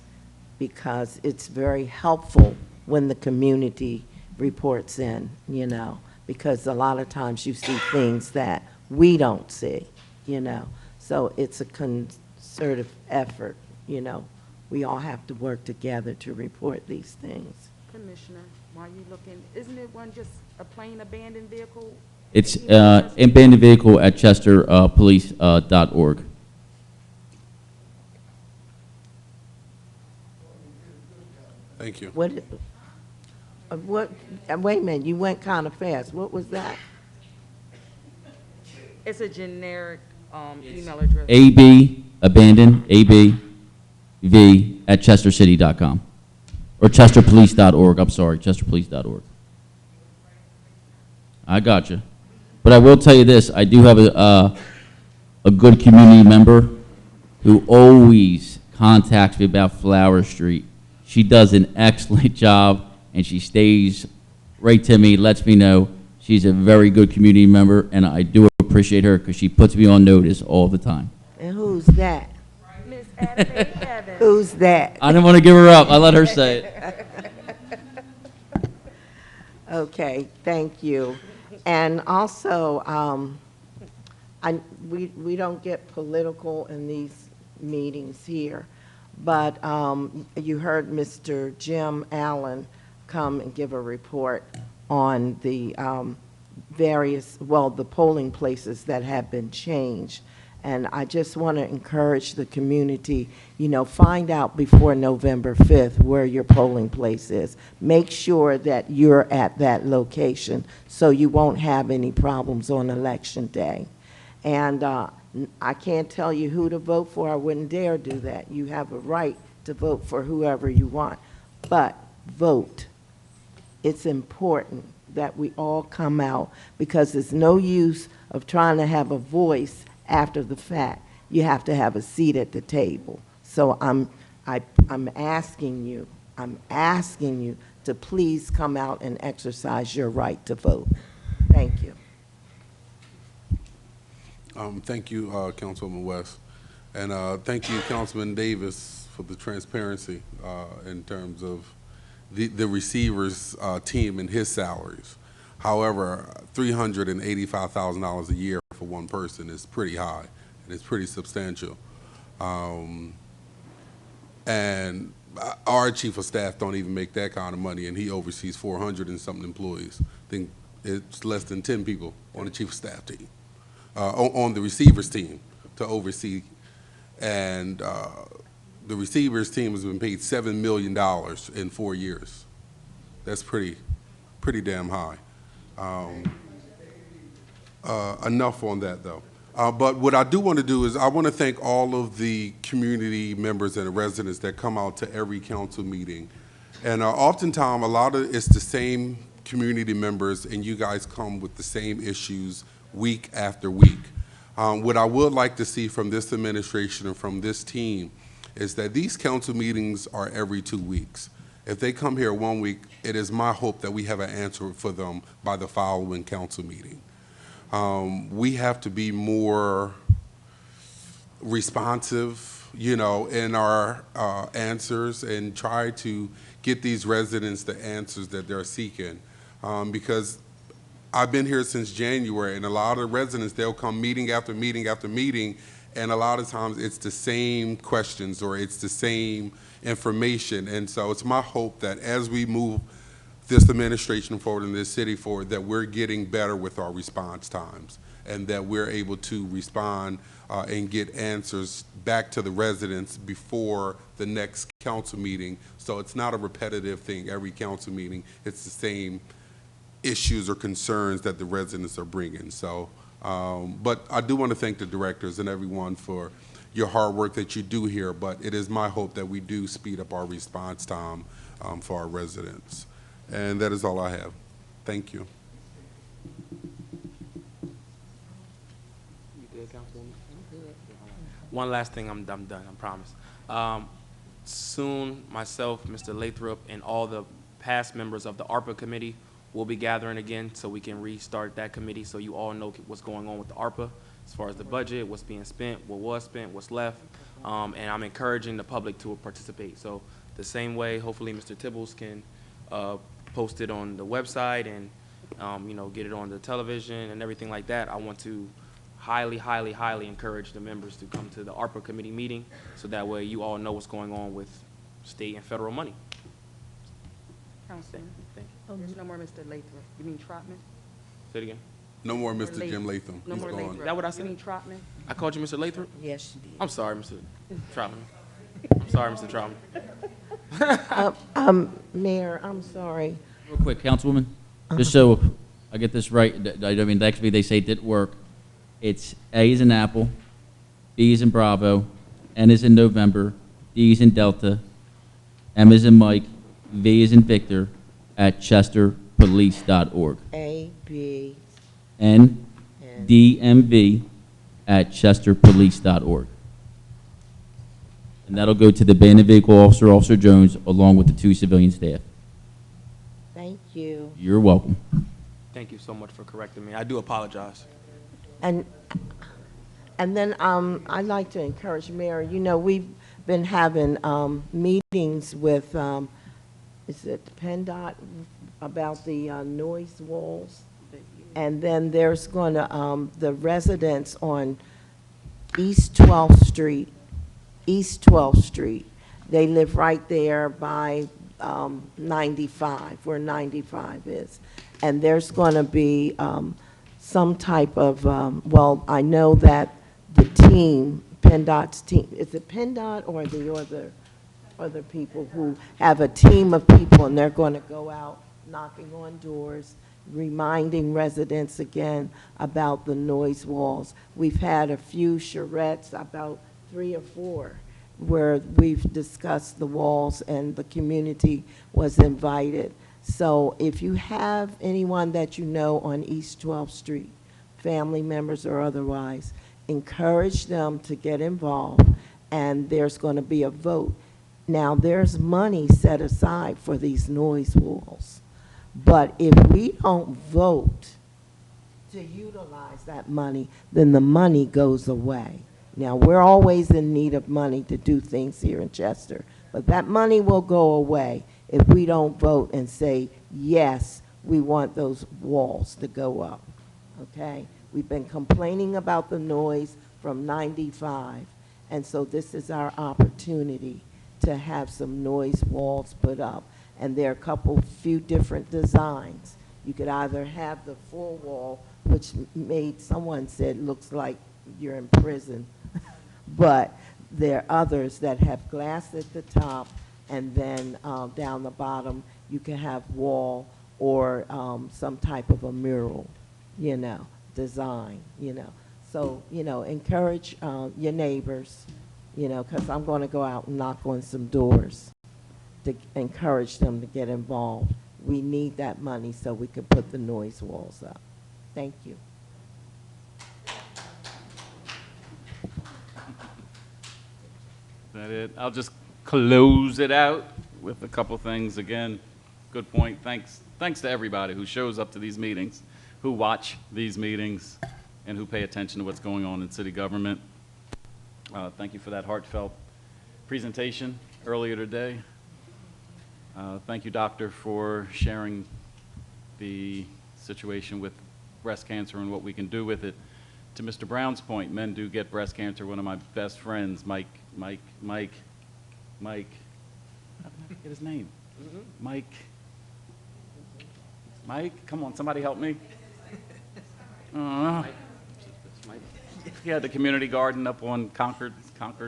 because it's very helpful when the community reports in, you know, because a lot of times you see things that we don't see, you know. So it's a concerted effort, you know. We all have to work together to report these things. Commissioner, while you looking, isn't it one just a plain abandoned vehicle? It's abandoned vehicle at chesterpolice.org. Thank you. What, wait a minute, you went kind of fast. What was that? It's a generic email address. AB, abandoned, ABV at chestercity.com. Or chesterpolice.org, I'm sorry, chesterpolice.org. I gotcha. But I will tell you this, I do have a good community member who always contacts me about Flower Street. She does an excellent job, and she stays right to me, lets me know. She's a very good community member, and I do appreciate her because she puts me on notice all the time. And who's that? Miss Adebayo Evans. Who's that? I didn't want to give her up. I let her say it. Okay, thank you. And also, we don't get political in these meetings here, but you heard Mr. Jim Allen come and give a report on the the polling places that have been changed. And I just want to encourage the community, you know, find out before November 5th where your polling place is. Make sure that you're at that location so you won't have any problems on Election Day. And I can't tell you who to vote for. I wouldn't dare do that. You have a right to vote for whoever you want. But vote. It's important that we all come out because there's no use of trying to have a voice after the fact. You have to have a seat at the table. So I'm asking you to please come out and exercise your right to vote. Thank you. Thank you, Councilwoman West. And thank you, Councilman Davis, for the transparency in terms of the receiver's team and his salaries. However, $385,000 a year for one person is pretty high, and it's pretty substantial. And our chief of staff don't even make that kind of money, and he oversees 400 and something employees. I think it's less than 10 people on the chief of staff team, on the receivers team to oversee. And the receivers team has been paid $7 million in 4 years. That's pretty damn high. Enough on that, though. But what I do want to do is I want to thank all of the community members and the residents that come out to every council meeting. And oftentimes, a lot of it's the same community members, and you guys come with the same issues week after week. What I would like to see from this administration and from this team is that these council meetings are every 2 weeks. If they come here 1 week, it is my hope that we have an answer for them by the following council meeting. We have to be more responsive, you know, in our answers and try to get these residents the answers that they're seeking. Because I've been here since January, and a lot of residents, they'll come meeting after meeting after meeting, and a lot of times it's the same questions or it's the same information. And so it's my hope that as we move this administration forward and this city forward, that we're getting better with our response times and that we're able to respond and get answers back to the residents before the next council meeting. So it's not a repetitive thing every council meeting. It's the same issues or concerns that the residents are bringing. So, but I do want to thank the directors and everyone for your hard work that you do here, but it is my hope that we do speed up our response time for our residents. And that is all I have. Thank you. You good, Councilwoman? One last thing, I'm done, I promise. Soon, myself, Mr. Lathrop, and all the past members of the ARPA committee will be gathering again so we can restart that committee so you all know what's going on with the ARPA as far as the budget, what's being spent, what was spent, what's left. And I'm encouraging the public to participate. So the same way, hopefully Mr. Tibbles can post it on the website and you know, get it on the television and everything like that. I want to highly, highly, highly encourage the members to come to the ARPA committee meeting so that way you all know what's going on with state and federal money. Councilman, Thank you. there's no more Mr. Lathrop. You mean Trotman? Say it again. No more Mr. Jim Latham. No He's more gone. Lathrop. Is that what I said? You mean Trotman? I called you Mr. Lathrop? Yes, you did. I'm sorry, Mr. Troutman. I'm sorry, Mr. Troutman. Mayor, I'm sorry. Real quick, Councilwoman, just so I get this right, I mean, actually they say it didn't work. It's A is in Apple, B is in Bravo, N is in November, D is in Delta, M is in Mike, V is in Victor, at chesterpolice.org. A, B, N, D, M, V, at chesterpolice.org. And that'll go to the abandoned vehicle officer, Officer Jones, along with the 2 civilian staff. thank you. You're welcome. Thank you so much for correcting me. I do apologize. And then I'd like to encourage Mayor, you know, we've been having meetings with, is it PennDOT, about the noise walls? And then there's going to, the residents on East 12th Street, they live right there by 95, where 95 is. And there's going to be some type of, well, I know that the team, PennDOT's team, is it PennDOT or the other people who have a team of people, and they're going to go out knocking on doors, reminding residents again about the noise walls. We've had a few charrettes, about 3 or 4, where we've discussed the walls and the community was invited. So if you have anyone that you know on East 12th Street, family members or otherwise, encourage them to get involved, and there's going to be a vote. Now, there's money set aside for these noise walls, but if we don't vote to utilize that money, then the money goes away. Now, we're always in need of money to do things here in Chester, but that money will go away if we don't vote and say, yes, we want those walls to go up, okay? We've been complaining about the noise from 95, and so this is our opportunity to have some noise walls put up. And there are few different designs. You could either have the full wall, which someone said looks like you're in prison, but there are others that have glass at the top, and then down the bottom you can have wall or some type of a mural, design, So, encourage your neighbors, because I'm going to go out and knock on some doors to encourage them to get involved. We need that money so we can put the noise walls up. Thank you. Is that it? I'll just close it out with a couple things. Again, good point. Thanks to everybody who shows up to these meetings, who watch these meetings, and who pay attention to what's going on in city government. Thank you for that heartfelt presentation earlier today. Thank you, Doctor, for sharing the situation with breast cancer and what we can do with it. To Mr. Brown's point, men do get breast cancer. One of my best friends, Mike, how did I get his name? Mike, come on, somebody help me. He had the community garden up on Concord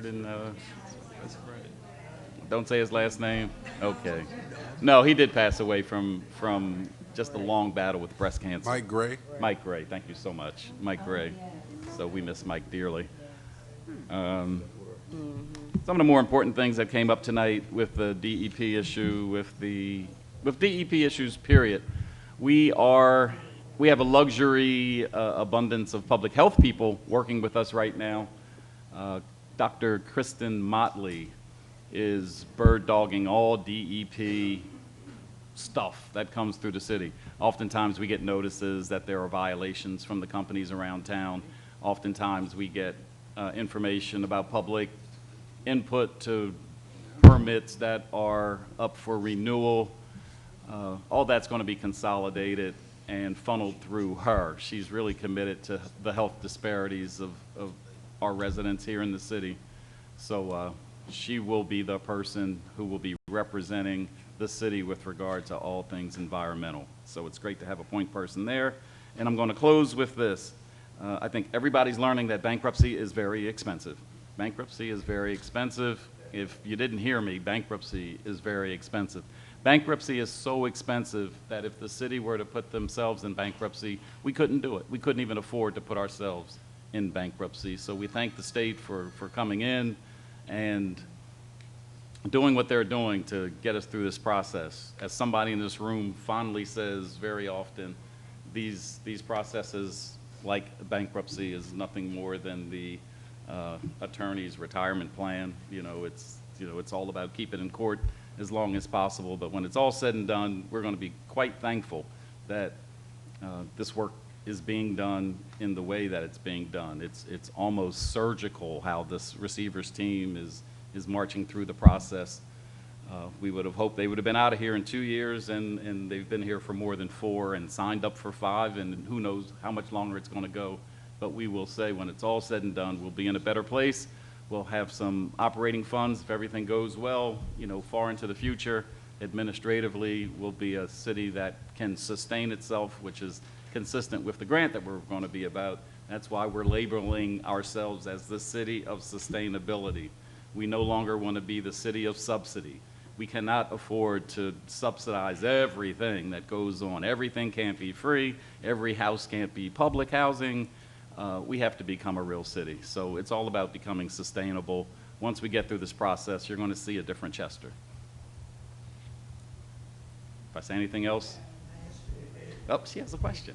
and, don't say his last name. Okay. No, he did pass away from just a long battle with breast cancer. Mike Gray? Mike Gray, thank you so much. Mike Gray. So we miss Mike dearly. Some of the more important things that came up tonight with the DEP issue, with DEP issues, period. We have a luxury abundance of public health people working with us right now. Dr. Kristen Motley is bird dogging all DEP stuff that comes through the city. Oftentimes we get notices that there are violations from the companies around town. Oftentimes we get information about public input to permits that are up for renewal. All that's going to be consolidated and funneled through her. She's really committed to the health disparities of our residents here in the city. So she will be the person who will be representing the city with regard to all things environmental. So it's great to have a point person there. And I'm going to close with this. I think everybody's learning that bankruptcy is very expensive. Bankruptcy is very expensive. If you didn't hear me, bankruptcy is very expensive. Bankruptcy is so expensive that if the city were to put themselves in bankruptcy, we couldn't do it. We couldn't even afford to put ourselves in bankruptcy. So we thank the state for coming in and doing what they're doing to get us through this process. As somebody in this room fondly says very often, these processes, like bankruptcy, is nothing more than the attorney's retirement plan. It's all about keeping in court as long as possible. But when it's all said and done, we're going to be quite thankful that this work is being done in the way that it's being done. It's almost surgical how this receivers team is marching through the process. We would have hoped they would have been out of here in 2 years, and they've been here for more than 4 and signed up for 5, and who knows how much longer it's going to go. But we will say when it's all said and done, we'll be in a better place. We'll have some operating funds if everything goes well, far into the future. Administratively, we'll be a city that can sustain itself, which is consistent with the grant that we're going to be about. That's why we're labeling ourselves as the city of sustainability. We no longer want to be the city of subsidy. We cannot afford to subsidize everything that goes on. Everything can't be free. Every house can't be public housing. We have to become a real city. So it's all about becoming sustainable. Once we get through this process, you're going to see a different Chester. If I say anything else? Oh, she has a question.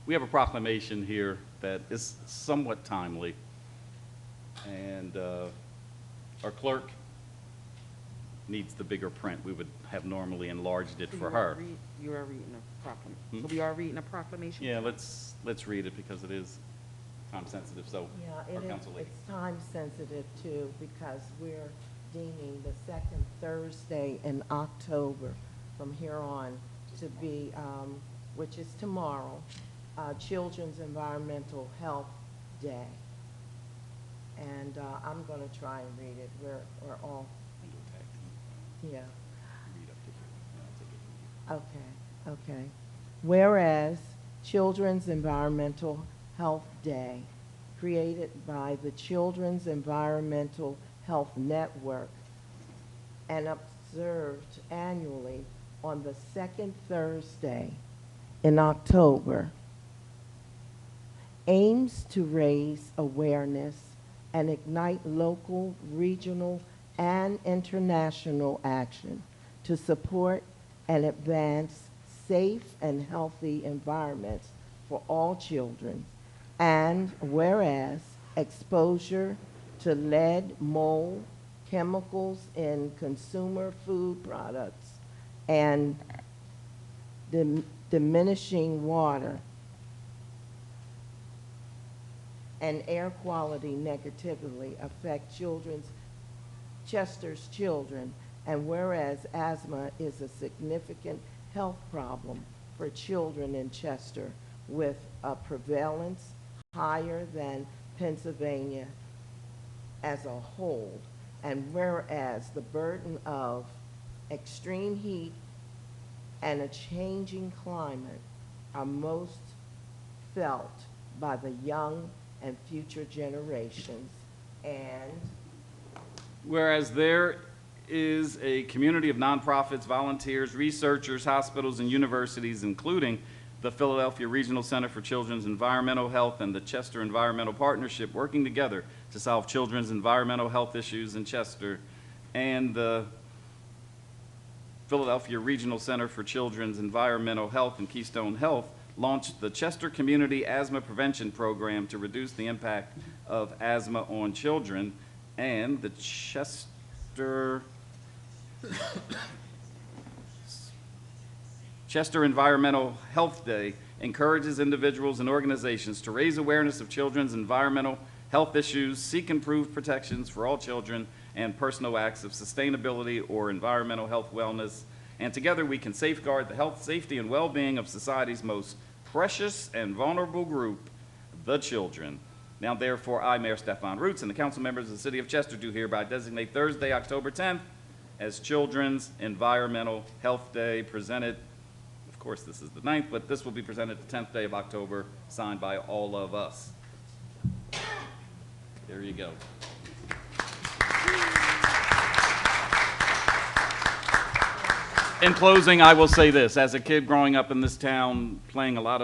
We have a proclamation here that is somewhat timely. And our clerk needs the bigger print. We would have normally enlarged it for her. You are reading a proclamation. Hmm? So we are reading a proclamation? Yeah, let's read it because it is time sensitive, so Yeah, our council lady. it's time sensitive too, because we're deeming the second Thursday in October from here on to be, which is tomorrow, Children's Environmental Health Day. And I'm gonna try and read it. We're all, yeah. Okay. Whereas Children's Environmental Health Day, created by the Children's Environmental Health Network and observed annually on the second Thursday in October, aims to raise awareness and ignite local, regional, and international action to support and advance safe and healthy environments for all children. And whereas exposure to lead, mold, chemicals in consumer food products, and diminishing water and air quality negatively affect Chester's children, and whereas asthma is a significant health problem for children in Chester with a prevalence higher than Pennsylvania as a whole, and whereas the burden of extreme heat and a changing climate are most felt by the young and future generations, and whereas there is a community of nonprofits, volunteers, researchers, hospitals, and universities, including the Philadelphia Regional Center for Children's Environmental Health and the Chester Environmental Partnership, working together to solve children's environmental health issues in Chester, and the Philadelphia Regional Center for Children's Environmental Health and Keystone Health launched the Chester Community Asthma Prevention Program to reduce the impact of asthma on children, and the Chester Environmental Health Day encourages individuals and organizations to raise awareness of children's environmental health issues, seek improved protections for all children, and personal acts of sustainability or environmental health wellness. And together we can safeguard the health, safety, and well-being of society's most precious and vulnerable group, the children. Now, therefore, I, Mayor Stefan Roots, and the council members of the City of Chester do hereby designate Thursday, October 10th, as Children's Environmental Health Day, presented, of course, this is the 9th, but this will be presented the 10th day of October, signed by all of us. There you go. In closing, I will say this. As a kid growing up in this town, playing a lot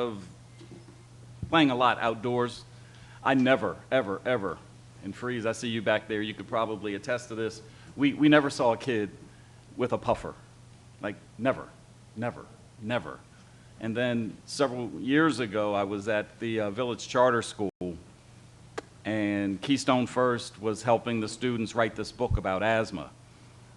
outdoors, I never, ever, ever, and Freeze, I see you back there, you could probably attest to this, we never saw a kid with a puffer. Like, never, never, never. And then several years ago, I was at the Village Charter School, and Keystone First was helping the students write this book about asthma.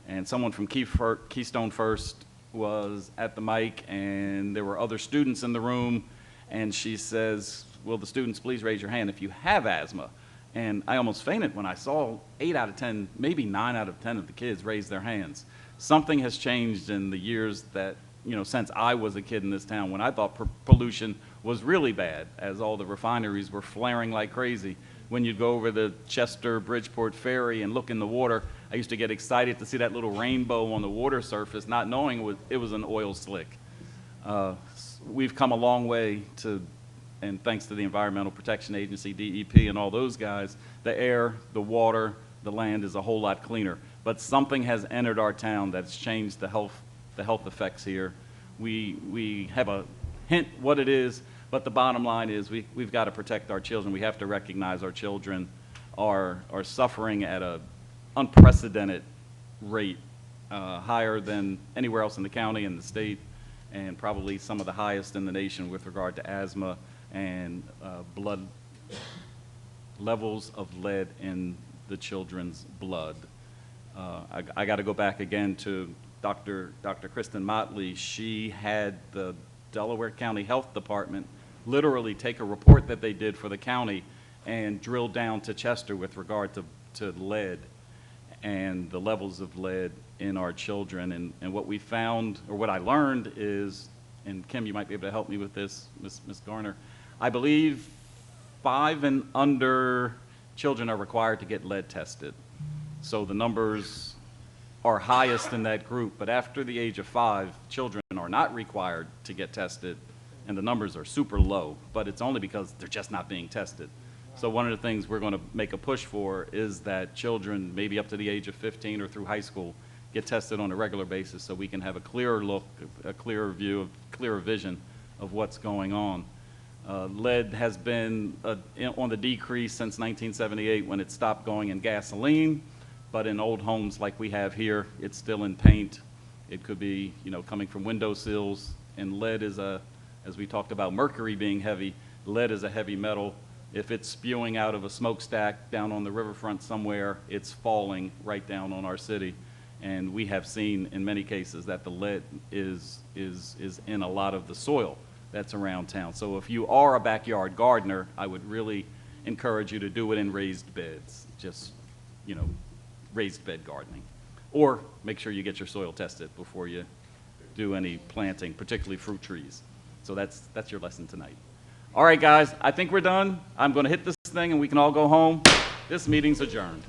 And someone from Keystone First was at the mic, and there were other students in the room, and she says, will the students please raise your hand if you have asthma? And I almost fainted when I saw 8 out of 10, maybe 9 out of 10 of the kids raise their hands. Something has changed in the years that, since I was a kid in this town, when I thought pollution was really bad, as all the refineries were flaring like crazy. When you'd go over the Chester-Bridgeport ferry and look in the water, I used to get excited to see that little rainbow on the water surface, not knowing it was an oil slick. We've come a long way and thanks to the Environmental Protection Agency, DEP, and all those guys, the air, the water, the land is a whole lot cleaner. But something has entered our town that's changed the health effects here. We have a hint what it is, but the bottom line is we've got to protect our children. We have to recognize our children are suffering at an unprecedented rate, higher than anywhere else in the county and the state, and probably some of the highest in the nation with regard to asthma and blood levels of lead in the children's blood. I got to go back again to Dr. Kristen Motley. She had the Delaware County Health Department literally take a report that they did for the county and drill down to Chester with regard to lead and the levels of lead in our children. And what we found, or what I learned is, and Kim, you might be able to help me with this, Ms. Garner, I believe 5 and under children are required to get lead tested. So the numbers are highest in that group, but after the age of 5, children are not required to get tested, and the numbers are super low, but it's only because they're just not being tested. So one of the things we're going to make a push for is that children, maybe up to the age of 15 or through high school, get tested on a regular basis so we can have a clearer look, a clearer view, a clearer vision of what's going on. Lead has been on the decrease since 1978 when it stopped going in gasoline, but in old homes like we have here, it's still in paint. It could be, coming from windowsills, and lead is as we talked about mercury being heavy, lead is a heavy metal. If it's spewing out of a smokestack down on the riverfront somewhere, it's falling right down on our city. And we have seen in many cases that the lead is in a lot of the soil that's around town. So if you are a backyard gardener, I would really encourage you to do it in raised beds, just, raised bed gardening. Or make sure you get your soil tested before you do any planting, particularly fruit trees. So that's your lesson tonight. All right, guys, I think we're done. I'm going to hit this thing and we can all go home. This meeting's adjourned.